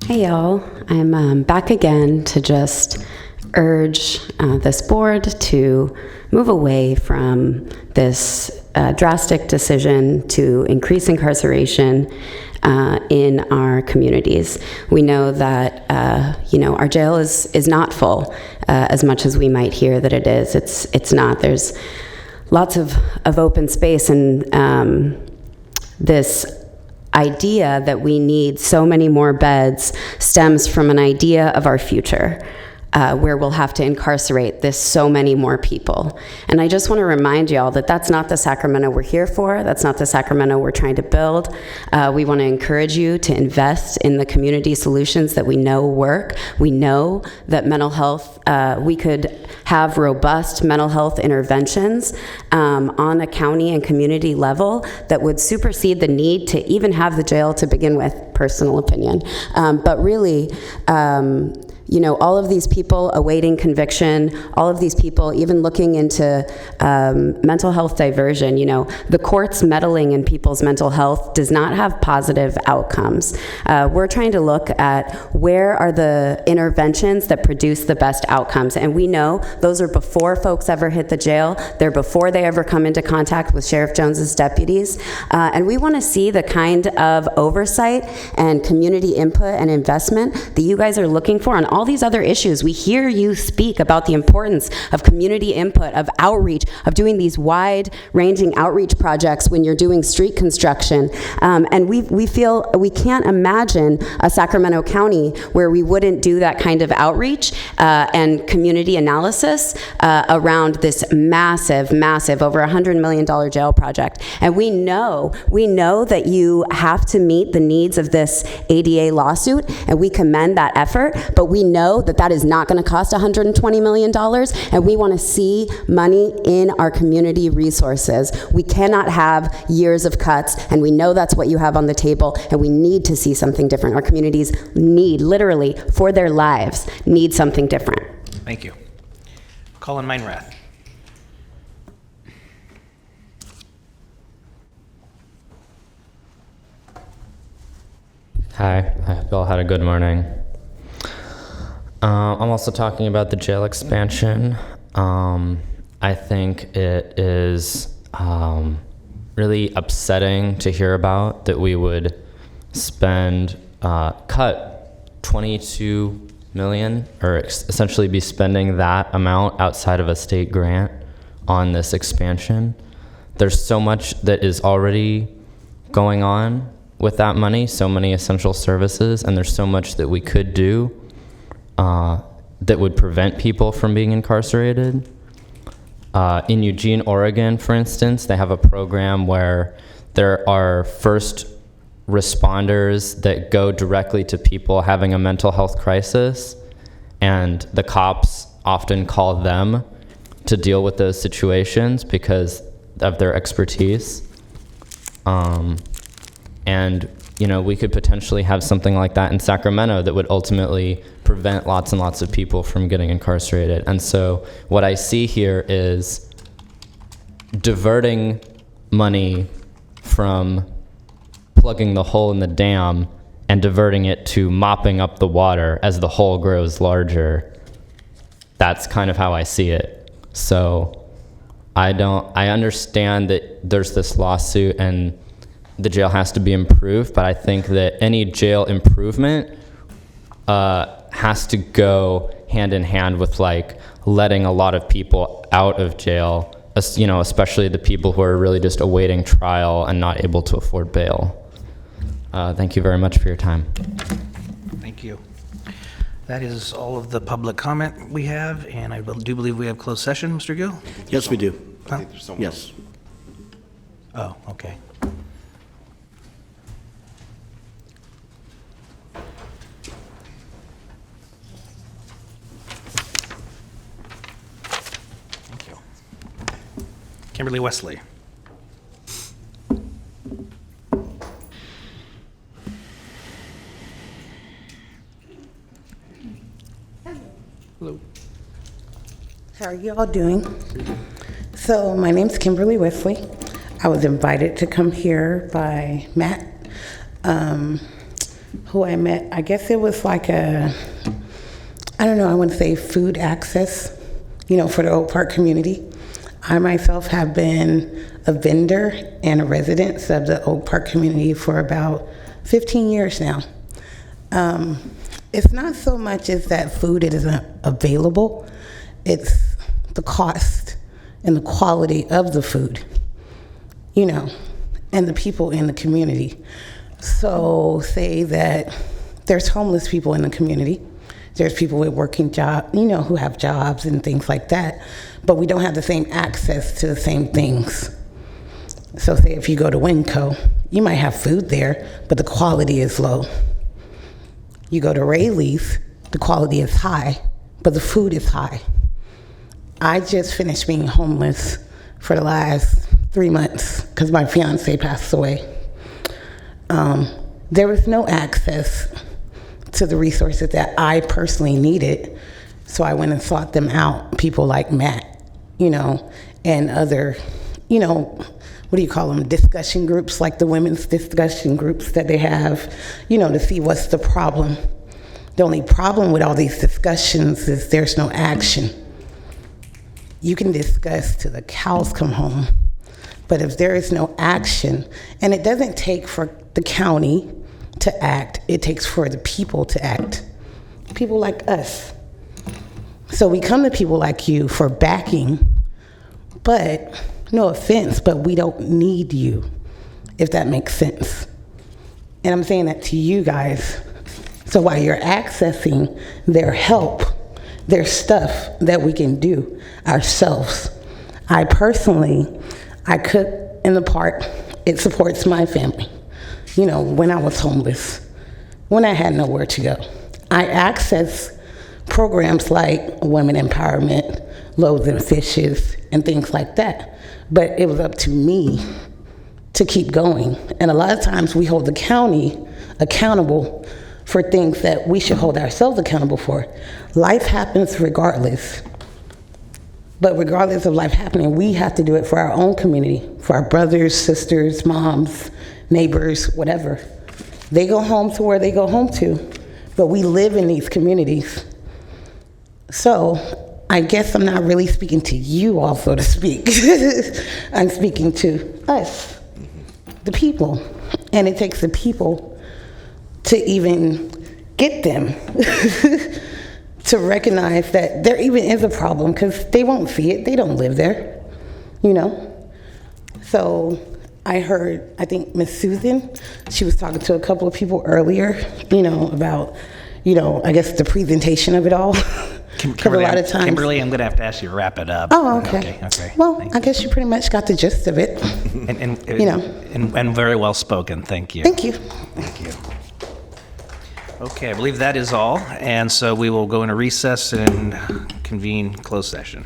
Hey y'all, I'm back again to just urge this board to move away from this drastic decision to increase incarceration in our communities. We know that our jail is not full as much as we might hear that it is. It's not. There's lots of open space, and this idea that we need so many more beds stems from an idea of our future, where we'll have to incarcerate so many more people. And I just want to remind y'all that that's not the Sacramento we're here for. That's not the Sacramento we're trying to build. We want to encourage you to invest in the community solutions that we know work. We know that mental health, we could have robust mental health interventions on a county and community level that would supersede the need to even have the jail to begin with, personal opinion. But really, all of these people awaiting conviction, all of these people even looking into mental health diversion, the courts meddling in people's mental health does not have positive outcomes. We're trying to look at where are the interventions that produce the best outcomes. And we know those are before folks ever hit the jail. They're before they ever come into contact with Sheriff Jones's deputies. And we want to see the kind of oversight and community input and investment that you guys are looking for on all these other issues. We hear you speak about the importance of community input, of outreach, of doing these wide-ranging outreach projects when you're doing street construction. And we feel we can't imagine a Sacramento County where we wouldn't do that kind of outreach and community analysis around this massive, over $100 million jail project. And we know that you have to meet the needs of this ADA lawsuit, and we commend that effort, but we know that is not going to cost $120 million, and we want to see money in our community resources. We cannot have years of cuts, and we know that's what you have on the table, and we need to see something different. Our communities literally, for their lives, need something different. Thank you. Colin Meinrath. Hi, I hope you all had a good morning. I'm also talking about the jail expansion. I think it is really upsetting to hear about that we would cut 22 million, or essentially be spending that amount outside of a state grant on this expansion. There's so much that is already going on with that money, so many essential services, and there's so much that we could do that would prevent people from being incarcerated. In Eugene, Oregon, for instance, they have a program where there are first responders that go directly to people having a mental health crisis, and the cops often call them to deal with those situations because of their expertise. And we could potentially have something like that in Sacramento that would ultimately prevent lots and lots of people from getting incarcerated. And so what I see here is diverting money from plugging the hole in the dam and diverting it to mopping up the water as the hole grows larger. That's kind of how I see it. So I understand that there's this lawsuit and the jail has to be improved, but I think that any jail improvement has to go hand in hand with like letting a lot of people out of jail, you know, especially the people who are really just awaiting trial and not able to afford bail. Thank you very much for your time. Thank you. That is all of the public comment we have, and I do believe we have closed session, Mr. Gill? Yes, we do. Huh? Yes. Oh, okay. Thank you. Kimberly Wesley. Hello. How are you all doing? So my name's Kimberly Wesley. I was invited to come here by Matt, who I met. I guess it was like I don't know, I want to say food access, you know, for the Oak Park community. I myself have been a vendor and a resident of the Oak Park community for about 15 years now. It's not so much as that food isn't available, it's the cost and the quality of the food, you know, and the people in the community. So say that there's homeless people in the community, there's people with working jobs, you know, who have jobs and things like that, but we don't have the same access to the same things. So say if you go to Winco, you might have food there, but the quality is low. You go to Lease, the quality is high, but the food is high. I just finished being homeless for the last 3 months because my fiance passed away. There was no access to the resources that I personally needed, so I went and sought them out, people like Matt, you know, and other, you know, what do you call them, discussion groups, like the women's discussion groups that they have, you know, to see what's the problem. The only problem with all these discussions is there's no action. You can discuss till the cows come home, but if there is no action, and it doesn't take for the county to act, it takes for the people to act. People like us. So we come to people like you for backing, but no offense, but we don't need you, if that makes sense. And I'm saying that to you guys. So while you're accessing their help, their stuff that we can do ourselves. I personally, I cook in the park. It supports my family. You know, when I was homeless, when I had nowhere to go. I access programs like Women Empowerment, Loaves and Fishes, and things like that. But it was up to me to keep going. And a lot of times we hold the county accountable for things that we should hold ourselves accountable for. Life happens regardless. But regardless of life happening, we have to do it for our own community, for our brothers, sisters, moms, neighbors, whatever. They go home to where they go home to, but we live in these communities. So I guess I'm not really speaking to you all, so to speak. I'm speaking to us, the people. And it takes the people to even get them to recognize that there even is a problem, because they won't see it. They don't live there, you know? So I heard, I think Miss Susan, she was talking to a couple of people earlier, you know, about, you know, I guess the presentation of it all. Kimberly, a lot of times, Kimberly, I'm going to have to ask you to wrap it up. Oh, okay. Okay. Well, I guess you pretty much got the gist of it. And you know. And very well spoken. Thank you. Thank you. Thank you. Okay, I believe that is all. And so we will go into recess and convene closed session.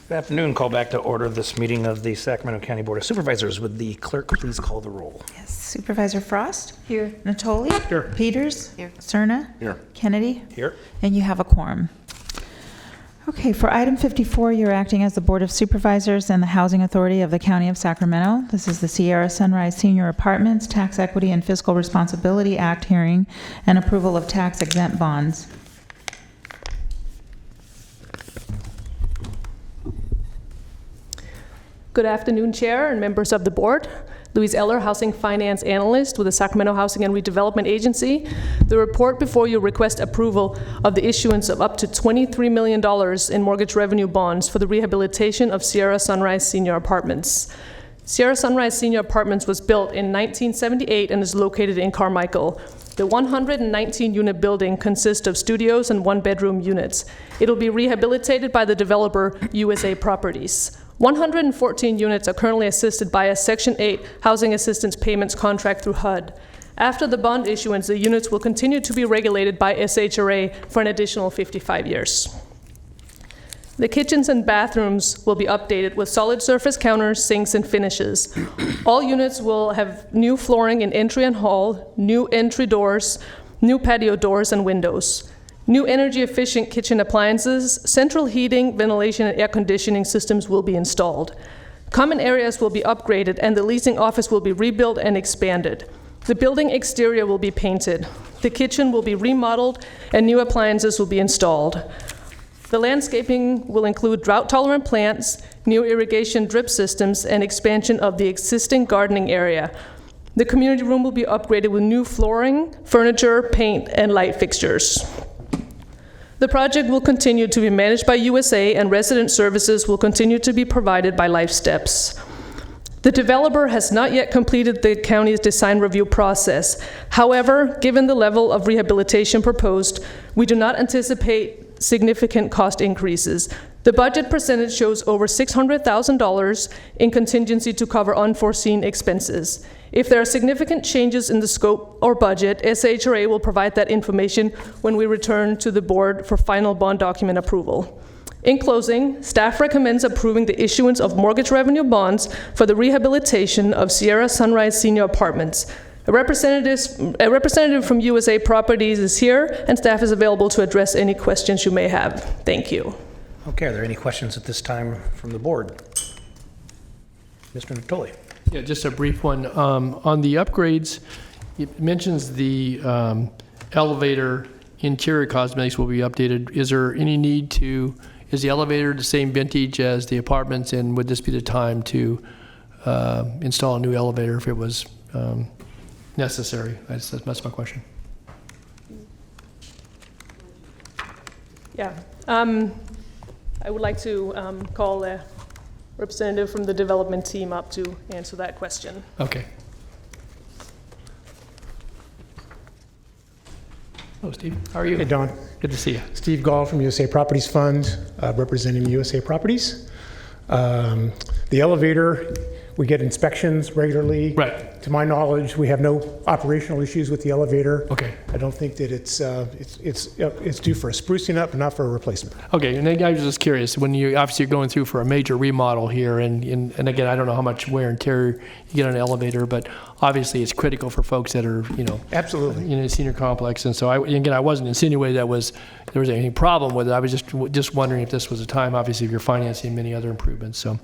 Good afternoon. Call back to order this meeting of the Sacramento County Board of Supervisors. Would the clerk please call the roll? Yes. Supervisor Frost? Here. Natoli? Here. Peters? Here. Cerna? Here. Kennedy? Here. And you have a quorum. Okay, for item 54, you're acting as the Board of Supervisors and the Housing Authority of the County of Sacramento. This is the Sierra Sunrise Senior Apartments Tax Equity and Fiscal Responsibility Act hearing and approval of tax exempt bonds. Good afternoon, Chair and members of the board. Louise Eller, Housing Finance Analyst with the Sacramento Housing and Redevelopment Agency. The report before you requests approval of the issuance of up to $23 million in mortgage revenue bonds for the rehabilitation of Sierra Sunrise Senior Apartments. Sierra Sunrise Senior Apartments was built in 1978 and is located in Carmichael. The 119-unit building consists of studios and one-bedroom units. It'll be rehabilitated by the developer USA Properties. 114 units are currently assisted by a Section 8 Housing Assistance Payments contract through HUD. After the bond issuance, the units will continue to be regulated by SHRA for an additional 55 years. The kitchens and bathrooms will be updated with solid surface counters, sinks, and finishes. All units will have new flooring in entry and hall, new entry doors, new patio doors and windows. New energy-efficient kitchen appliances, central heating, ventilation, and air conditioning systems will be installed. Common areas will be upgraded, and the leasing office will be rebuilt and expanded. The building exterior will be painted. The kitchen will be remodeled, and new appliances will be installed. The landscaping will include drought-tolerant plants, new irrigation drip systems, and expansion of the existing gardening area. The community room will be upgraded with new flooring, furniture, paint, and light fixtures. The project will continue to be managed by USA, and resident services will continue to be provided by Life Steps. The developer has not yet completed the county's design review process. However, given the level of rehabilitation proposed, we do not anticipate significant cost increases. The budget percentage shows over $600,000 in contingency to cover unforeseen expenses. If there are significant changes in the scope or budget, SHRA will provide that information when we return to the board for final bond document approval. In closing, staff recommends approving the issuance of mortgage revenue bonds for the rehabilitation of Sierra Sunrise Senior Apartments. A representative from USA Properties is here, and staff is available to address any questions you may have. Thank you. Okay, are there any questions at this time from the board? Mr. Natoli. Yeah, just a brief one. On the upgrades, it mentions the elevator interior cosmetics will be updated. Is there any need to, is the elevator the same vintage as the apartments, and would this be the time to install a new elevator if it was necessary? That's my question. Yeah. I would like to call a representative from the development team up to answer that question. Okay. Hello, Steve. How are you? Hey, Don. Good to see you. Steve Gall from USA Properties Fund, representing USA Properties. The elevator, we get inspections regularly. Right. To my knowledge, we have no operational issues with the elevator. Okay. I don't think that it's due for a sprucing up, not for a replacement. Okay, and then I was just curious, when you obviously you're going through for a major remodel here, and again, I don't know how much wear and tear you get on an elevator, but obviously it's critical for folks that are, absolutely in a senior complex. And so I wasn't insinuating there was any problem with it. I was just wondering if this was a time, obviously, if you're financing many other improvements. So,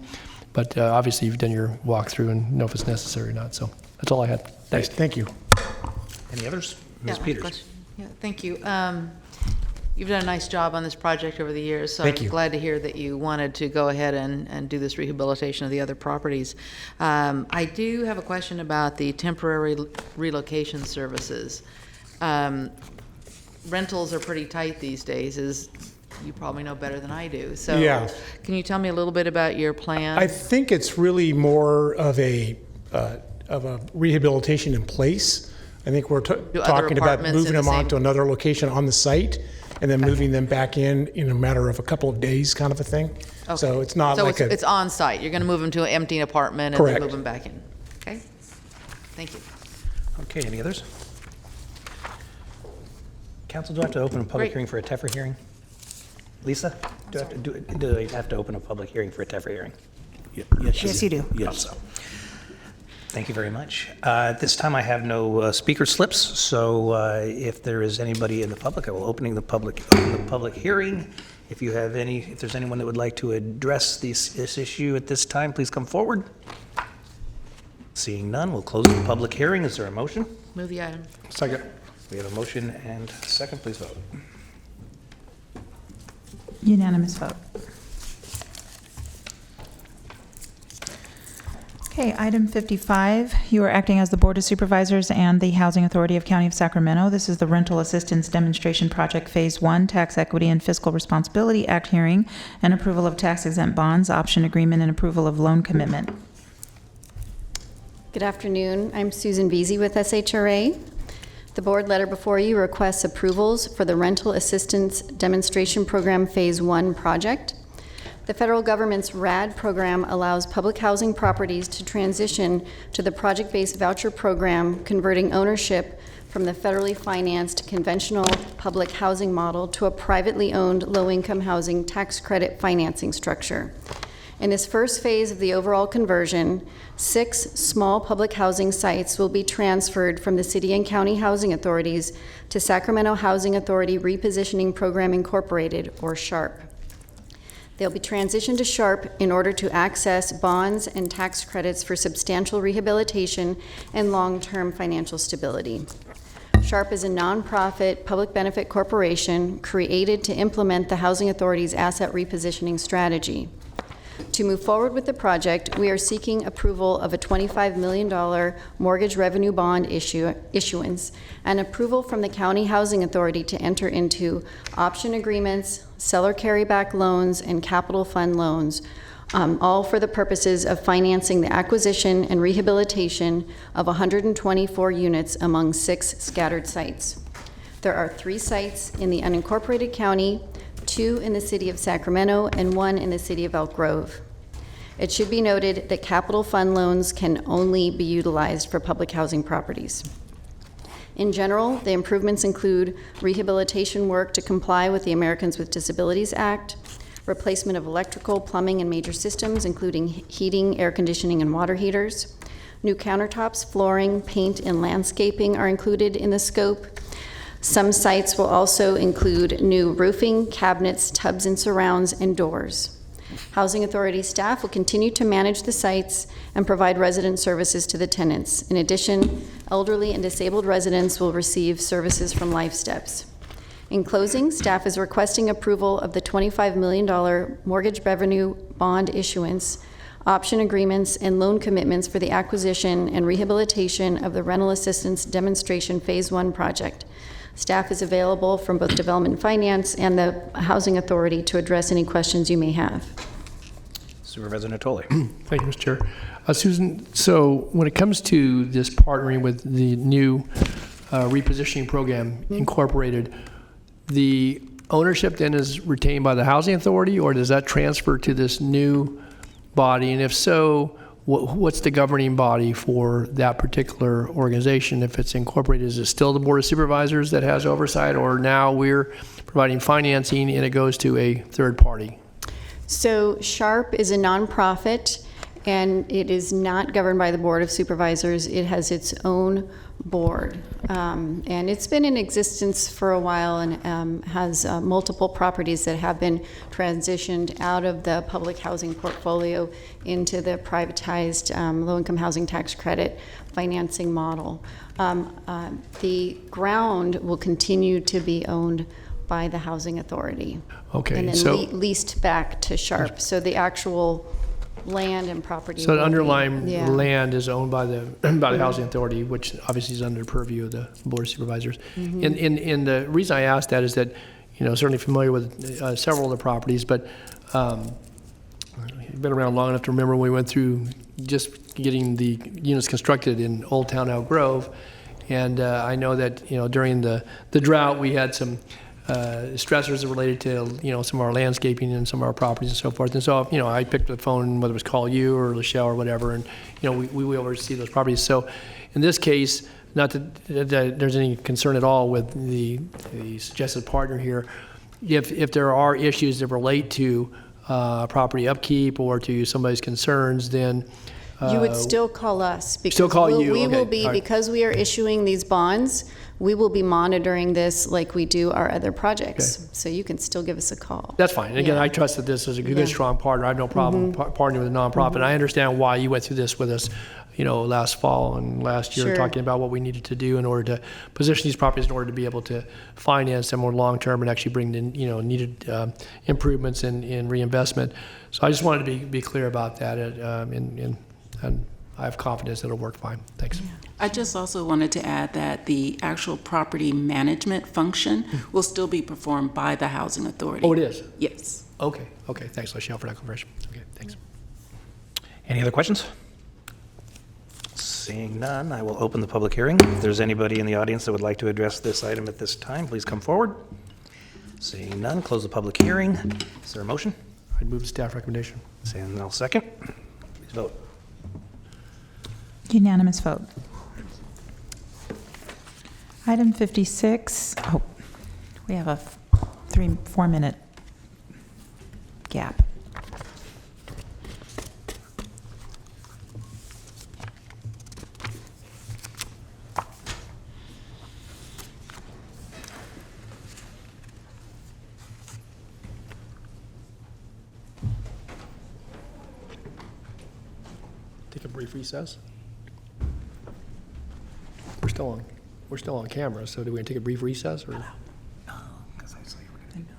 but obviously you've done your walkthrough and know if it's necessary or not. So that's all I had. Thanks. Thank you. Any others? Ms. Peters. Yeah, thank you. You've done a nice job on this project over the years, so Thank I'm you. glad to hear that you wanted to go ahead and do this rehabilitation of the other properties. I do have a question about the temporary relocation services. Rentals are pretty tight these days, as you probably know better than I do. So Yeah. Can you tell me a little bit about your plan? I think it's really more of a rehabilitation in place. I think we're talking about moving them onto another location on the site and then moving them back in a matter of a couple of days, kind of a thing. Okay. So it's not like it's on site. You're going to move them to an empty apartment and Correct. then move them back in. Okay. Thank you. Okay, any others? Council, do I have to open a public hearing for a TEFRA hearing? Lisa, do I have to open a public hearing for a TEFRA hearing? Yes, you do. Yes. So. Thank you very much. At this time, I have no speaker slips, so if there is anybody in the public, I will open the public hearing. If there's anyone that would like to address this issue at this time, please come forward. Seeing none, we'll close the public hearing. Is there a motion? Move the item. Second. We have a motion and a second. Please vote. Unanimous vote. Okay, item 55, you are acting as the Board of Supervisors and the Housing Authority of County of Sacramento. This is the Rental Assistance Demonstration Project Phase 1, Tax Equity and Fiscal Responsibility Act hearing, and approval of tax-exempt bonds, option agreement, and approval of loan commitment. Good afternoon. I'm Susan Veazey with SHRA. The board letter before you requests approvals for the Rental Assistance Demonstration Program Phase 1 project. The federal government's RAD program allows public housing properties to transition to the project-based voucher program, converting ownership from the federally financed conventional public housing model to a privately owned low-income housing tax credit financing structure. In this first phase of the overall conversion, 6 small public housing sites will be transferred from the city and county housing authorities to Sacramento Housing Authority Repositioning Program Incorporated, or SHARP. They'll be transitioned to SHARP in order to access bonds and tax credits for substantial rehabilitation and long-term financial stability. SHARP is a nonprofit public benefit corporation created to implement the Housing Authority's asset repositioning strategy. To move forward with the project, we are seeking approval of a $25 million mortgage revenue bond issuance and approval from the County Housing Authority to enter into option agreements, seller carryback loans, and capital fund loans, all for the purposes of financing the acquisition and rehabilitation of 124 units among 6 scattered sites. There are 3 sites in the unincorporated county, 2 in the city of Sacramento, and 1 in the city of Elk Grove. It should be noted that capital fund loans can only be utilized for public housing properties. In general, the improvements include rehabilitation work to comply with the Americans with Disabilities Act, replacement of electrical, plumbing, and major systems, including heating, air conditioning, and water heaters. New countertops, flooring, paint, and landscaping are included in the scope. Some sites will also include new roofing, cabinets, tubs and surrounds, and doors. Housing Authority staff will continue to manage the sites and provide resident services to the tenants. In addition, elderly and disabled residents will receive services from Life Steps. In closing, staff is requesting approval of the $25 million mortgage revenue bond issuance, option agreements, and loan commitments for the acquisition and rehabilitation of the Rental Assistance Demonstration Phase 1 project. Staff is available from both Development and Finance and the Housing Authority to address any questions you may have. Supervisor Natoli. Thank you, Mr. Chair. Susan, so when it comes to this partnering with the new repositioning program incorporated, the ownership then is retained by the Housing Authority, or does that transfer to this new body? And if so, what's the governing body for that particular organization? If it's incorporated, is it still the Board of Supervisors that has oversight, or now we're providing financing and it goes to a third party? So SHARP is a nonprofit, and it is not governed by the Board of Supervisors. It has its own board, and it's been in existence for a while and has multiple properties that have been transitioned out of the public housing portfolio into the privatized low-income housing tax credit financing model. The ground will continue to be owned by the Housing Authority. Okay, and then so leased back to SHARP. So the actual land and property. So the underlying land is owned by the Housing Authority, which obviously is under the purview of the Board of Supervisors. Mm-hmm. And the reason I asked that is that, certainly familiar with several of the properties, but been around long enough to remember when we went through just getting the units constructed in Old Town Elk Grove. And I know that, during the drought, we had some stressors related to some of our landscaping and some of our properties and so forth. And so I picked up the phone, whether it was call you or Lachelle or whatever, and we oversee those properties. So in this case, not that there's any concern at all with the suggested partner here. If there are issues that relate to property upkeep or to somebody's concerns, then You would still call us. Because Still call you, We will okay, be, all right. because we are issuing these bonds, we will be monitoring this like we do our other projects. So you can still give us a call. That's fine. And again, Yeah. I trust that this is a good, Yeah. strong partner. I have no problem partnering with a nonprofit. I understand why you went through this with us, last fall and last year, Sure. talking about what we needed to do in order to position these properties in order to be able to finance them more long-term and actually bring in, needed improvements in reinvestment. So I just wanted to be clear about that, and I have confidence that it'll work fine. Thanks. I just also wanted to add that the actual property management function will still be performed by the Housing Authority. Oh, it is? Yes. Okay. Thanks, Michelle, for that confirmation. Okay, thanks. Any other questions? Seeing none, I will open the public hearing. If there's anybody in the audience that would like to address this item at this time, please come forward. Seeing none, close the public hearing. Is there a motion? I'd move the staff recommendation. Seeing none, second. Please vote. Unanimous vote. Item 56, we have a 3-4 minute gap. Take a brief recess. We're still on camera, so do we take a brief recess or?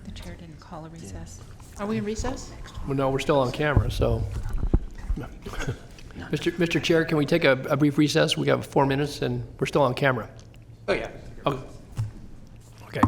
The chair didn't call a recess. Are we in recess? Well, no, we're still on camera, so. Mr. Chair, can we take a brief recess? We have 4 minutes and we're still on camera. Oh, yeah. Okay.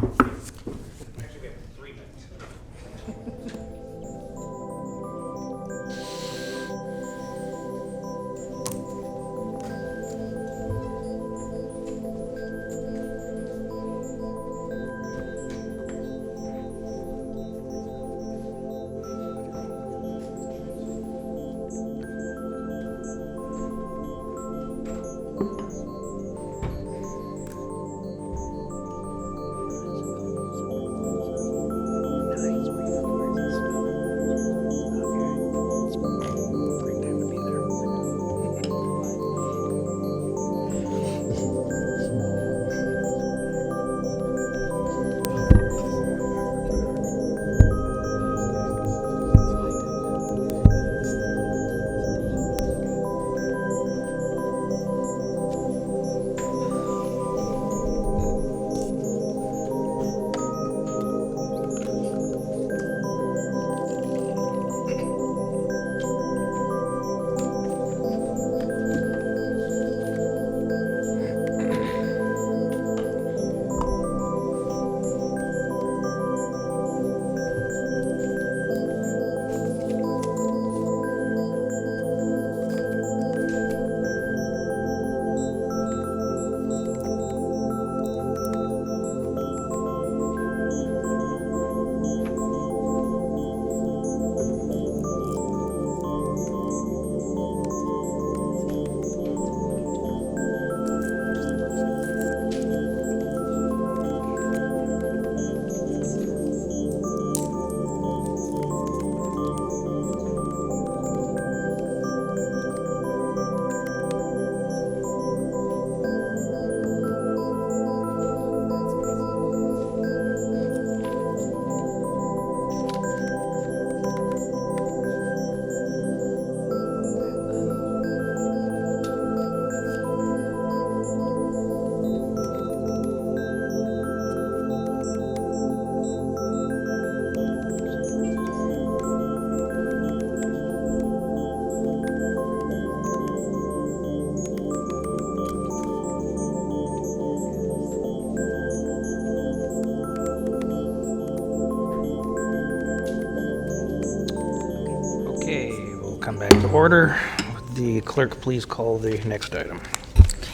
Come back to order. Would the clerk please call the next item?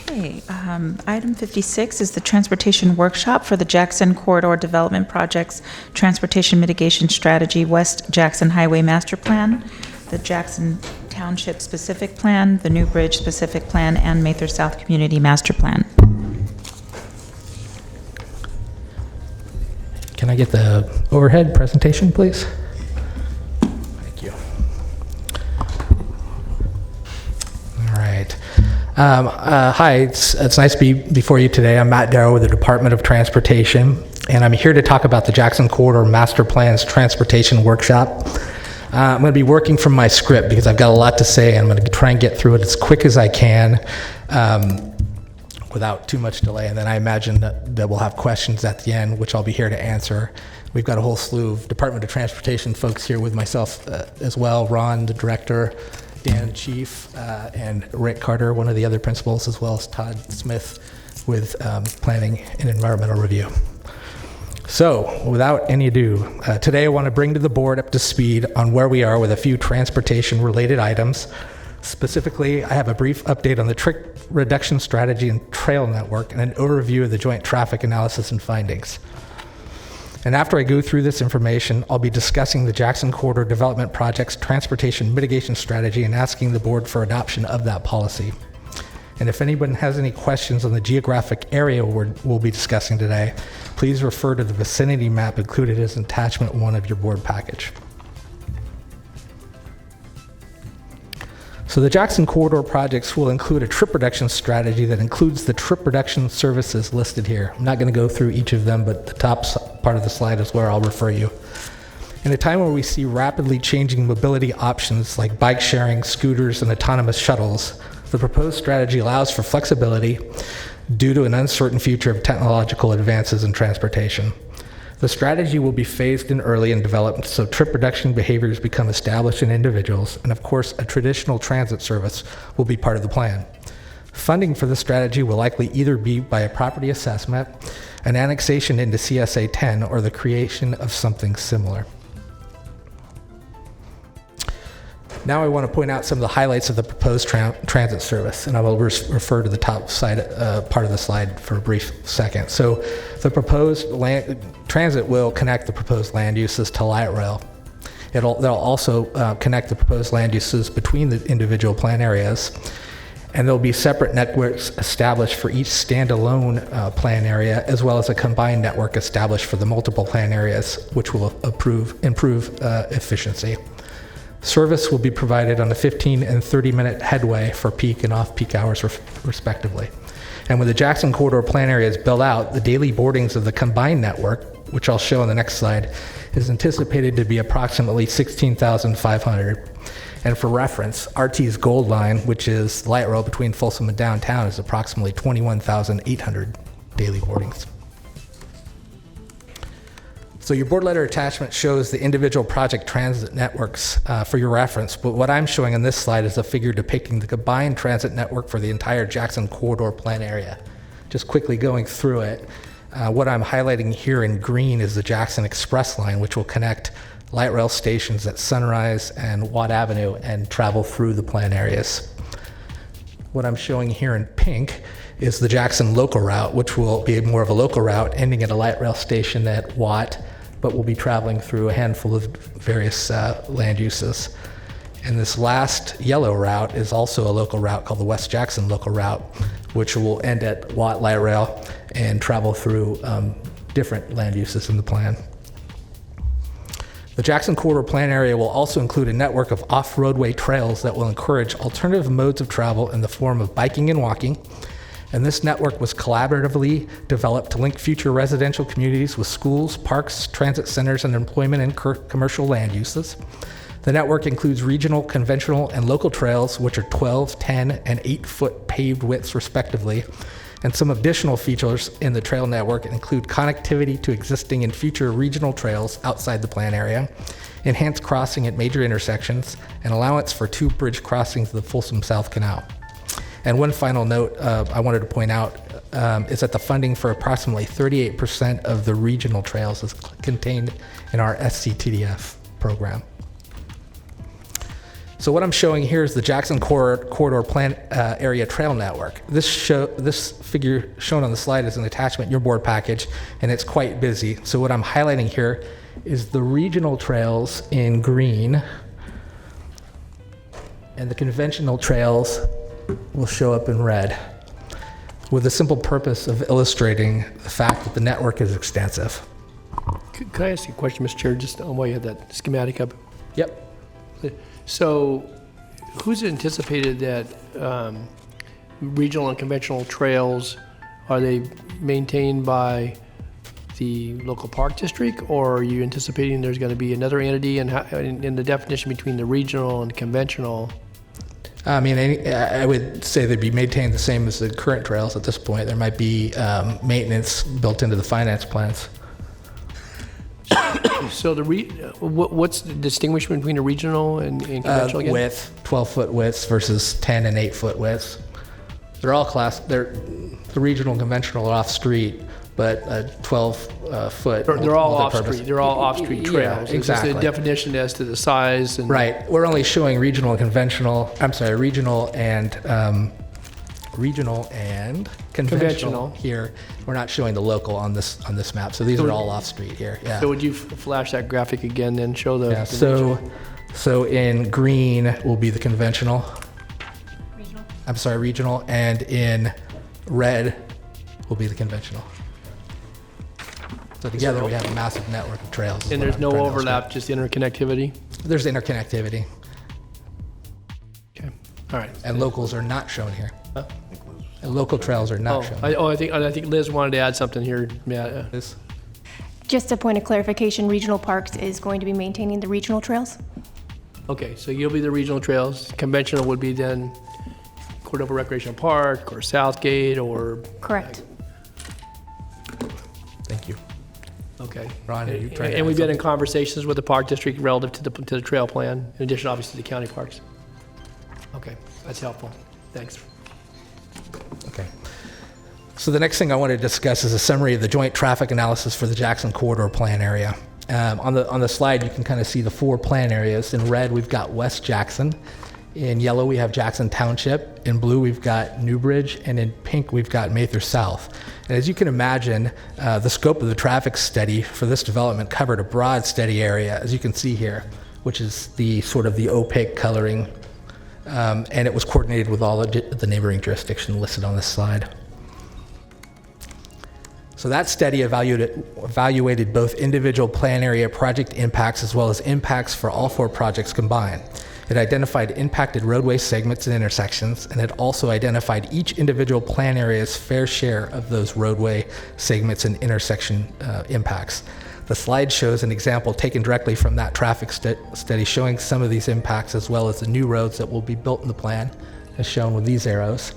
Okay, item 56 is the Transportation Workshop for the Jackson Corridor Development Project's Transportation Mitigation Strategy West Jackson Highway Master Plan, the Jackson Township Specific Plan, the New Bridge Specific Plan, and Mather South Community Master Plan. Can I get the overhead presentation, please? Thank you. Hi, it's nice to be before you today. I'm Matt Darrow with the Department of Transportation, and I'm here to talk about the Jackson Corridor Master Plan's Transportation Workshop. I'm going to be working from my script because I've got a lot to say, and I'm going to try and get through it as quick as I can without too much delay. And then I imagine that we'll have questions at the end, which I'll be here to answer. We've got a whole slew of Department of Transportation folks here with myself as well, Ron, the director, Dan, chief, and Rick Carter, one of the other principals, as well as Todd Smith with Planning and Environmental Review. So, without any ado, today I want to bring to the board up to speed on where we are with a few transportation-related items. Specifically, I have a brief update on the trip reduction strategy and trail network and an overview of the joint traffic analysis and findings. And after I go through this information, I'll be discussing the Jackson Corridor Development Project's transportation mitigation strategy and asking the board for adoption of that policy. And if anyone has any questions on the geographic area we'll be discussing today, please refer to the vicinity map included as attachment 1 of your board package. So the Jackson Corridor projects will include a trip reduction strategy that includes the trip reduction services listed here. I'm not going to go through each of them, but the top part of the slide is where I'll refer you. In a time where we see rapidly changing mobility options like bike sharing, scooters, and autonomous shuttles, the proposed strategy allows for flexibility due to an uncertain future of technological advances in transportation. The strategy will be phased in early and developed so trip reduction behaviors become established in individuals, and of course, a traditional transit service will be part of the plan. Funding for the strategy will likely either be by a property assessment, an annexation into CSA 10, or the creation of something similar. Now I want to point out some of the highlights of the proposed transit service, and I will refer to the top side part of the slide for a brief second. So the proposed transit will connect the proposed land uses to light rail. They'll also connect the proposed land uses between the individual plan areas, and there'll be separate networks established for each standalone plan area, as well as a combined network established for the multiple plan areas, which will improve efficiency. Service will be provided on a 15 and 30-minute headway for peak and off-peak hours, respectively. And when the Jackson Corridor plan area is built out, the daily boardings of the combined network, which I'll show on the next slide, is anticipated to be approximately 16,500. And for reference, RT's Gold Line, which is light rail between Folsom and downtown, is approximately 21,800 daily boardings. So your board letter attachment shows the individual project transit networks for your reference, but what I'm showing on this slide is a figure depicting the combined transit network for the entire Jackson Corridor plan area. Just quickly going through it, what I'm highlighting here in green is the Jackson Express line, which will connect light rail stations at Sunrise and Watt Avenue and travel through the plan areas. What I'm showing here in pink is the Jackson local route, which will be more of a local route ending at a light rail station at Watt, but we'll be traveling through a handful of various land uses. And this last yellow route is also a local route called the West Jackson local route, which will end at Watt Light Rail and travel through different land uses in the plan. The Jackson Corridor plan area will also include a network of off-roadway trails that will encourage alternative modes of travel in the form of biking and walking. And this network was collaboratively developed to link future residential communities with schools, parks, transit centers, and employment and commercial land uses. The network includes regional, conventional, and local trails, which are 12, 10, and 8-foot paved widths respectively. And some additional features in the trail network include connectivity to existing and future regional trails outside the plan area, enhanced crossing at major intersections, and allowance for 2 bridge crossings of the Folsom South Canal. And one final note I wanted to point out is that the funding for approximately 38% of the regional trails is contained in our SCTDF program. So what I'm showing here is the Jackson Corridor Plan Area Trail Network. This figure shown on the slide is an attachment in your board package, and it's quite busy. So what I'm highlighting here is the regional trails in green, and the conventional trails will show up in red, with the simple purpose of illustrating the fact that the network is extensive. Could I ask you a question, Mr. Chair, just on why you had that schematic up? Yep. So who's anticipated that regional and conventional trails, are they maintained by the local park district, or are you anticipating there's going to be another entity, and in the definition between the regional and conventional? I mean, I would say they'd be maintained the same as the current trails at this point. There might be maintenance built into the finance plans. So what's the distinguishment between a regional and conventional again? Width, 12-foot widths versus 10 and 8-foot widths. They're all the regional and conventional are off-street, but a 12-foot. They're all off-street. They're all off-street trails. Yeah, exactly. It's just a definition as to the size and. Right. We're only showing regional and conventional. I'm sorry, regional and conventional here. We're not showing the local on this map. So these are all off-street here. Yeah. So would you flash that graphic again, then show the. Yeah. The so in green will be the conventional. Regional, and in red will be the conventional. So together we have a massive network of trails. And there's no overlap, just interconnectivity? There's interconnectivity. Okay, all right. And locals are not shown here. And local trails are not shown. I think Liz wanted to add something here. Liz? Just a point of clarification, Regional Parks is going to be maintaining the regional trails? Okay, so you'll be the regional trails. Conventional would be then Cordova Recreational Park or Southgate or. Correct. Thank you. Okay. Ron, and we've been in conversations with the park district relative to the trail plan, in addition, obviously, to the county parks. Okay, that's helpful. Thanks. Okay. So the next thing I want to discuss is a summary of the joint traffic analysis for the Jackson Corridor Plan area. On the slide, you can kind of see the 4 plan areas. In red, we've got West Jackson. In yellow, we have Jackson Township. In blue, we've got Newbridge. And in pink, we've got Mather South. And as you can imagine, the scope of the traffic study for this development covered a broad study area, as you can see here, which is the sort of the opaque coloring. And it was coordinated with all of the neighboring jurisdictions listed on this slide. So that study evaluated both individual plan area project impacts as well as impacts for all 4 projects combined. It identified impacted roadway segments and intersections, and it also identified each individual plan area's fair share of those roadway segments and intersection impacts. The slide shows an example taken directly from that traffic study showing some of these impacts as well as the new roads that will be built in the plan, as shown with these arrows,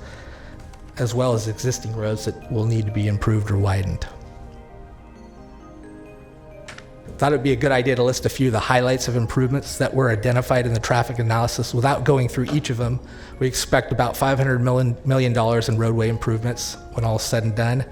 as well as existing roads that will need to be improved or widened. Thought it would be a good idea to list a few of the highlights of improvements that were identified in the traffic analysis. Without going through each of them, we expect about $500 million in roadway improvements when all is said and done.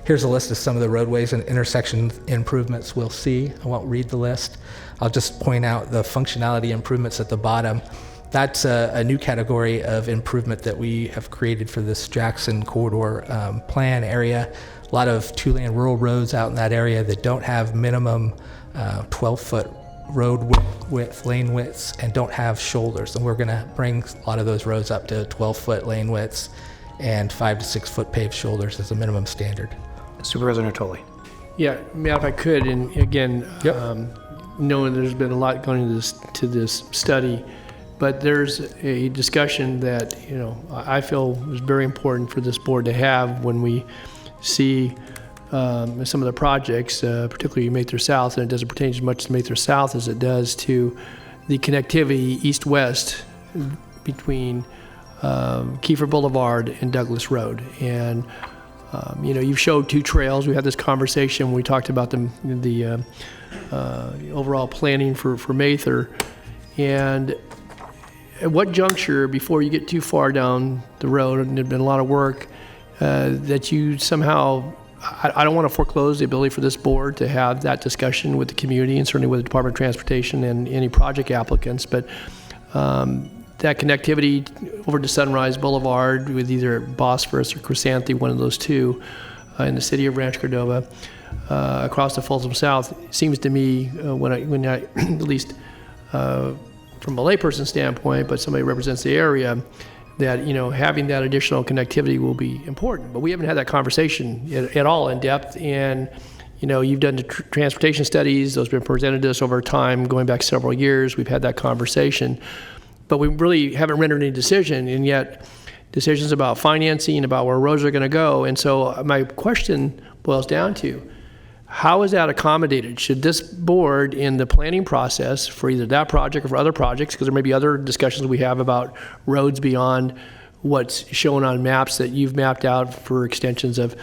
Here's a list of some of the roadways and intersection improvements we'll see. I won't read the list. I'll just point out the functionality improvements at the bottom. That's a new category of improvement that we have created for this Jackson Corridor plan area. A lot of 2-lane rural roads out in that area that don't have minimum 12-foot road width, lane widths, and don't have shoulders. And we're going to bring a lot of those roads up to 12-foot lane widths and 5 to 6 foot paved shoulders as a minimum standard. Supervisor Natoli. Yeah, if I could, and again, knowing there's been a lot going into this study, but there's a discussion that I feel is very important for this board to have when we see some of the projects, particularly Mather South, and it doesn't pertain as much to Mather South as it does to the connectivity east-west between Kiefer Boulevard and Douglas Road. And you've showed 2 trails. We had this conversation when we talked about the overall planning for Mather. And at what juncture, before you get too far down the road, and there's been a lot of work, that you somehow, I don't want to foreclose the ability for this board to have that discussion with the community and certainly with the Department of Transportation and any project applicants, but that connectivity over to Sunrise Boulevard with either Bosphorus or Chrysanthi, one of those 2, in the city of Rancho Cordova, across the Folsom South, seems to me, when I at least from a layperson standpoint, but somebody who represents the area, that having that additional connectivity will be important. But we haven't had that conversation at all in depth. And you've done the transportation studies; those have been presented to us over time, going back several years. We've had that conversation, but we really haven't rendered any decision. And yet, decisions about financing, about where roads are going to go. And so my question boils down to, how is that accommodated? Should this board in the planning process for either that project or for other projects, because there may be other discussions we have about roads beyond what's shown on maps that you've mapped out for extensions of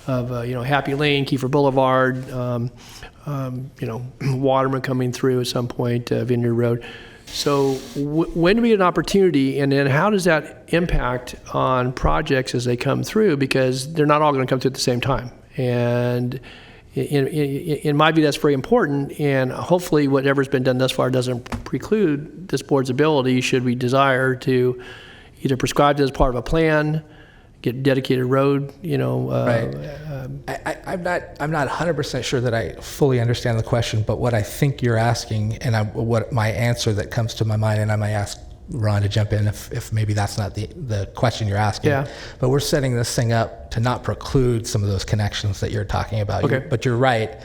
Happy Lane, Kiefer Boulevard, Waterman coming through at some point, Vineyard Road. So when do we get an opportunity, and then how does that impact on projects as they come through? Because they're not all going to come through at the same time. And in my view, that's very important, and hopefully whatever's been done thus far doesn't preclude this board's ability, should we desire to either prescribe it as part of a plan, get dedicated road, Right. I'm not 100% sure that I fully understand the question, but what I think you're asking, and what my answer that comes to my mind, and I might ask Ron to jump in if maybe that's not the question you're asking. Yeah. But we're setting this thing up to not preclude some of those connections that you're talking about. Okay. But you're right.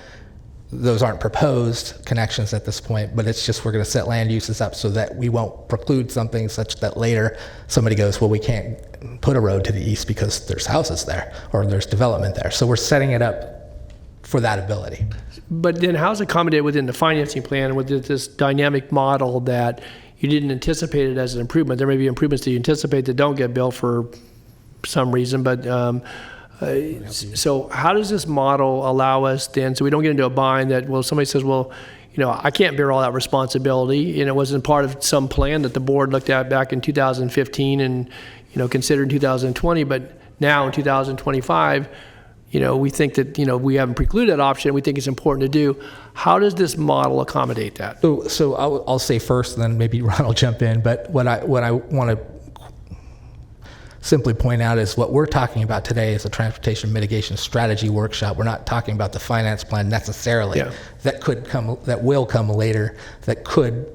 Those aren't proposed connections at this point, but it's just we're going to set land uses up so that we won't preclude something such that later somebody goes, well, we can't put a road to the east because there's houses there or there's development there. So we're setting it up for that ability. But then how's it accommodated within the financing plan with this dynamic model that you didn't anticipate it as an improvement? There may be improvements that you anticipate that don't get built for some reason, but so how does this model allow us then, so we don't get into a bind that, well, somebody says, well, I can't bear all that responsibility, and it wasn't part of some plan that the board looked at back in 2015 and, considered in 2020, but now in 2025, we think that, we haven't precluded that option. We think it's important to do. How does this model accommodate that? So I'll say first, and then maybe Ron will jump in, but what I want to simply point out is what we're talking about today is a transportation mitigation strategy workshop. We're not talking about the finance plan necessarily. Yeah. That will come later, that could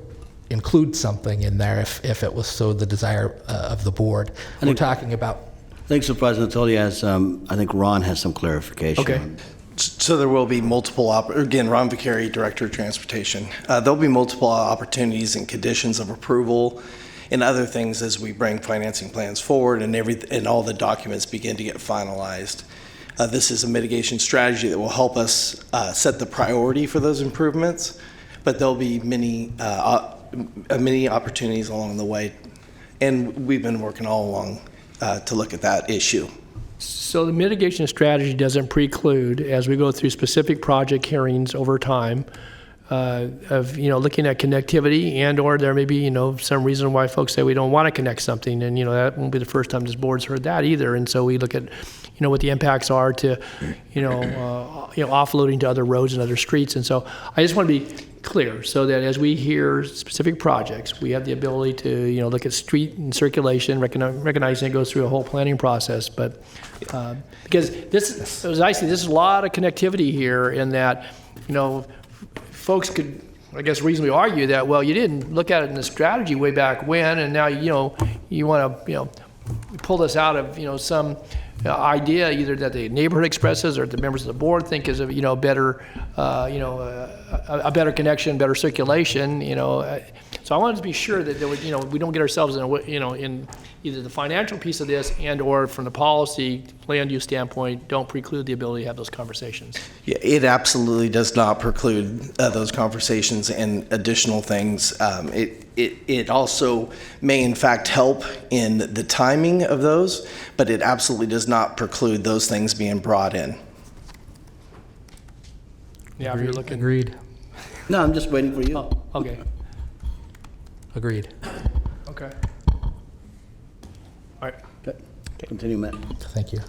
include something in there if it was so the desire of the board. We're talking about. Thanks, Mr. President. Tully has, I think Ron has some clarification. Okay. So there will be multiple, again, Ron Vicari, Director of Transportation. There'll be multiple opportunities and conditions of approval and other things as we bring financing plans forward and all the documents begin to get finalized. This is a mitigation strategy that will help us set the priority for those improvements, but there'll be many opportunities along the way, and we've been working all along to look at that issue. So the mitigation strategy doesn't preclude, as we go through specific project hearings over time, of looking at connectivity, and or there may be some reason why folks say we don't want to connect something, and that won't be the first time this board's heard that either. And so we look at what the impacts are to offloading to other roads and other streets. And so I just want to be clear so that as we hear specific projects, we have the ability to look at street and circulation, recognizing it goes through a whole planning process. But because this, as I see, this is a lot of connectivity here, in that folks could, I guess, reasonably argue that, well, you didn't look at it in the strategy way back when, and now you want to pull this out of some idea either that the neighborhood expresses or the members of the board think is a better a better connection, better circulation. So I wanted to be sure that there would, we don't get ourselves in either the financial piece of this and or from the policy land use standpoint don't preclude the ability to have those conversations. Yeah, it absolutely does not preclude those conversations and additional things. It also may in fact help in the timing of those, but it absolutely does not preclude those things being brought in. Yeah, if you're looking. Agreed. No, I'm just waiting for you. Oh, okay. Agreed. Okay. All right. Okay. Continue, Matt. Thank you.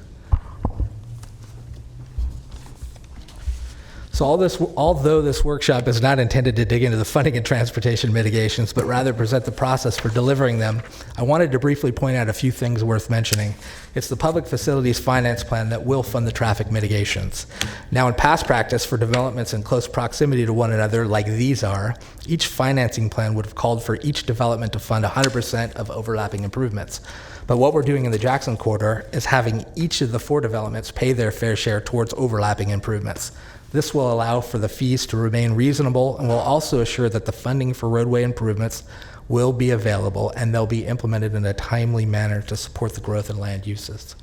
So although this workshop is not intended to dig into the funding and transportation mitigations, but rather present the process for delivering them, I wanted to briefly point out a few things worth mentioning. It's the Public Facilities Finance Plan that will fund the traffic mitigations. Now, in past practice for developments in close proximity to one another, like these are, each financing plan would have called for each development to fund 100% of overlapping improvements. But what we're doing in the Jackson Corridor is having each of the 4 developments pay their fair share towards overlapping improvements. This will allow for the fees to remain reasonable and will also assure that the funding for roadway improvements will be available and they'll be implemented in a timely manner to support the growth in land uses.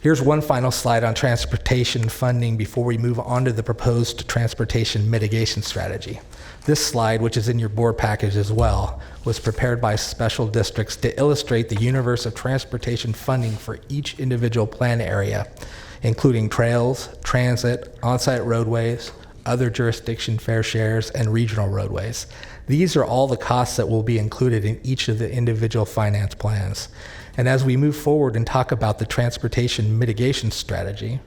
Here's one final slide on transportation funding before we move on to the proposed transportation mitigation strategy. This slide, which is in your board package as well, was prepared by special districts to illustrate the universe of transportation funding for each individual plan area, including trails, transit, on-site roadways, other jurisdiction fair shares, and regional roadways. These are all the costs that will be included in each of the individual finance plans. And as we move forward and talk about the transportation mitigation strategy,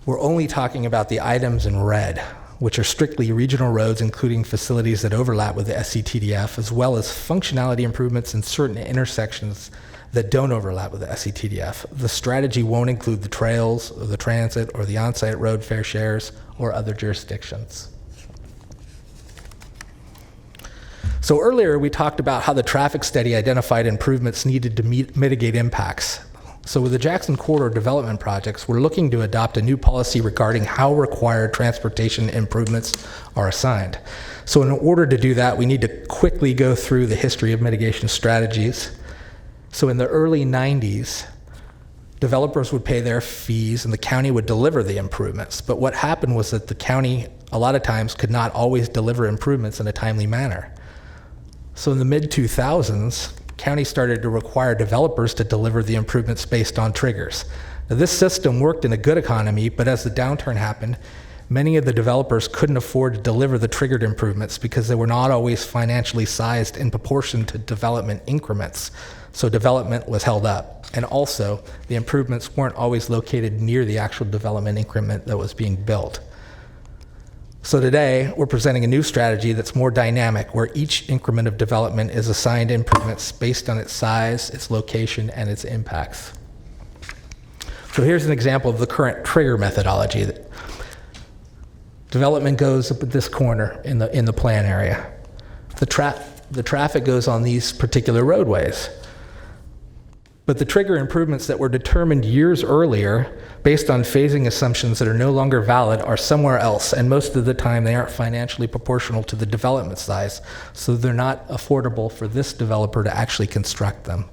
we're only talking about the items in red, which are strictly regional roads, including facilities that overlap with the SCTDF, as well as functionality improvements in certain intersections that don't overlap with the SCTDF. The strategy won't include the trails, or the transit, or the on-site road fair shares, or other jurisdictions. So earlier we talked about how the traffic study identified improvements needed to mitigate impacts. So with the Jackson Corridor development projects, we're looking to adopt a new policy regarding how required transportation improvements are assigned. So in order to do that, we need to quickly go through the history of mitigation strategies. So in the early 90s, developers would pay their fees and the county would deliver the improvements. But what happened was that the county, a lot of times, could not always deliver improvements in a timely manner. So in the mid-2000s, county started to require developers to deliver the improvements based on triggers. Now, this system worked in a good economy, but as the downturn happened, many of the developers couldn't afford to deliver the triggered improvements because they were not always financially sized in proportion to development increments. So development was held up. And also, the improvements weren't always located near the actual development increment that was being built. So today, we're presenting a new strategy that's more dynamic, where each increment of development is assigned improvements based on its size, its location, and its impacts. So here's an example of the current trigger methodology. Development goes up at this corner in the plan area. The traffic goes on these particular roadways. But the trigger improvements that were determined years earlier, based on phasing assumptions that are no longer valid, are somewhere else, and most of the time they aren't financially proportional to the development size, so they're not affordable for this developer to actually construct them.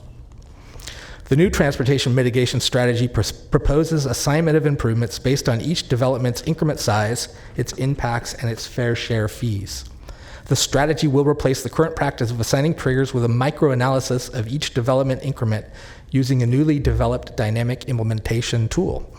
The new transportation mitigation strategy proposes assignment of improvements based on each development's increment size, its impacts, and its fair share fees. The strategy will replace the current practice of assigning triggers with a microanalysis of each development increment using a newly developed dynamic implementation tool.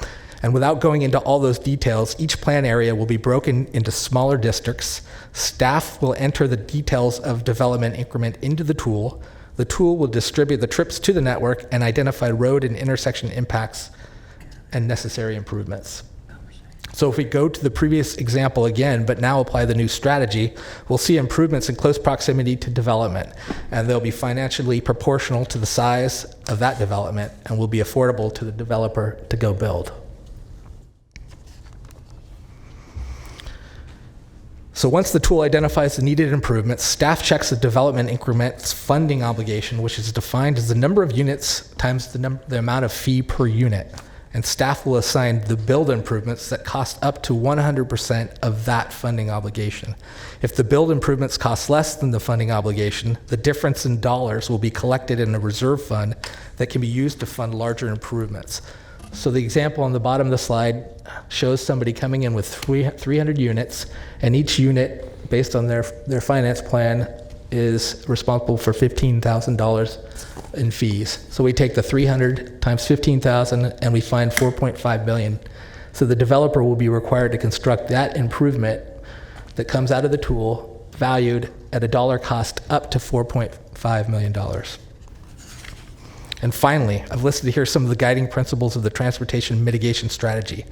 And without going into all those details, each plan area will be broken into smaller districts. Staff will enter the details of development increment into the tool. The tool will distribute the trips to the network and identify road and intersection impacts and necessary improvements. So if we go to the previous example again, but now apply the new strategy, we'll see improvements in close proximity to development, and they'll be financially proportional to the size of that development and will be affordable to the developer to go build. So once the tool identifies the needed improvements, staff checks the development increment's funding obligation, which is defined as the number of units times the amount of fee per unit. And staff will assign the build improvements that cost up to 100% of that funding obligation. If the build improvements cost less than the funding obligation, the difference in dollars will be collected in a reserve fund that can be used to fund larger improvements. So the example on the bottom of the slide shows somebody coming in with 300 units, and each unit, based on their finance plan, is responsible for $15,000 in fees. So we take the 300 times 15,000 and we find 4.5 million. So the developer will be required to construct that improvement that comes out of the tool, valued at a dollar cost up to $4.5 million. And finally, I've listed here some of the guiding principles of the transportation mitigation strategy.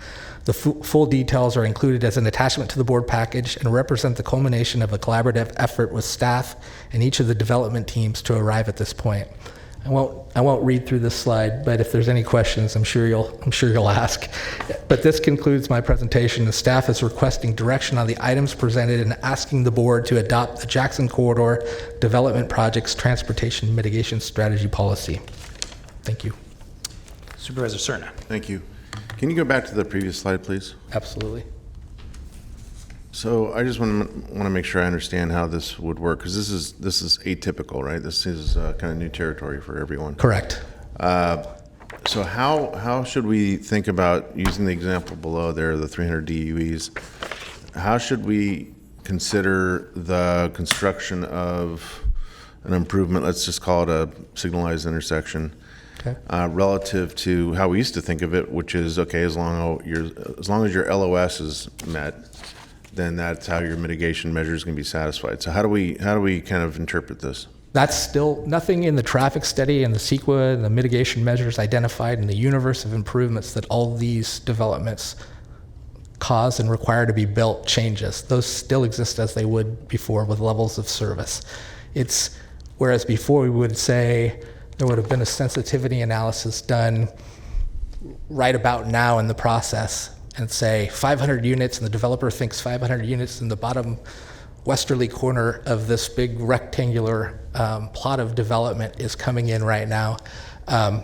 The full details are included as an attachment to the board package and represent the culmination of a collaborative effort with staff and each of the development teams to arrive at this point. I won't read through this slide, but if there's any questions, I'm sure you'll ask. But this concludes my presentation. The staff is requesting direction on the items presented and asking the board to adopt the Jackson Corridor Development Project's Transportation Mitigation Strategy Policy. Thank you. Supervisor Cerna. Thank you. Can you go back to the previous slide, please? Absolutely. So I just want to make sure I understand how this would work, because this is atypical, right? This is kind of new territory for everyone. Correct. So how should we think about, using the example below there, the 300 DUEs, how should we consider the construction of an improvement, let's just call it a signalized intersection, okay, relative to how we used to think of it, which is, okay, as long as your LOS is met, then that's how your mitigation measures can be satisfied. So how do we kind of interpret this? That's still nothing in the traffic study and the CEQA and the mitigation measures identified in the universe of improvements that all these developments cause and require to be built changes. Those still exist as they would before with levels of service. Whereas before we would say there would have been a sensitivity analysis done right about now in the process and say 500 units, and the developer thinks 500 units in the bottom westerly corner of this big rectangular plot of development is coming in right now.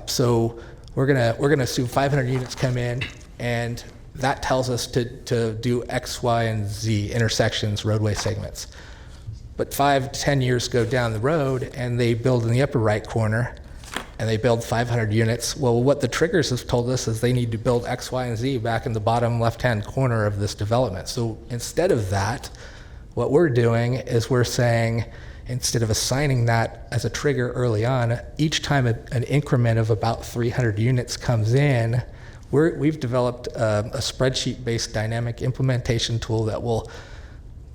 So we're gonna assume 500 units come in, and that tells us to do X, Y, and Z intersections, roadway segments. But 5 to 10 years go down the road, and they build in the upper right corner, and they build 500 units. Well, what the triggers have told us is they need to build X, Y, and Z back in the bottom left-hand corner of this development. So instead of that, what we're doing is we're saying, instead of assigning that as a trigger early on, each time an increment of about 300 units comes in, we've developed a spreadsheet-based dynamic implementation tool that will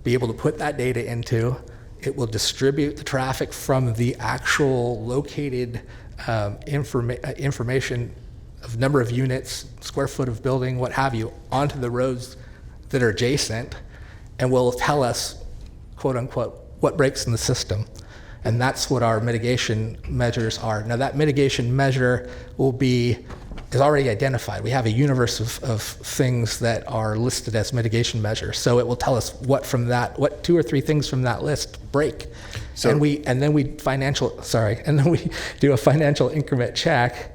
be able to put that data into. It will distribute the traffic from the actual located information of number of units, square foot of building, what have you, onto the roads that are adjacent, and will tell us, quote unquote, what breaks in the system. And that's what our mitigation measures are. Now that mitigation measure is already identified. We have a universe of things that are listed as mitigation measures. So it will tell us what 2 or 3 things from that list break. So, and then we do a financial increment check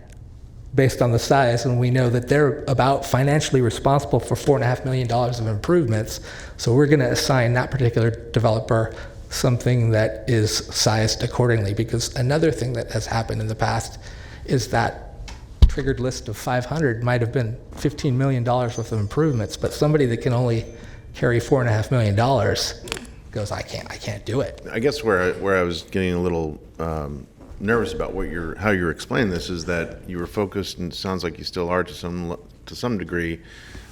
based on the size, and we know that they're about financially responsible for $4.5 million of improvements. So we're going to assign that particular developer something that is sized accordingly, because another thing that has happened in the past is that triggered list of 500 might have been $15 million worth of improvements, but somebody that can only carry $4.5 million goes, I can't do it. I guess where I was getting a little nervous about how you're explaining this is that you were focused, and it sounds like you still are to some degree,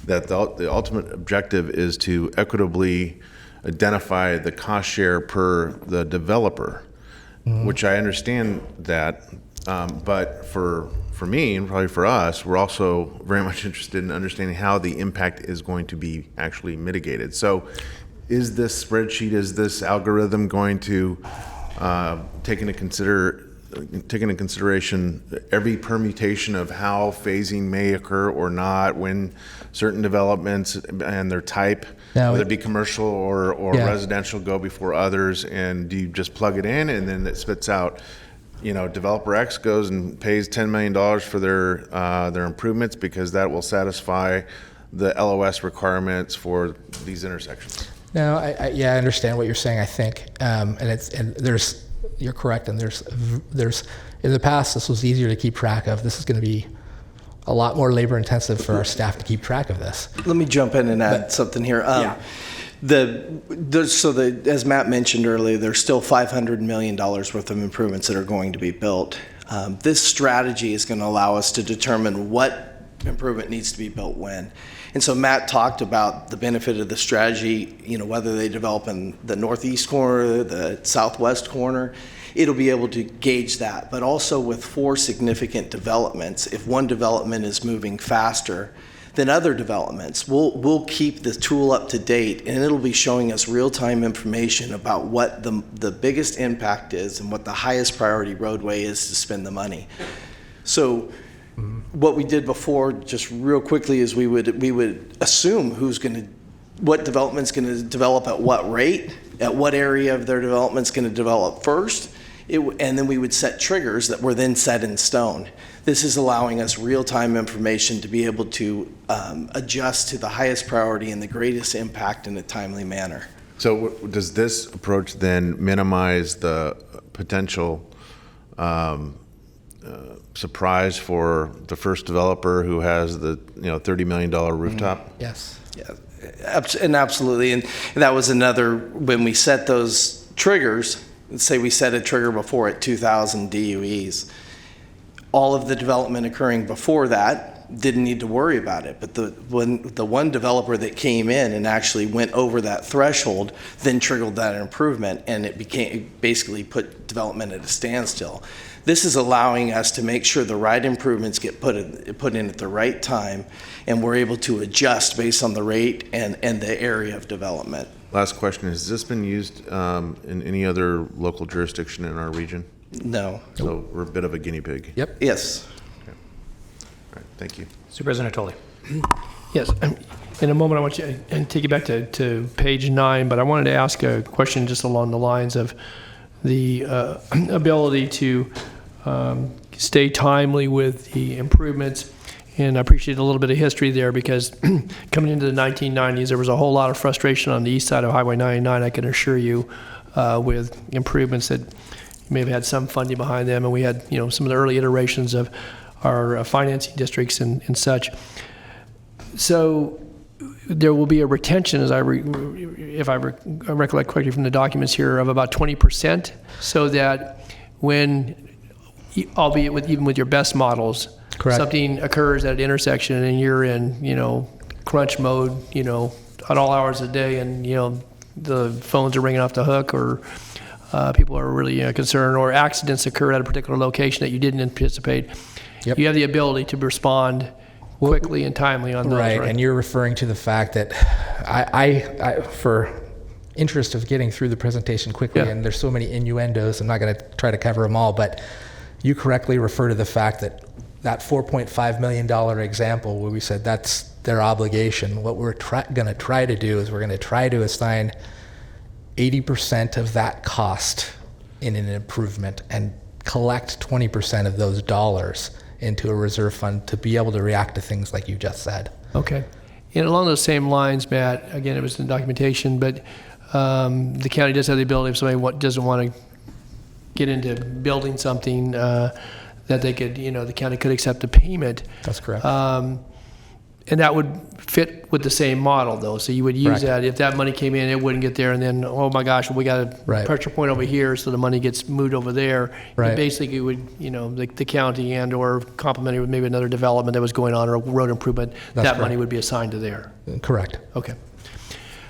that the ultimate objective is to equitably identify the cost share per the developer, which I understand that, but for me, and probably for us, we're also very much interested in understanding how the impact is going to be actually mitigated. So is this spreadsheet, is this algorithm going to take into consideration every permutation of how phasing may occur or not when certain developments and their type, whether it be commercial or residential, go before others, and do you just plug it in and then it spits out, developer X goes and pays $10 million for their improvements because that will satisfy the LOS requirements for these intersections? No, I understand what you're saying, I think, you're correct, and there's in the past this was easier to keep track of. This is going to be a lot more labor intensive for our staff to keep track of this. Let me jump in and add something here. As Matt mentioned earlier, there's still $500 million worth of improvements that are going to be built. This strategy is going to allow us to determine what improvement needs to be built when. And so Matt talked about the benefit of the strategy, whether they develop in the northeast corner, the southwest corner, it'll be able to gauge that. But also with 4 significant developments, if one development is moving faster than other developments, we'll keep the tool up to date, and it'll be showing us real-time information about what the biggest impact is and what the highest priority roadway is to spend the money. So what we did before, just real quickly, is we would assume what development's going to develop at what rate, at what area of their development's going to develop first, And then we would set triggers that were then set in stone. This is allowing us real-time information to be able to adjust to the highest priority and the greatest impact in a timely manner. So does this approach then minimize the potential surprise for the first developer who has the $30 million rooftop? Yes. Yeah, and absolutely. And that was another, when we set those triggers, let's say we set a trigger before at 2,000 DUEs, all of the development occurring before that didn't need to worry about it. But the one developer that came in and actually went over that threshold then triggered that improvement, and it basically put development at a standstill. This is allowing us to make sure the right improvements get put in at the right time, and we're able to adjust based on the rate and the area of development. Last question, has this been used in any other local jurisdiction in our region? No. So we're a bit of a guinea pig. Yep. Yes. Okay. All right, thank you. Supervisor Natoli. Yes. In a moment, I want you to take you back to page 9, but I wanted to ask a question just along the lines of the ability to stay timely with the improvements. And I appreciate a little bit of history there, because coming into the 1990s, there was a whole lot of frustration on the east side of Highway 99, I can assure you, with improvements that may have had some funding behind them. And we had, some of the early iterations of our financing districts and such. So there will be a retention, as if I recollect correctly from the documents here, of about 20%, so that when, albeit even with your best models, correct, something occurs at an intersection and you're in, crunch mode, at all hours of the day, and, the phones are ringing off the hook, or people are really concerned, or accidents occur at a particular location that you didn't anticipate. Yep. You have the ability to respond quickly and timely on those, right? right? And you're referring to the fact that I for interest of getting through the presentation quickly, and there's so many innuendos, I'm not going to try to cover them all, but you correctly refer to the fact that $4.5 million example where we said that's their obligation. What we're going to try to do is we're going to try to assign 80% of that cost in an improvement and collect 20% of those dollars into a reserve fund to be able to react to things like you just said. Okay. And along those same lines, Matt, again, it was in documentation, but the county does have the ability, if somebody doesn't want to get into building something, that they could, the county could accept a payment. That's correct. And that would fit with the same model, though. So you would use Correct. that. If that money came in, it wouldn't get there, and then, oh my gosh, we got a pressure point over here, so the money gets moved over there. Right. And basically, it would, the county and or complemented with maybe another development that was going on, or a road improvement, that money would be assigned to there. Correct. Okay.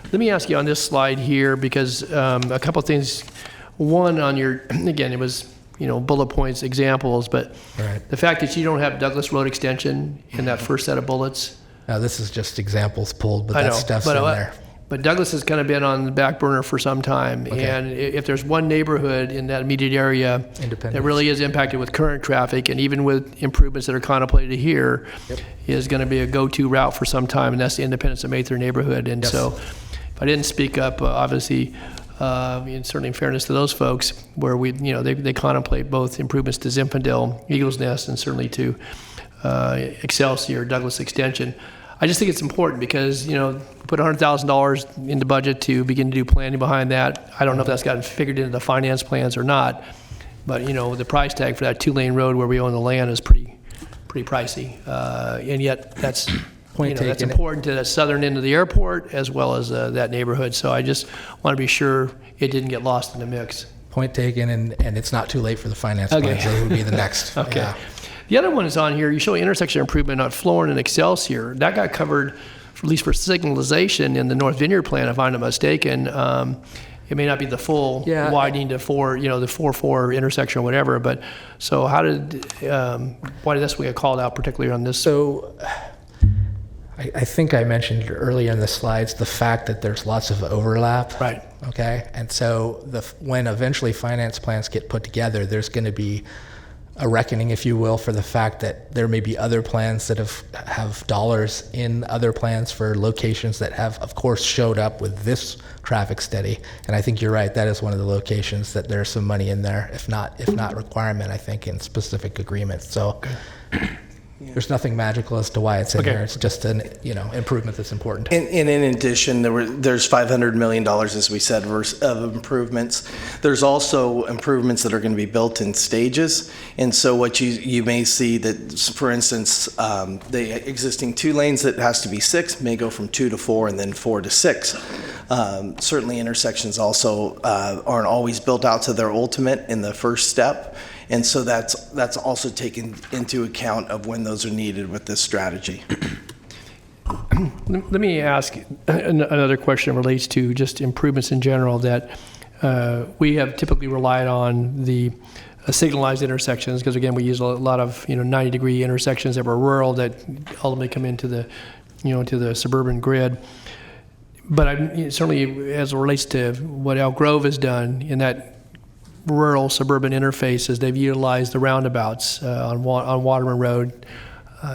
Let me ask you on this slide here, because a couple of things. One, on your, again, it was, bullet points, examples, but the fact that you don't have Douglas Road extension in that first set of bullets. Now, this is just examples pulled, but I that know, stuff's but, in there. But Douglas has kind of been on the back burner for some time. Okay. And if there's one neighborhood in that immediate area that really is impacted with current traffic, and even with improvements that are contemplated here, is going to be a go-to route for some time, and that's the Independence and Mather neighborhood. And so if I didn't speak up, obviously, and certainly in fairness to those folks, where they contemplate both improvements to Zinfandel, Eagles Nest, and certainly to Excelsior, Douglas Extension. I just think it's important because, put $100,000 in the budget to begin to do planning behind that. I don't know if that's gotten figured into the finance plans or not, but, the price tag for that 2-lane road where we own the land is pretty pricey. And yet that's, that's important to the southern end of the airport as well as that neighborhood. So I just want to be sure it didn't get lost in the mix. Point taken, and it's not too late for the finance plans. That would be the next. Okay. Yeah. The other one is on here. You show intersection improvement on Florin and Excelsior. That got covered, at least for signalization, in the North Vineyard plan, if I'm not mistaken. It may not be the full widening to the 4-4 intersection or whatever. But so why did this get called out particularly on this? So I think I mentioned earlier in the slides the fact that there's lots of overlap. Right. Okay. And so when eventually finance plans get put together, there's going to be a reckoning, if you will, for the fact that there may be other plans that have dollars in other plans for locations that have, of course, showed up with this traffic study. And I think you're right, that is one of the locations that there's some money in there, if not requirement, I think, in specific agreements. So there's nothing magical as to why it's in there. It's just an improvement that's important. And in addition, there's $500 million, as we said, of improvements. There's also improvements that are going to be built in stages. And so what you may see that, for instance, the existing 2 lanes that has to be 6 may go from 2 to 4 and then 4 to 6. Certainly intersections also aren't always built out to their ultimate in the first step. And so that's also taken into account of when those are needed with this strategy. Let me ask another question that relates to just improvements in general that we have typically relied on the signalized intersections because, again, we use a lot of 90-degree intersections that were rural that ultimately come into the to the suburban grid. But certainly as it relates to what Elk Grove has done in that rural suburban interfaces, they've utilized the roundabouts on Waterman Road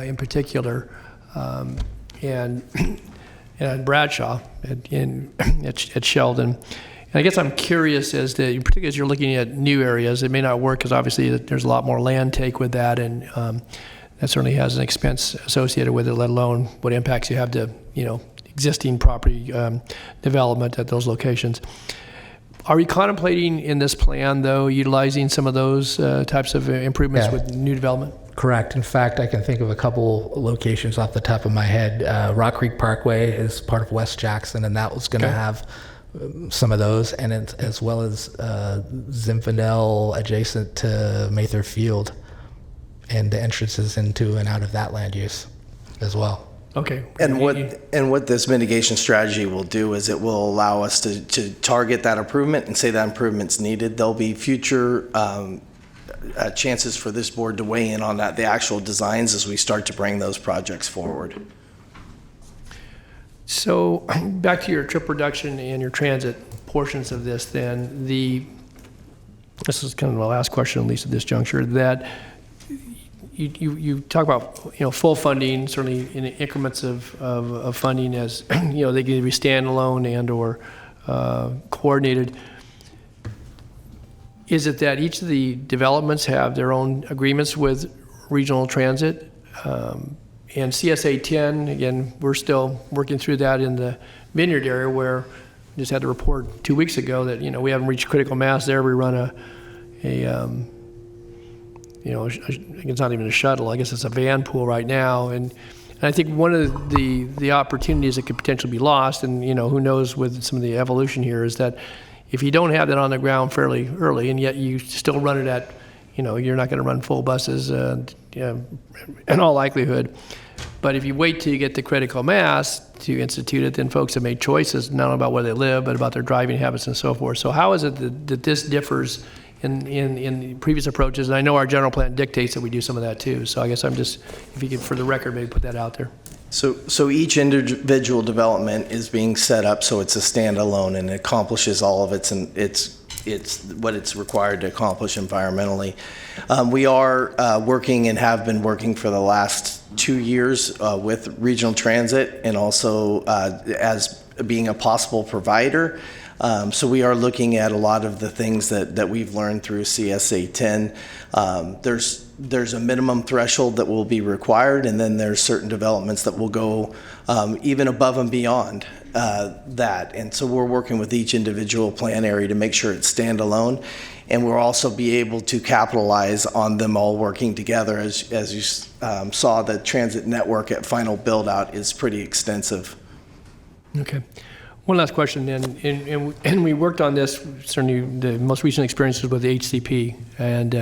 in particular, and Bradshaw at Sheldon. And I guess I'm curious as to, particularly as you're looking at new areas, it may not work because obviously there's a lot more land take with that, and that certainly has an expense associated with it, let alone what impacts you have to existing property development at those locations. Are we contemplating in this plan, though, utilizing some of those types of improvements with new development? Correct. In fact, I can think of a couple locations off the top of my head. Rock Creek Parkway is part of West Jackson, and that was going to have some of those, and as well as Zinfandel adjacent to Mather Field, and the entrances into and out of that land use as well. Okay. And what this mitigation strategy will do is it will allow us to target that improvement and say that improvement's needed. There'll be future chances for this board to weigh in on the actual designs as we start to bring those projects forward. So back to your trip reduction and your transit portions of this, then this is kind of the last question, at least at this juncture, that you talk about full funding, certainly in increments of funding as they can be standalone and or coordinated. Is it that each of the developments have their own agreements with regional transit? And CSA 10, again, we're still working through that in the Vineyard area where we just had to report 2 weeks ago that we haven't reached critical mass there. We run it's not even a shuttle. I guess it's a van pool right now, and I think one of the opportunities that could potentially be lost, and who knows with some of the evolution here, is that if you don't have that on the ground fairly early, and yet you still run it at, you're not going to run full buses in all likelihood. But if you wait till you get to critical mass to institute it, then folks have made choices not only about where they live, but about their driving habits and so forth. So how is it that this differs in previous approaches? And I know our general plan dictates that we do some of that too. So I guess I'm just, if you could, for the record, maybe put that out there. So each individual development is being set up so it's a standalone and it accomplishes all of it's what it's required to accomplish environmentally. We are working and have been working for the last 2 years with regional transit and also as being a possible provider. So we are looking at a lot of the things that we've learned through CSA 10. There's a minimum threshold that will be required, and then there's certain developments that will go even above and beyond that. And so we're working with each individual plan area to make sure it's standalone, and we'll also be able to capitalize on them all working together. As you saw, the transit network at final build-out is pretty extensive. Okay. One last question then, and we worked on this, certainly the most recent experiences with the HCP, and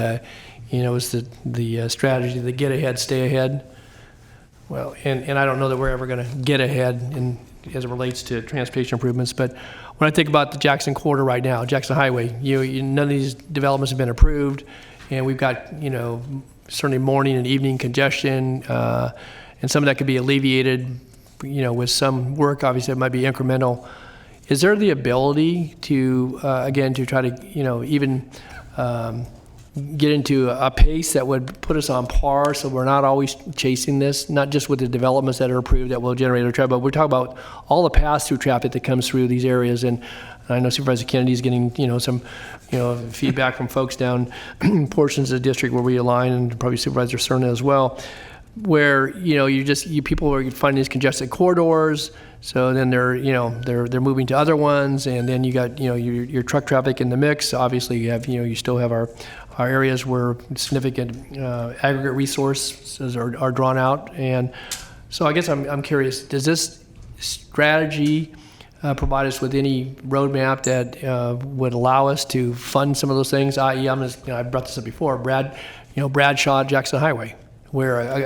it's the strategy, the get ahead, stay ahead. Well, and I don't know that we're ever going to get ahead as it relates to transportation improvements, but when I think about the Jackson corridor right now, Jackson Highway, none of these developments have been approved, and we've got certainly morning and evening congestion, and some of that could be alleviated with some work. Obviously it might be incremental. Is there the ability to, again, to try to, even get into a pace that would put us on par, so we're not always chasing this, not just with the developments that are approved that will generate our traffic, but we're talking about all the pass-through traffic that comes through these areas. And I know Supervisor Kennedy's getting, some, feedback from folks down portions of the district where we align, and probably Supervisor Cerna as well, where, people are finding these congested corridors. So then they're moving to other ones, and then you got your truck traffic in the mix. Obviously, you still have our areas where significant aggregate resources are drawn out. And so I guess I'm curious, does this strategy provide us with any roadmap that would allow us to fund some of those things? I.e., I brought this up before, Bradshaw Jackson Highway, where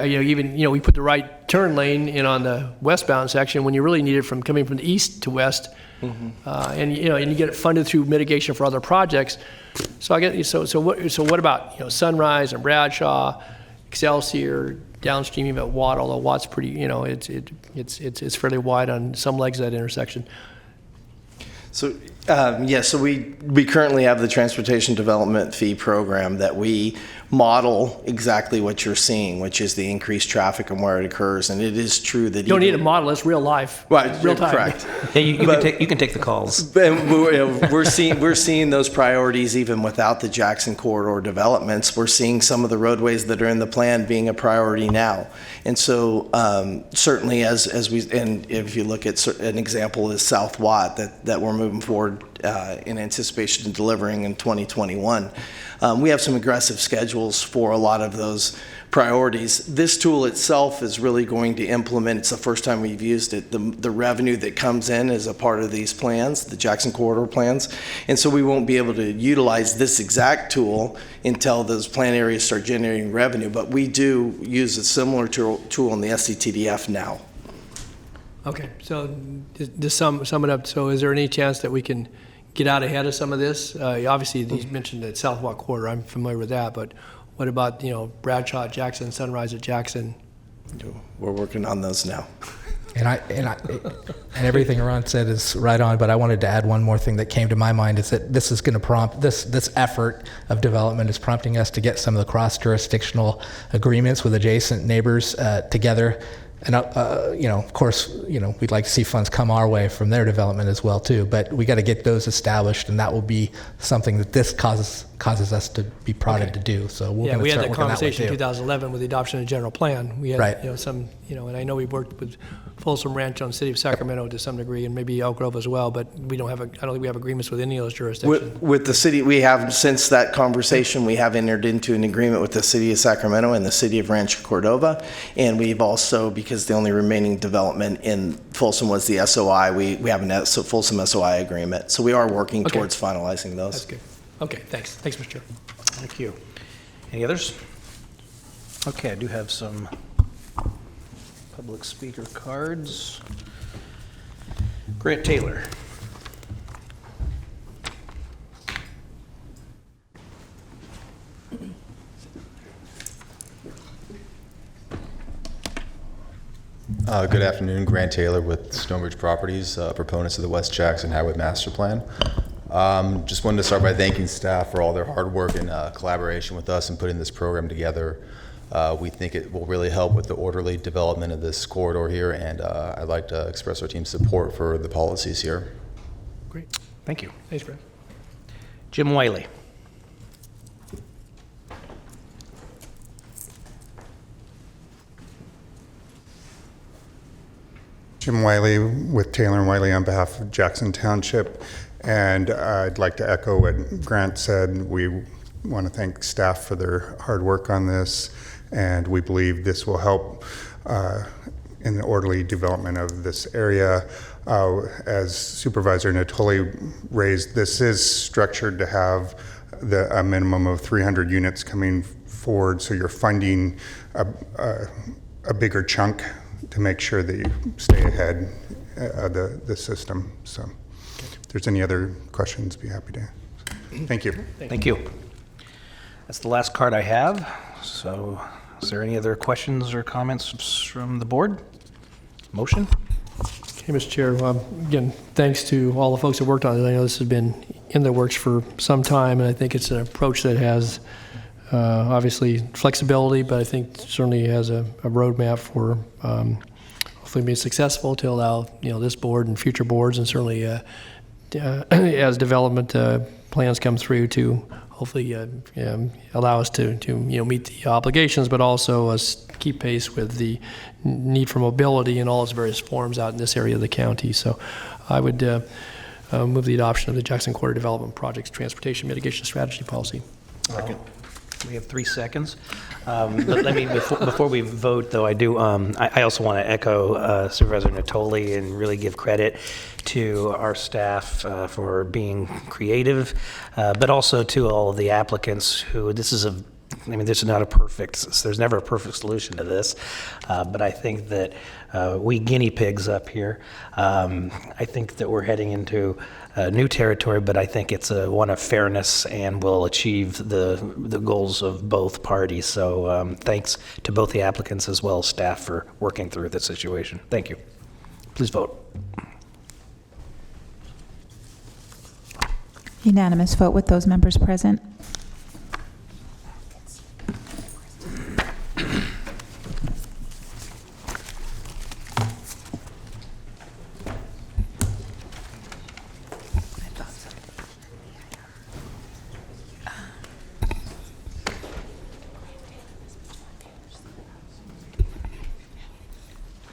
we put the right turn lane in on the westbound section when you really need it from coming from the east to west, and you get it funded through mitigation for other projects. So I get so what about Sunrise and Bradshaw, Excelsior, downstream even at Watt, although Watt's pretty it's fairly wide on some legs of that intersection. So, so we currently have the Transportation Development Fee Program that we model exactly what you're seeing, which is the increased traffic and where it occurs. And it is true that you don't need a model; it's real life, right? Real time. Correct. Yeah, you can take the calls. We're seeing those priorities even without the Jackson corridor developments. We're seeing some of the roadways that are in the plan being a priority now. And so certainly as if you look at an example is South Watt that we're moving forward in anticipation of delivering in 2021. We have some aggressive schedules for a lot of those priorities. This tool itself is really going to implement, it's the first time we've used it, the revenue that comes in as a part of these plans, the Jackson corridor plans. And so we won't be able to utilize this exact tool until those plan areas start generating revenue, but we do use a similar tool in the SCTDF now. Okay, so to sum it up, so is there any chance that we can get out ahead of some of this? Obviously, you mentioned the South Watt corridor. I'm familiar with that, but what about Bradshaw at Jackson, Sunrise at Jackson? We're working on those now. And everything Ron said is right on, but I wanted to add one more thing that came to my mind is that this is going to prompt this effort of development is prompting us to get some of the cross-jurisdictional agreements with adjacent neighbors together. And, of course, we'd like to see funds come our way from their development as well, too. But we got to get those established, and that will be something that this causes us to be prodded to do. So we're going to start working that way, too. We had that conversation in 2011 with the adoption of the general plan. We had, some, and I know we worked with Folsom Ranch on the city of Sacramento to some degree, and maybe Elk Grove as well, but I don't think we have agreements with any of those jurisdictions. With the city, we have, since that conversation, we have entered into an agreement with the city of Sacramento and the city of Rancho Cordova, and we've also, because the only remaining development in Folsom was the SOI, we have a Folsom SOI agreement. So we are working towards finalizing those. That's good. Okay, thanks. Thanks, Mr. Chair. Thank you. Any others? Okay, I do have some public speaker cards. Grant Taylor. Good afternoon, Grant Taylor with Stonebridge Properties, proponents of the West Jackson Highway Master Plan. Just wanted to start by thanking staff for all their hard work and collaboration with us in putting this program together. We think it will really help with the orderly development of this corridor here, and I'd like to express our team's support for the policies here. Great. Thank you. Thanks, Brad. Jim Wiley. Jim Wiley with Taylor & Wiley on behalf of Jackson Township, and I'd like to echo what Grant said. We want to thank staff for their hard work on this, and we believe this will help in the orderly development of this area. As Supervisor Natoli raised, this is structured to have a minimum of 300 units coming forward, so you're funding a bigger chunk to make sure that you stay ahead of the system. So if there's any other questions, be happy to answer. Thank you. Thank you. That's the last card I have. So is there any other questions or comments from the board? Motion? Okay, Mr. Chair. Again, thanks to all the folks that worked on it. I know this has been in the works for some time, and I think it's an approach that has obviously flexibility, but I think certainly has a roadmap for hopefully being successful to allow this board and future boards, and certainly as development plans come through to hopefully allow us to meet the obligations, but also us keep pace with the need for mobility in all its various forms out in this area of the county. So I would move the adoption of the Jackson Quarter Development Project's Transportation Mitigation Strategy Policy. We have 3 seconds. But let me, before we vote, though, I also want to echo Supervisor Natoli and really give credit to our staff for being creative, but also to all of the applicants who, this is not a perfect, there's never a perfect solution to this, but I think that we guinea pigs up here, I think that we're heading into new territory, but I think it's one of fairness and will achieve the goals of both parties. So thanks to both the applicants as well as staff for working through this situation. Thank you. Please vote. Unanimous vote with those members present.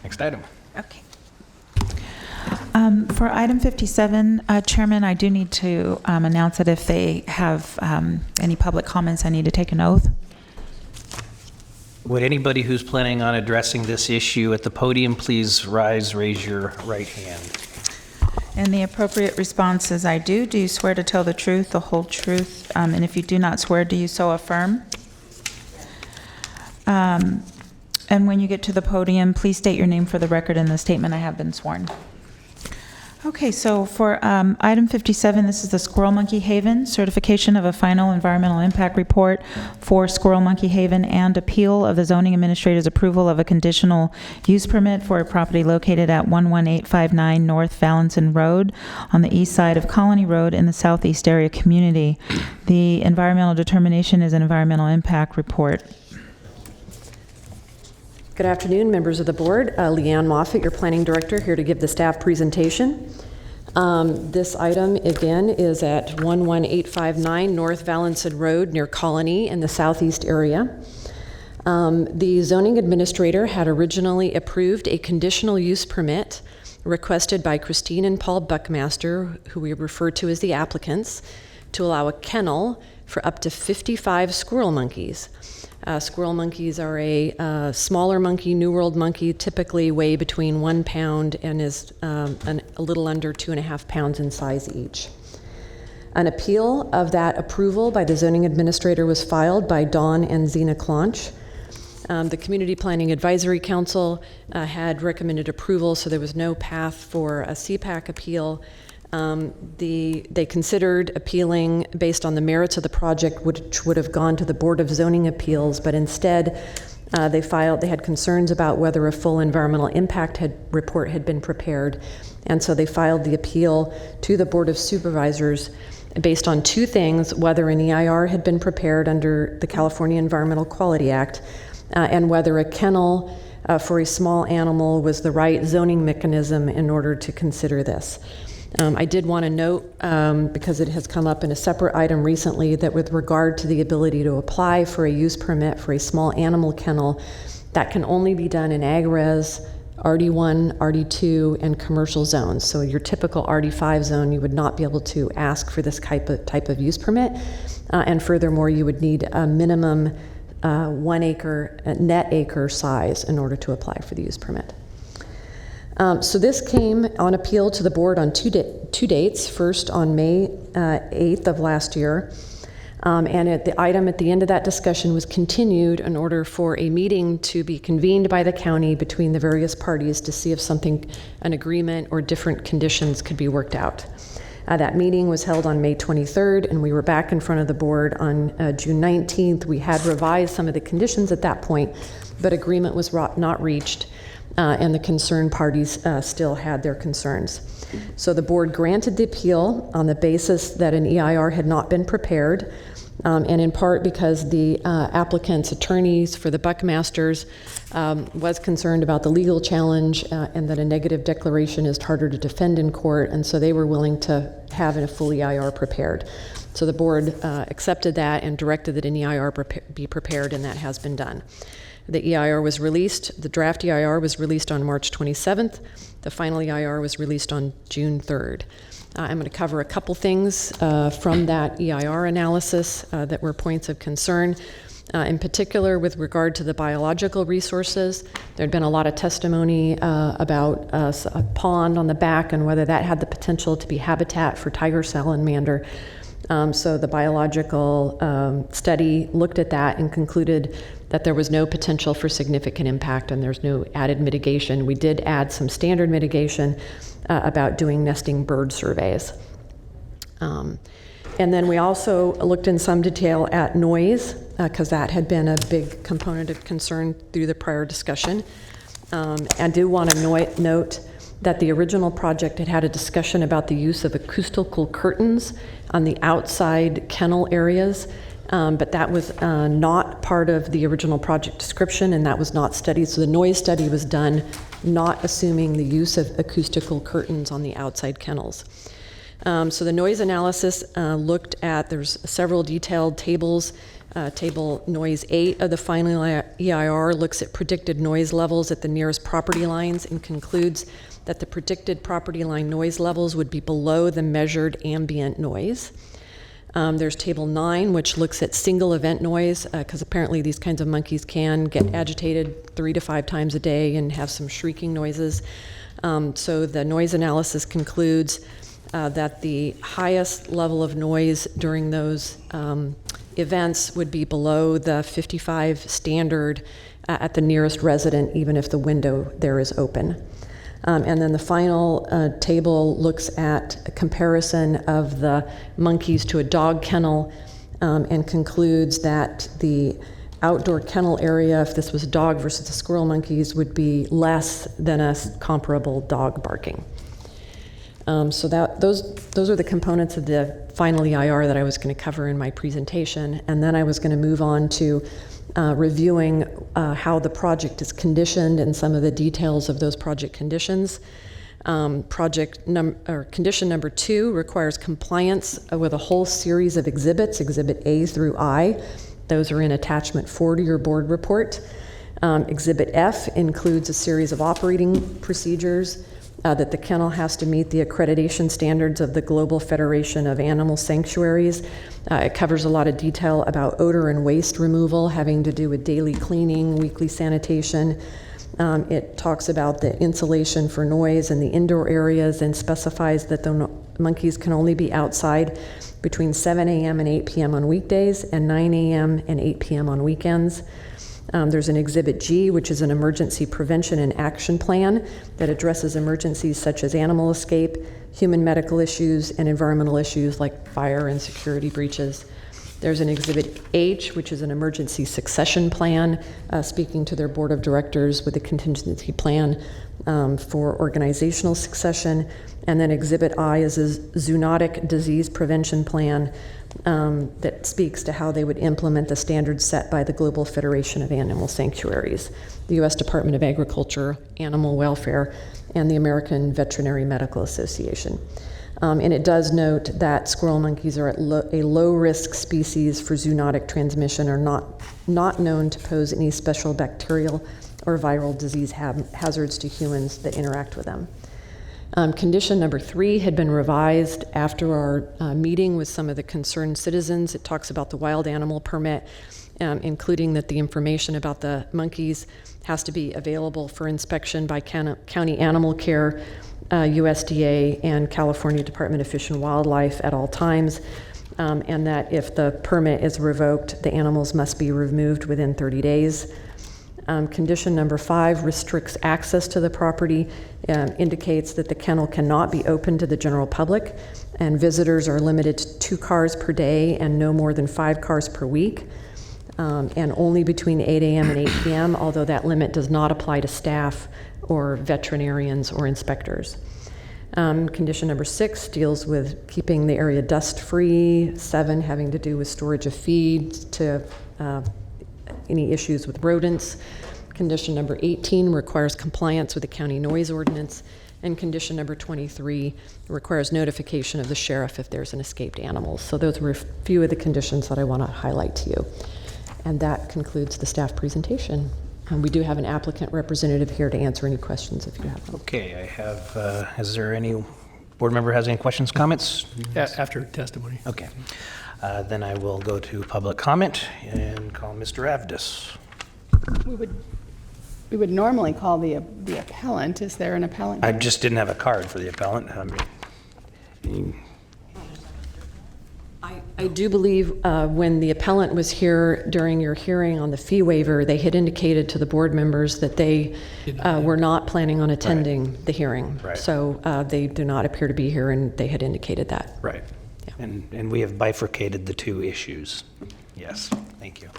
Next item. Okay. For item 57, Chairman, I do need to announce that if they have any public comments, I need to take an oath. Would anybody who's planning on addressing this issue at the podium please raise your right hand? And the appropriate response is, I do. Do you swear to tell the truth, the whole truth? And if you do not swear, do you so affirm? And when you get to the podium, please state your name for the record in the statement. I have been sworn. Okay, so for item 57, this is the Squirrel Monkey Haven, certification of a final environmental impact report for Squirrel Monkey Haven and appeal of the zoning administrator's approval of a conditional use permit for a property located at 11859 North Valentin Road on the east side of Colony Road in the southeast area community. The environmental determination is an environmental impact report. Good afternoon, members of the board. Leanne Moffett, your planning director, here to give the staff presentation. This item, again, is at 11859 North Valentin Road near Colony in the southeast area. The zoning administrator had originally approved a conditional use permit requested by Christine and Paul Buckmaster, who we refer to as the applicants, to allow a kennel for up to 55 squirrel monkeys. Squirrel monkeys are a smaller monkey, New World monkey, typically weigh between 1 pound and is a little under 2.5 pounds in size each. An appeal of that approval by the zoning administrator was filed by Dawn and Zena Clonch. The Community Planning Advisory Council had recommended approval, so there was no path for a CPAC appeal. They considered appealing based on the merits of the project, which would have gone to the Board of Zoning Appeals, but instead they had concerns about whether a full environmental impact report had been prepared, and so they filed the appeal to the Board of Supervisors based on 2 things: whether an EIR had been prepared under the California Environmental Quality Act, and whether a kennel for a small animal was the right zoning mechanism in order to consider this. I did want to note, because it has come up in a separate item recently, that with regard to the ability to apply for a use permit for a small animal kennel, that can only be done in ag-res, RD1, RD2, and commercial zones. So your typical RD5 zone, you would not be able to ask for this type of use permit. And furthermore, you would need a minimum 1 acre net acre size in order to apply for the use permit. So this came on appeal to the board on two dates. First on May 8th of last year, and the item at the end of that discussion was continued in order for a meeting to be convened by the county between the various parties to see if an agreement or different conditions could be worked out. That meeting was held on May 23rd, and we were back in front of the board on June 19th. We had revised some of the conditions at that point, but agreement was not reached. and the concerned parties still had their concerns. So the board granted the appeal on the basis that an EIR had not been prepared, and in part because the applicant's attorneys for the Buckmasters was concerned about the legal challenge and that a negative declaration is harder to defend in court, and so they were willing to have a full EIR prepared. So the board accepted that and directed that an EIR be prepared, and that has been done. The EIR was released, the draft EIR was released on March 27th. The final EIR was released on June 3rd. I'm going to cover a couple things from that EIR analysis that were points of concern. In particular, with regard to the biological resources, there had been a lot of testimony about a pond on the back and whether that had the potential to be habitat for tiger salamander. So the biological study looked at that and concluded that there was no potential for significant impact and there's no added mitigation. We did add some standard mitigation about doing nesting bird surveys. And then we also looked in some detail at noise, because that had been a big component of concern through the prior discussion. I do want to note that the original project had a discussion about the use of acoustical curtains on the outside kennel areas, but that was not part of the original project description, and that was not studied. So the noise study was done not assuming the use of acoustical curtains on the outside kennels. So the noise analysis looked at, there's several detailed tables. Table noise 8 of the final EIR looks at predicted noise levels at the nearest property lines and concludes that the predicted property line noise levels would be below the measured ambient noise. There's table 9, which looks at single event noise, because apparently these kinds of monkeys can get agitated 3 to 5 times a day and have some shrieking noises. So the noise analysis concludes that the highest level of noise during those events would be below the 55 standard at the nearest resident, even if the window there is open. And then the final table looks at a comparison of the monkeys to a dog kennel and concludes that the outdoor kennel area, if this was a dog versus the squirrel monkeys, would be less than a comparable dog barking. So those are the components of the final EIR that I was going to cover in my presentation, and then I was going to move on to reviewing how the project is conditioned and some of the details of those project conditions. Condition number 2 requires compliance with a whole series of exhibits, Exhibit A through I. Those are in attachment 4 to your board report. Exhibit F includes a series of operating procedures that the kennel has to meet the accreditation standards of the Global Federation of Animal Sanctuaries. It covers a lot of detail about odor and waste removal having to do with daily cleaning, weekly sanitation. It talks about the insulation for noise in the indoor areas and specifies that the monkeys can only be outside between 7 a.m. and 8 p.m. on weekdays and 9 a.m. and 8 p.m. on weekends. There's an Exhibit G, which is an emergency prevention and action plan that addresses emergencies such as animal escape, human medical issues, and environmental issues like fire and security breaches. There's an Exhibit H, which is an emergency succession plan, speaking to their board of directors with a contingency plan for organizational succession. And then Exhibit I is a zoonotic disease prevention plan that speaks to how they would implement the standards set by the Global Federation of Animal Sanctuaries, the U.S. Department of Agriculture, Animal Welfare, and the American Veterinary Medical Association. And it does note that squirrel monkeys are at a low-risk species for zoonotic transmission, are not known to pose any special bacterial or viral disease hazards to humans that interact with them. Condition number 3 had been revised after our meeting with some of the concerned citizens. It talks about the wild animal permit, including that the information about the monkeys has to be available for inspection by county animal care, USDA, and California Department of Fish and Wildlife at all times, and that if the permit is revoked, the animals must be removed within 30 days. Condition number 5 restricts access to the property, indicates that the kennel cannot be open to the general public, and visitors are limited to 2 cars per day and no more than 5 cars per week, and only between 8 a.m. and 8 p.m., although that limit does not apply to staff or veterinarians or inspectors. Condition number 6 deals with keeping the area dust-free. 7 having to do with storage of feed to any issues with rodents. Condition number 18 requires compliance with the county noise ordinance. And condition number 23 requires notification of the sheriff if there's an escaped animal. So those were a few of the conditions that I want to highlight to you. And that concludes the staff presentation. We do have an applicant representative here to answer any questions if you have them. Okay, I have, is there any board member has any questions, comments? After testimony. Okay. Then I will go to public comment and call Mr. Avdis. We would normally call the appellant. Is there an appellant? I just didn't have a card for the appellant. I do believe when the appellant was here during your hearing on the fee waiver, they had indicated to the board members that they were not planning on attending the hearing. Right. So they do not appear to be here, and they had indicated that. Right. Yeah. And we have bifurcated the two issues. Yes, thank you.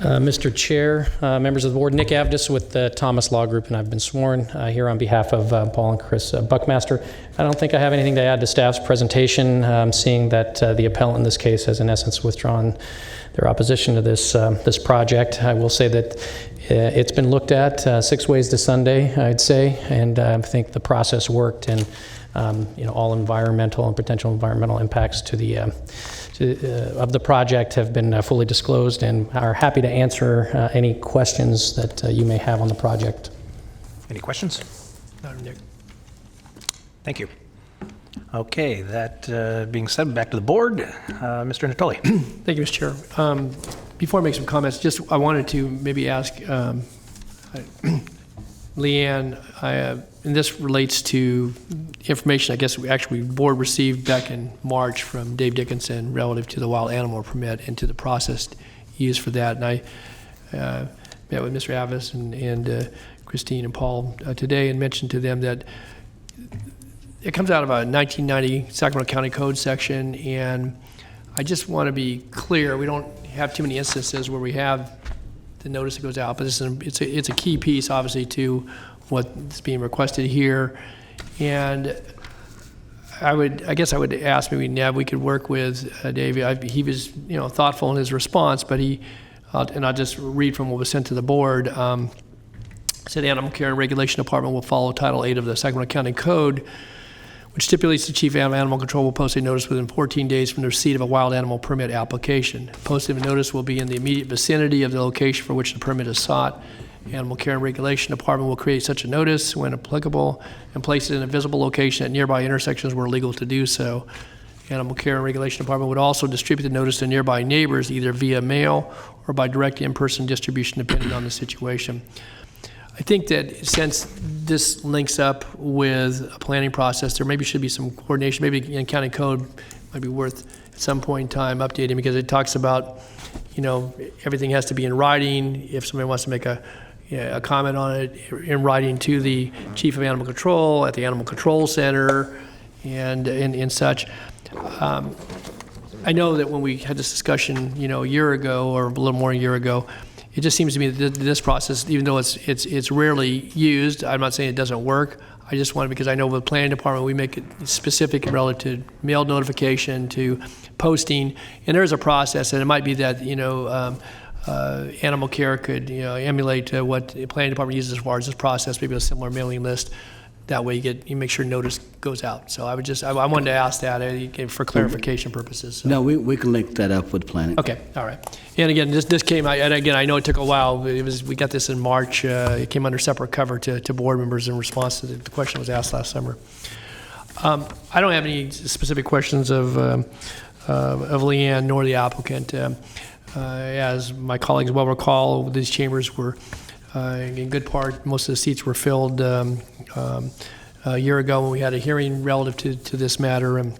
Mr. Chair, members of the board, Nick Avdis with the Thomas Law Group, and I've been sworn here on behalf of Paul and Chris Buckmaster. I don't think I have anything to add to staff's presentation, seeing that the appellant in this case has in essence withdrawn their opposition to this project. I will say that it's been looked at 6 ways to Sunday, I'd say, and I think the process worked, and all environmental and potential environmental impacts to the of the project have been fully disclosed, and are happy to answer any questions that you may have on the project. Any questions? Thank you. Okay, that being said, back to the board. Mr. Natoli. Thank you, Mr. Chair. Before I make some comments, I wanted to maybe ask Leanne, and this relates to information I guess the board received back in March from Dave Dickinson relative to the wild animal permit and to the process used for that. And I met with Mr. Avdis and Christine and Paul today and mentioned to them that it comes out of a 1990 Sacramento County Code section, and I just want to be clear, we don't have too many instances where we have the notice that goes out, but it's a key piece, obviously, to what's being requested here. And I guess I would ask maybe Nev, we could work with Dave. He was thoughtful in his response, but and I'll just read from what was sent to the board. Said the Animal Care and Regulation Department will follow Title 8 of the Sacramento County Code, which stipulates the Chief of Animal Control will post a notice within 14 days from the receipt of a wild animal permit application. Posting of a notice will be in the immediate vicinity of the location for which the permit is sought. Animal Care and Regulation Department will create such a notice when applicable and place it in a visible location at nearby intersections where legal to do so. Animal Care and Regulation Department would also distribute the notice to nearby neighbors either via mail or by direct in-person distribution depending on the situation. I think that since this links up with a planning process, there maybe should be some coordination. Maybe in county code might be worth at some point in time updating, because it talks about, everything has to be in writing. If somebody wants to make a comment on it, in writing to the Chief of Animal Control at the Animal Control Center and such. I know that when we had this discussion, a year ago or a little more than a year ago, it just seems to me that this process, even though it's rarely used, I'm not saying it doesn't work. I just want to, because I know with the planning department, we make it specific relative to mail notification to posting, and there's a process, and it might be that, Animal Care could, emulate what the planning department uses as far as this process, maybe a similar mailing list. That way you make sure notice goes out. So I wanted to ask that for clarification purposes. So. No, we can link that up with planning. Okay, all right. And again, this came out, and again, I know it took a while. We got this in March. It came under separate cover to board members in response to the question that was asked last summer. I don't have any specific questions of Leanne nor the applicant. As my colleagues well recall, these chambers were, in good part, most of the seats were filled a year ago when we had a hearing relative to this matter. And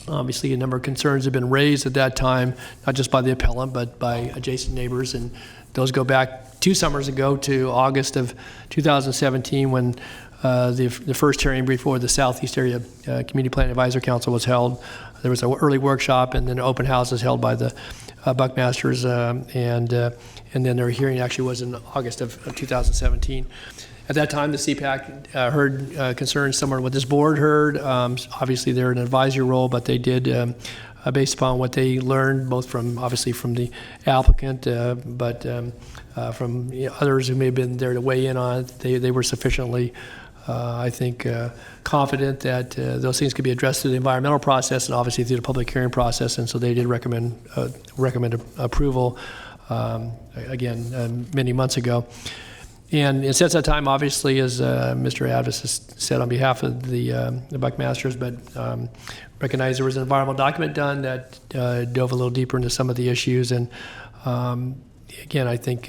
obviously a number of concerns have been raised at that time, not just by the appellant, but by adjacent neighbors. And those go back 2 summers ago to August of 2017 when the first hearing before the Southeast Area Community Plan Advisory Council was held. There was an early workshop and then open houses held by the Buckmasters, and then their hearing actually was in August of 2017. At that time, the CPAC heard concerns similar to what this board heard. Obviously, they're in an advisory role, but they did, based upon what they learned, both from, obviously, from the applicant, but from others who may have been there to weigh in on it, they were sufficiently, I think, confident that those things could be addressed through the environmental process and obviously through the public hearing process, and so they did recommend approval, again, many months ago. And since that time, obviously, as Mr. Advis has said on behalf of the Buckmasters, but recognized there was an environmental document done that dove a little deeper into some of the issues, and again, I think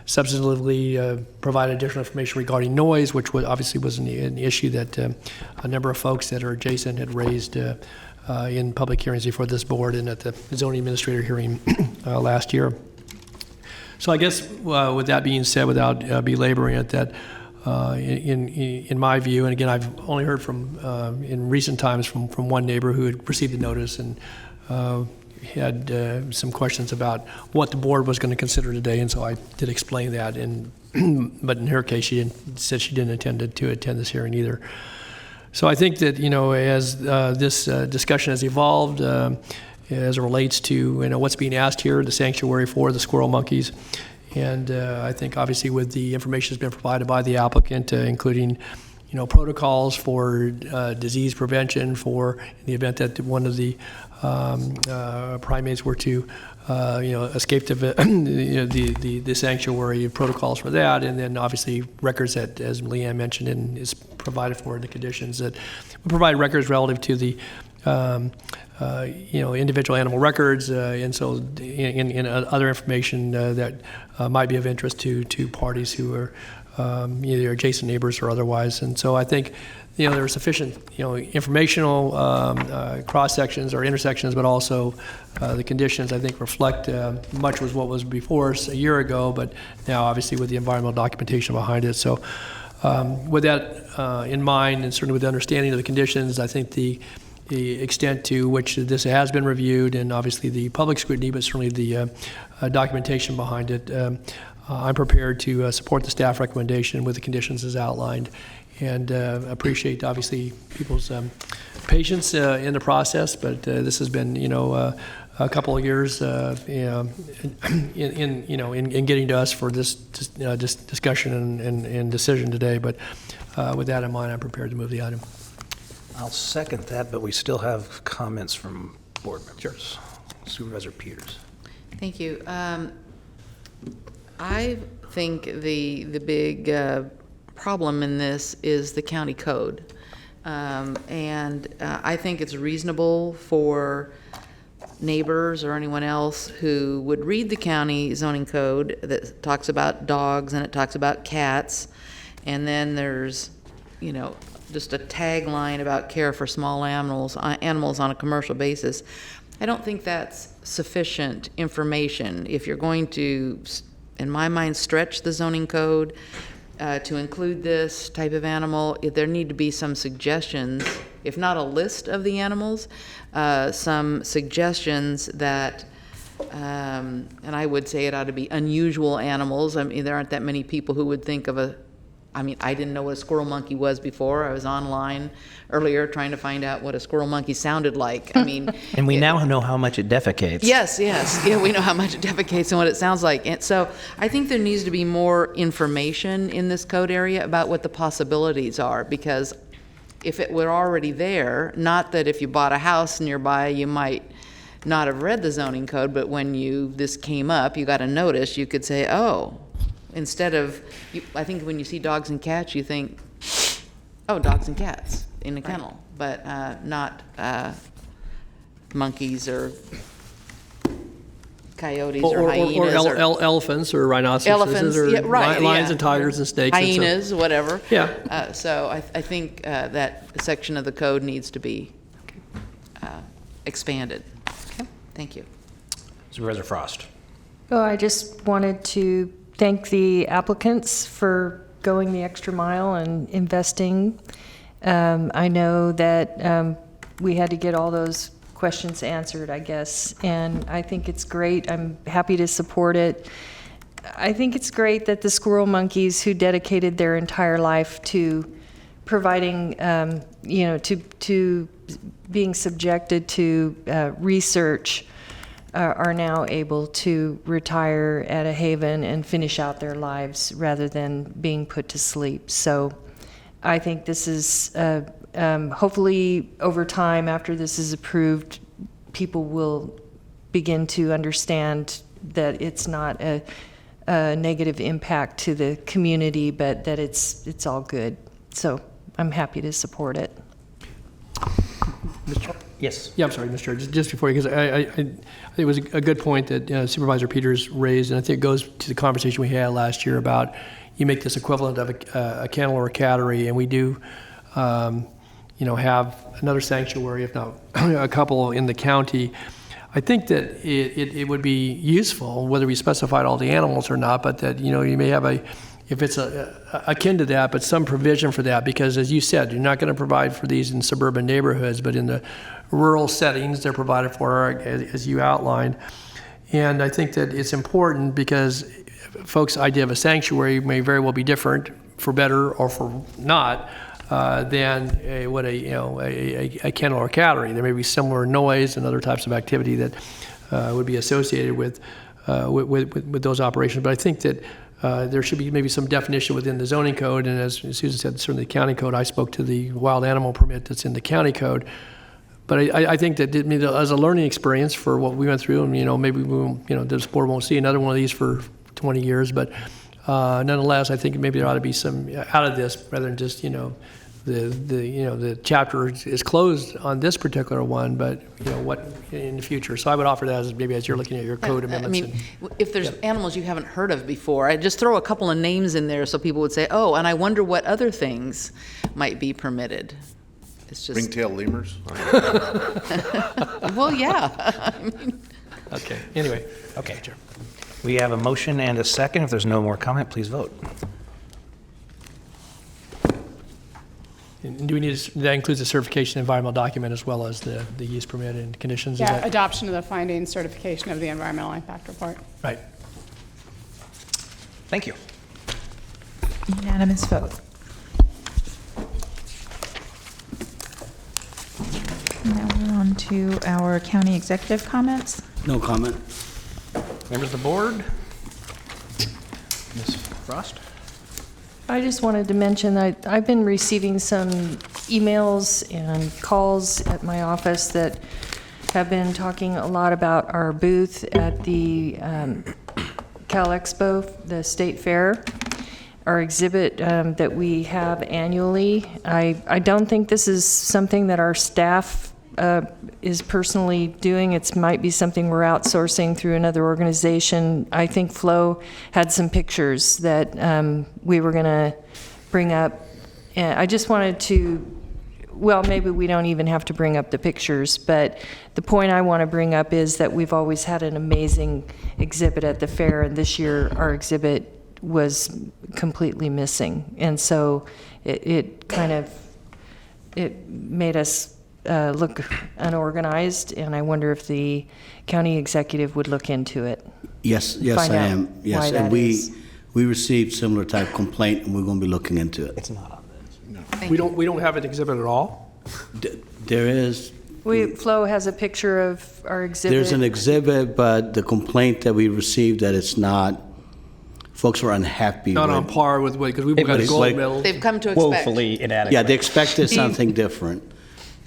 substantively provided additional information regarding noise, which obviously was an issue that a number of folks that are adjacent had raised in public hearings before this board and at the zoning administrator hearing last year. So I guess with that being said, without belaboring it, that in my view, and again, I've only heard from in recent times from one neighbor who had received the notice and had some questions about what the board was going to consider today, and so I did explain that. And but in her case, she said she didn't intend to attend this hearing either. So I think that as this discussion has evolved. As it relates to what's being asked here, the sanctuary for the squirrel monkeys. And I think obviously with the information that's been provided by the applicant, including protocols for disease prevention for in the event that one of the primates were to escape the sanctuary, protocols for that, and then obviously records that, as Leanne mentioned, and is provided for in the conditions, that we provide records relative to the individual animal records, and so in other information that might be of interest to parties who are either adjacent neighbors or otherwise. And so I think there are sufficient informational cross sections or intersections, but also the conditions I think reflect much was what was before us a year ago, but now obviously with the environmental documentation behind it. So with that in mind, and certainly with the understanding of the conditions, I think the extent to which this has been reviewed, and obviously the public scrutiny, but certainly the documentation behind it, I'm prepared to support the staff recommendation with the conditions as outlined, and appreciate obviously people's patience in the process. But this has been a couple of years in getting to us for this discussion and decision today. But with that in mind, I'm prepared to move the item. I'll second that, but we still have comments from board members. Supervisor Peters. Thank you. I think the big problem in this is the county code. And I think it's reasonable for neighbors or anyone else who would read the county zoning code that talks about dogs and it talks about cats, and then there's, just a tagline about care for small animals on a commercial basis. I don't think that's sufficient information. If you're going to, in my mind, stretch the zoning code to include this type of animal, there need to be some suggestions, if not a list of the animals, some suggestions that, and I would say it ought to be unusual animals. I mean, there aren't that many people who would think of I didn't know what a squirrel monkey was before. I was online earlier trying to find out what a squirrel monkey sounded like. And we now know how much it defecates. Yes. Yeah, we know how much it defecates and what it sounds like. And so I think there needs to be more information in this code area about what the possibilities are, because if it were already there, not that if you bought a house nearby, you might not have read the zoning code, but when this came up, you got a notice, you could say, oh, instead of, I think when you see dogs and cats, you think, oh, dogs and cats in a kennel, but not monkeys or coyotes or hyenas. Or elephants or rhinoceroses or lions and tigers and snakes. Hyenas, whatever. Yeah. So I think that section of the code needs to be expanded. Okay. Thank you. Supervisor Frost. Oh, I just wanted to thank the applicants for going the extra mile and investing. I know that we had to get all those questions answered, I guess, and I think it's great. I'm happy to support it. I think it's great that the squirrel monkeys who dedicated their entire life to providing, to being subjected to research are now able to retire at a haven and finish out their lives rather than being put to sleep. So I think this is, hopefully over time after this is approved, people will begin to understand that it's not a negative impact to the community, but that it's all good. So I'm happy to support it. Yes. Yeah, I'm sorry, Mr. Chair. Just before, because I think it was a good point that Supervisor Peters raised, and I think it goes to the conversation we had last year about you make this equivalent of a kennel or a cattery, and we do, have another sanctuary, if not a couple in the county. I think that it would be useful, whether we specified all the animals or not, but that, you may have if it's akin to that, but some provision for that, because as you said, you're not going to provide for these in suburban neighborhoods, but in the rural settings, they're provided for, as you outlined. And I think that it's important because folks' idea of a sanctuary may very well be different, for better or for not, than what a kennel or cattery. There may be similar noise and other types of activity that would be associated with those operations. But I think that there should be maybe some definition within the zoning code, and as Susan said, certainly the county code. I spoke to the wild animal permit that's in the county code. But I think that as a learning experience for what we went through, and maybe this board won't see another one of these for 20 years, but nonetheless, I think maybe there ought to be some out of this rather than just the chapter is closed on this particular one, but what in the future. So I would offer that as maybe as you're looking at your code amendments. If there's animals you haven't heard of before, I'd just throw a couple of names in there so people would say, oh, and I wonder what other things might be permitted. It's just ringtail lemurs. Well, yeah. Okay. Anyway. Okay, Chair. We have a motion and a second. If there's no more comment, please vote. And do we need that includes the certification environmental document as well as the use permit and conditions? Yeah, adoption of the findings, certification of the environmental impact report. Right. Thank you. Unanimous vote. Now we're on to our county executive comments. No comment. Members of the board? Ms. Frost? I just wanted to mention I've been receiving some emails and calls at my office that have been talking a lot about our booth at the Cal Expo, the State Fair, our exhibit that we have annually. I don't think this is something that our staff is personally doing. It might be something we're outsourcing through another organization. I think Flo had some pictures that we were going to bring up. And I just wanted to, well, maybe we don't even have to bring up the pictures, but the point I want to bring up is that we've always had an amazing exhibit at the fair, and this year our exhibit was completely missing. And so it made us look unorganized, and I wonder if the county executive would look into it. Yes, I am. Yes, and we received similar type complaint, and we're going to be looking into it. It's not on this. No. We don't have an exhibit at all. There is. Flo has a picture of our exhibit. There's an exhibit, but the complaint that we received that it's not. Folks were unhappy. Not on par with because we've got a gold medal. They've come to expect. Woefully inadequate. Yeah, they expected something different.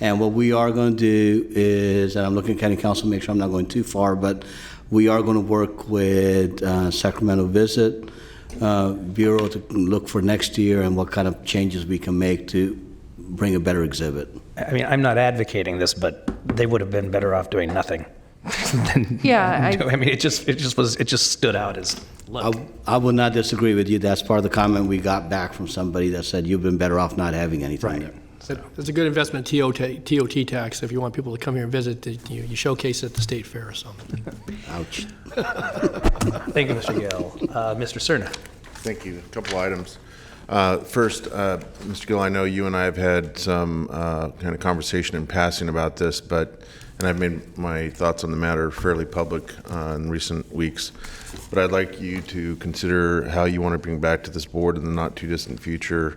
And what we are going to do is, and I'm looking at county council, make sure I'm not going too far, but we are going to work with Sacramento Visit Bureau to look for next year and what kind of changes we can make to bring a better exhibit. I mean, I'm not advocating this, but they would have been better off doing nothing. Yeah, I mean, it just stood out as look. I will not disagree with you. That's part of the comment we got back from somebody that said you've been better off not having anything there. It's a good investment TOT tax if you want people to come here and visit. You showcase it at the state fair or something. Ouch. Thank you, Mr. Gill. Mr. Cerna. Thank you. A couple items. First, Mr. Gill, I know you and I have had some kind of conversation in passing about this, but and I've made my thoughts on the matter fairly public in recent weeks. But I'd like you to consider how you want to bring back to this board in the not-too-distant future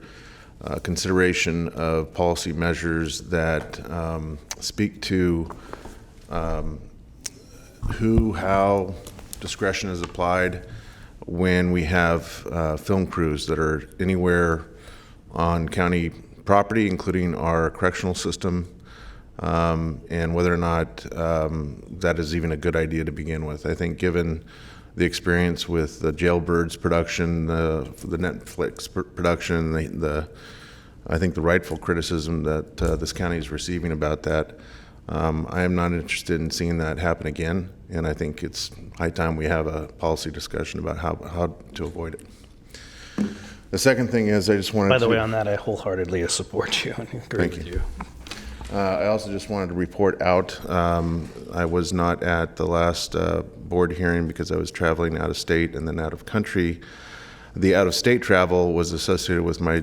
consideration of policy measures that speak to who, how discretion is applied when we have film crews that are anywhere on county property, including our correctional system, and whether or not that is even a good idea to begin with. I think given the experience with the Jailbirds production, the Netflix production, I think the rightful criticism that this county is receiving about that, I am not interested in seeing that happen again, and I think it's high time we have a policy discussion about how to avoid it. The second thing is I just wanted to... By the way, on that, I wholeheartedly support you and agree with you. I also just wanted to report out. I was not at the last board hearing because I was traveling out of state and then out of country. The out-of-state travel was associated with my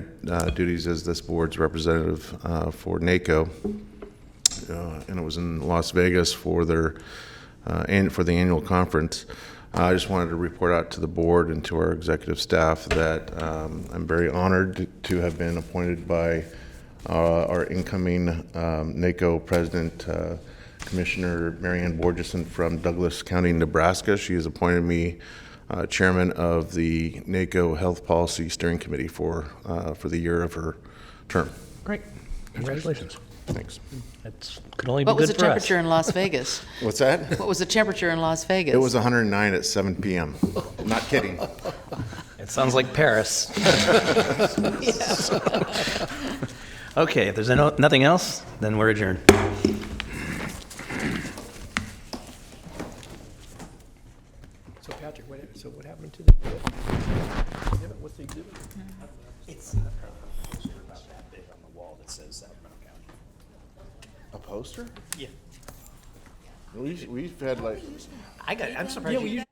duties as this board's representative for NACO, and it was in Las Vegas for their for the annual conference. I just wanted to report out to the board and to our executive staff that I'm very honored to have been appointed by our incoming NACO president, Commissioner Marianne Borgeson from Douglas County, Nebraska. She has appointed me chairman of the NACO Health Policy Steering Committee for the year of her term. Great. Congratulations. Thanks. That could only be What was good the for us. temperature in Las Vegas? What's that? What was the temperature in Las Vegas? It was 109 at 7 p.m. Not kidding. It sounds like Paris. Okay, if there's nothing else, then we're adjourned. So Patrick, what happened to the exhibit? What's the exhibit? It's about that big on the wall that says Sacramento County. A poster? Yeah. We've had like... I'm surprised. Yeah,